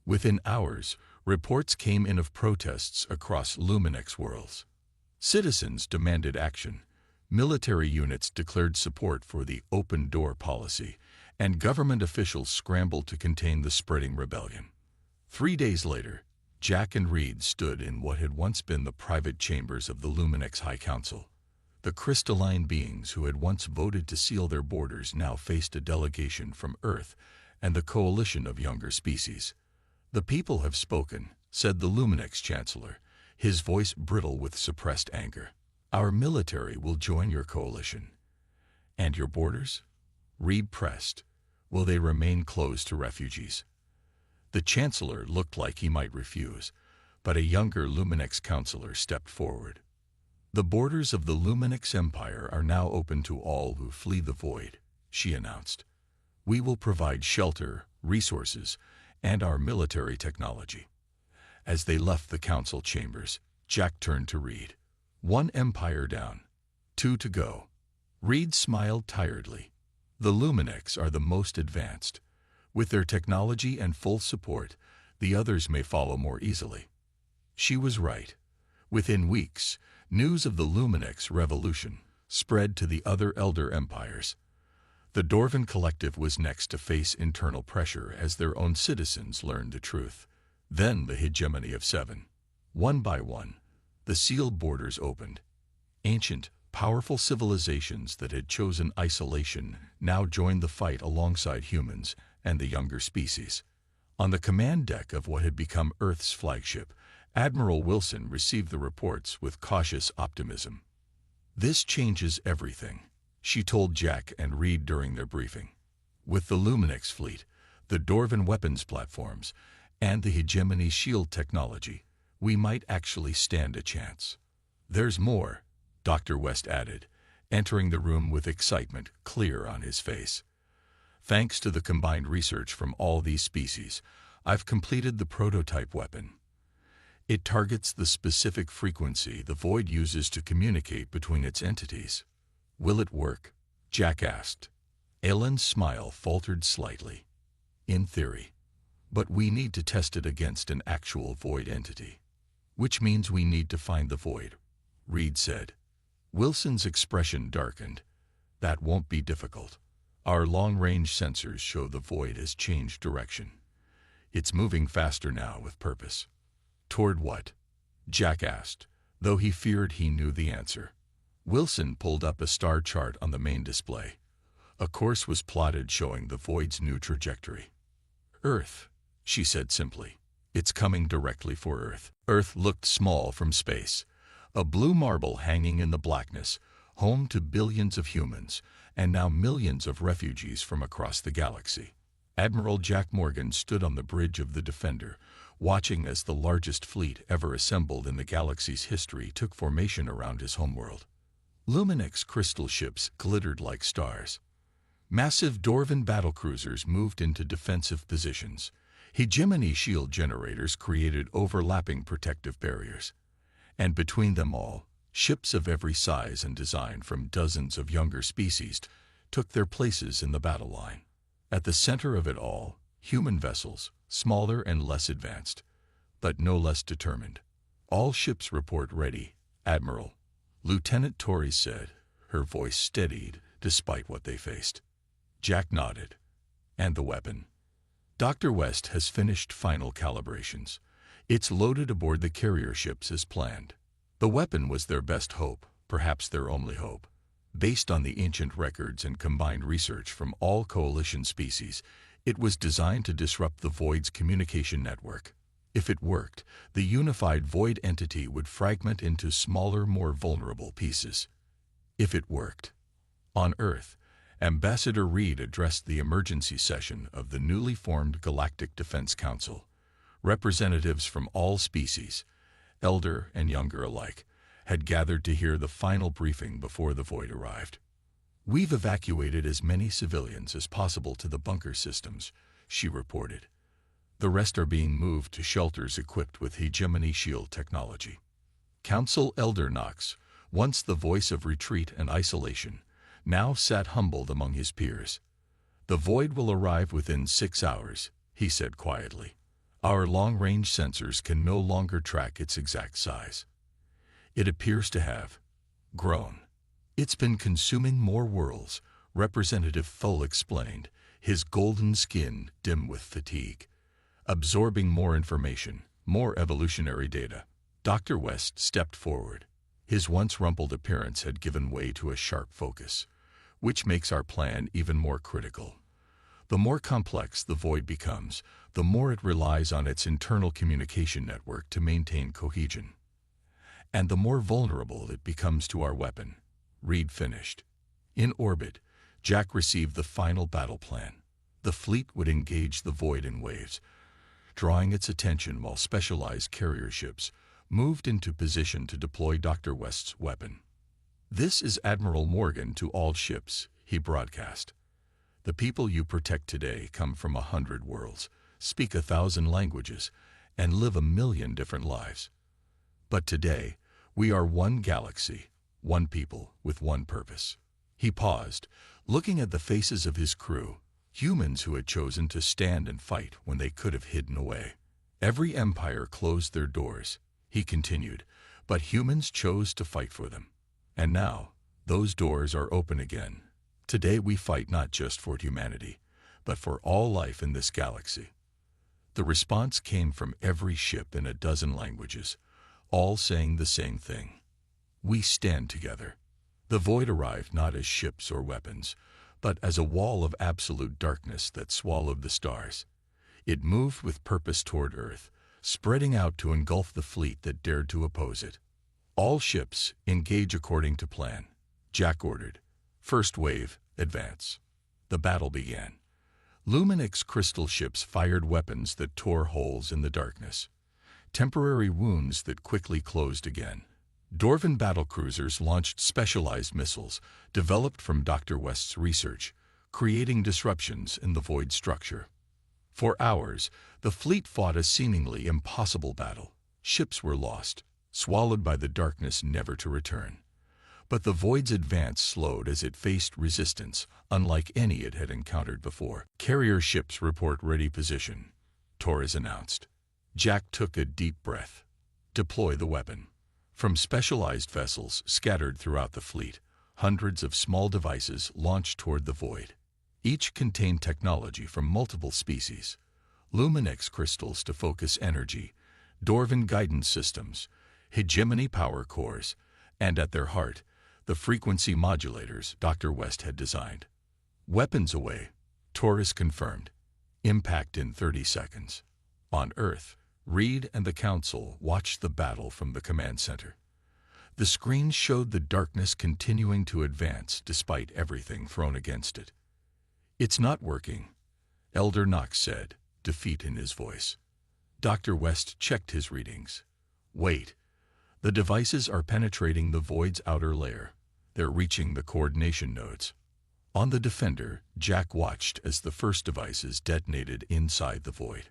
Within hours, reports came in of protests across Luminex worlds. Citizens demanded action. Military units declared support for the open door policy, and government officials scrambled to contain the spreading rebellion. 3 days later, Jack and Reed stood in what had once been the private chambers of the Luminex High Council. The crystalline beings who had once voted to seal their borders now faced a delegation from Earth and the coalition of younger species. "The people have spoken," said the Luminex Chancellor, his voice brittle with suppressed anger. "Our military will join your coalition." "And your borders?" Reed pressed. Will they remain closed to refugees? The Chancellor looked like he might refuse, but a younger Luminex counselor stepped forward. The borders of the Luminex Empire are now open to all who flee the void, she announced. We will provide shelter, resources, and our military technology. As they left the council chambers, Jack turned to Reed. 1 empire down, 2 to go. Reed smiled tiredly. The Luminex are the most advanced. With their technology and full support, the others may follow more easily. She was right. Within weeks, news of the Luminex revolution spread to the other elder empires. The Dorvan Collective was next to face internal pressure as their own citizens learned the truth. Then the hegemony of 7. One by one, the sealed borders opened. Ancient, powerful civilizations that had chosen isolation now joined the fight alongside humans and the younger species. On the command deck of what had become Earth's flagship, Admiral Wilson received the reports with cautious optimism. This changes everything, she told Jack and Reed during their briefing. With the Luminex fleet, the Dorvan weapons platforms, and the hegemony shield technology, we might actually stand a chance. There's more, Dr. West added, entering the room with excitement clear on his face. Thanks to the combined research from all these species, I've completed the prototype weapon. It targets the specific frequency the Void uses to communicate between its entities. Will it work? Jack asked. Ellen's smile faltered slightly. In theory. But we need to test it against an actual Void entity. Which means we need to find the Void, Reed said. Wilson's expression darkened. That won't be difficult. Our long-range sensors show the Void has changed direction. It's moving faster now with purpose. Toward what? Jack asked, though he feared he knew the answer. Wilson pulled up a star chart on the main display. A course was plotted showing the Void's new trajectory. Earth, she said simply. It's coming directly for Earth. Earth looked small from space. A blue marble hanging in the blackness, home to billions of humans, and now millions of refugees from across the galaxy. Admiral Jack Morgan stood on the bridge of the Defender, watching as the largest fleet ever assembled in the galaxy's history took formation around his homeworld. Luminex crystal ships glittered like stars. Massive Dorvan battlecruisers moved into defensive positions. Hegemony shield generators created overlapping protective barriers. And between them all, ships of every size and design from dozens of younger species took their places in the battle line. At the center of it all, human vessels, smaller and less advanced, but no less determined. All ships report ready, Admiral, Lieutenant Torres said, her voice steadied despite what they faced. Jack nodded. And the weapon? Dr. West has finished final calibrations. It's loaded aboard the carrier ships as planned. The weapon was their best hope, perhaps their only hope. Based on the ancient records and combined research from all coalition species, it was designed to disrupt the Void's communication network. If it worked, the unified Void entity would fragment into smaller, more vulnerable pieces. If it worked. On Earth, Ambassador Reed addressed the emergency session of the newly formed Galactic Defense Council. Representatives from all species, elder and younger alike, had gathered to hear the final briefing before the Void arrived. We've evacuated as many civilians as possible to the bunker systems, she reported. The rest are being moved to shelters equipped with hegemony shield technology. Council Elder Knox, once the voice of retreat and isolation, now sat humbled among his peers. The Void will arrive within 6 hours, he said quietly. Our long-range sensors can no longer track its exact size. It appears to have grown. It's been consuming more worlds, Representative Thull explained, his golden skin dim with fatigue. Absorbing more information, more evolutionary data. Dr. West stepped forward. His once rumpled appearance had given way to a sharp focus, which makes our plan even more critical. The more complex the Void becomes, the more it relies on its internal communication network to maintain cohesion. And the more vulnerable it becomes to our weapon. Reed finished. In orbit, Jack received the final battle plan. The fleet would engage the void in waves, drawing its attention while specialized carrier ships moved into position to deploy Dr. West's weapon. "This is Admiral Morgan to all ships," he broadcast. "The people you protect today come from 100 worlds, speak 1,000 languages, and live 1,000,000 different lives. But today, we are one galaxy, one people with one purpose." He paused, looking at the faces of his crew, humans who had chosen to stand and fight when they could have hidden away. "Every empire closed their doors," he continued, "but humans chose to fight for them. And now, those doors are open again. Today we fight not just for humanity, but for all life in this galaxy." The response came from every ship in 12 languages, all saying the same thing: "We stand together." The void arrived not as ships or weapons, but as a wall of absolute darkness that swallowed the stars. It moved with purpose toward Earth, spreading out to engulf the fleet that dared to oppose it. "All ships, engage according to plan," Jack ordered. "First wave, advance." The battle began. Luminix crystal ships fired weapons that tore holes in the darkness, temporary wounds that quickly closed again. Dorvan battlecruisers launched specialized missiles developed from Dr. West's research, creating disruptions in the void structure. For hours, the fleet fought a seemingly impossible battle. Ships were lost, swallowed by the darkness never to return. But the void's advance slowed as it faced resistance unlike any it had encountered before. "Carrier ships report ready position," Torres announced. Jack took a deep breath. "Deploy the weapon." From specialized vessels scattered throughout the fleet, hundreds of small devices launched toward the void. Each contained technology from multiple species: Luminix crystals to focus energy, Dorvan guidance systems, hegemony power cores, and at their heart, the frequency modulators Dr. West had designed. "Weapons away," Torres confirmed. "Impact in 30 seconds. On Earth, Reed and the Council watched the battle from the command center. The screen showed the darkness continuing to advance despite everything thrown against it. "It's not working," Elder Knox said, defeat in his voice. Dr. West checked his readings. "Wait. The devices are penetrating the void's outer layer. They're reaching the coordination nodes." On the Defender, Jack watched as the first devices detonated inside the void.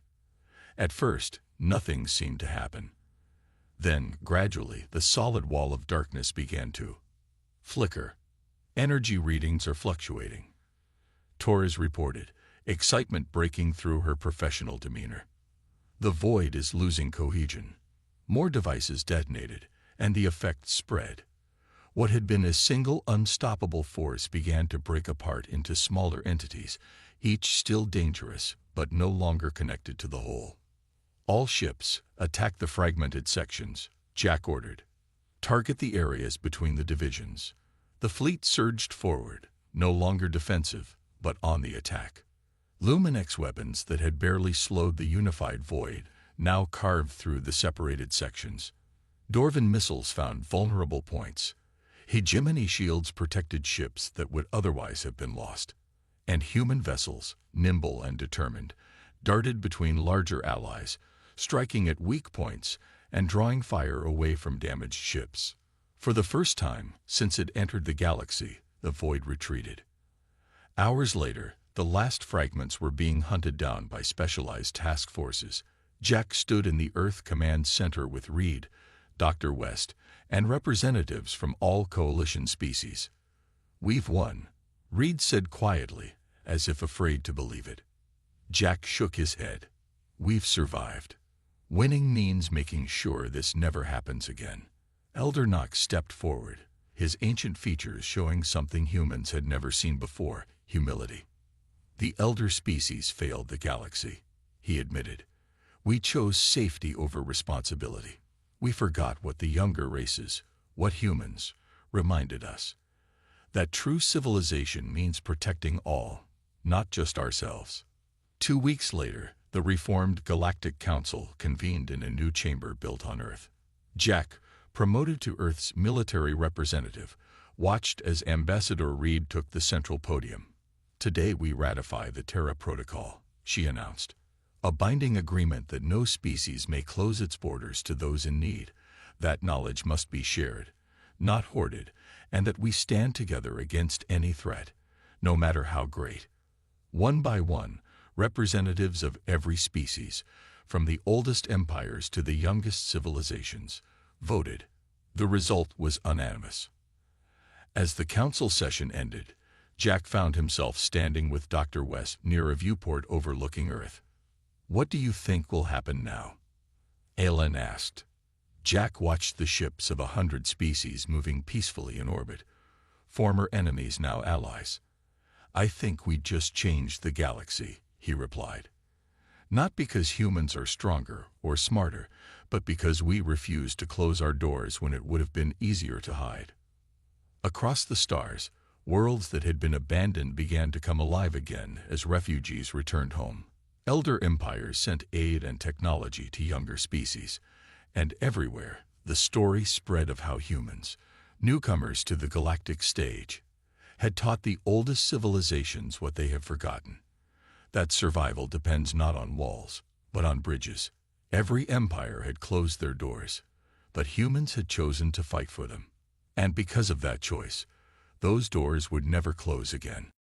At first, nothing seemed to happen. Then, gradually, the solid wall of darkness began to flicker. "Energy readings are fluctuating," Torres reported, excitement breaking through her professional demeanor. "The void is losing cohesion." More devices detonated, and the effect spread. What had been a single unstoppable force began to break apart into smaller entities, each still dangerous, but no longer connected to the whole. "All ships, attack the fragmented sections," Jack ordered. "Target the areas between the divisions." The fleet surged forward, no longer defensive, but on the attack. Luminix weapons that had barely slowed the unified void now carved through the separated sections. Dorvan missiles found vulnerable points. Hegemony shields protected ships that would otherwise have been lost. And human vessels, nimble and determined, darted between larger allies, striking at weak points and drawing fire away from damaged ships. For the first time since it entered the galaxy, the void retreated. Hours later, the last fragments were being hunted down by specialized task forces. Jack stood in the Earth Command Center with Reed, Dr. West, and representatives from all coalition species. "We've won," Reed said quietly, as if afraid to believe it. Jack shook his head. "We've survived. Winning means making sure this never happens again." Elder Knox stepped forward, his ancient features showing something humans had never seen before: humility. "The elder species failed the galaxy," he admitted. "We chose safety over responsibility. We forgot what the younger races, what humans, reminded us. That true civilization means protecting all, not just ourselves." 2 weeks later, the reformed Galactic Council convened in a new chamber built on Earth. Jack, promoted to Earth's military representative, watched as Ambassador Reed took the central podium. Today we ratify the Terra Protocol, she announced, a binding agreement that no species may close its borders to those in need. That knowledge must be shared, not hoarded, and that we stand together against any threat, no matter how great. One by one, representatives of every species, from the oldest empires to the youngest civilizations, voted. The result was unanimous. As the council session ended, Jack found himself standing with Dr. West near a viewport overlooking Earth. "What do you think will happen now?" Alan asked. Jack watched the ships of 100 species moving peacefully in orbit, former enemies now allies. "I think we just changed the galaxy," he replied. "Not because humans are stronger or smarter, but because we refused to close our doors when it would have been easier to hide." Across the stars, worlds that had been abandoned began to come alive again as refugees returned home. Elder empires sent aid and technology to younger species, and everywhere the story spread of how humans, newcomers to the galactic stage, had taught the oldest civilizations what they have forgotten: that survival depends not on walls, but on bridges. Every empire had closed their doors, but humans had chosen to fight for them. And because of that choice, those doors would never close again.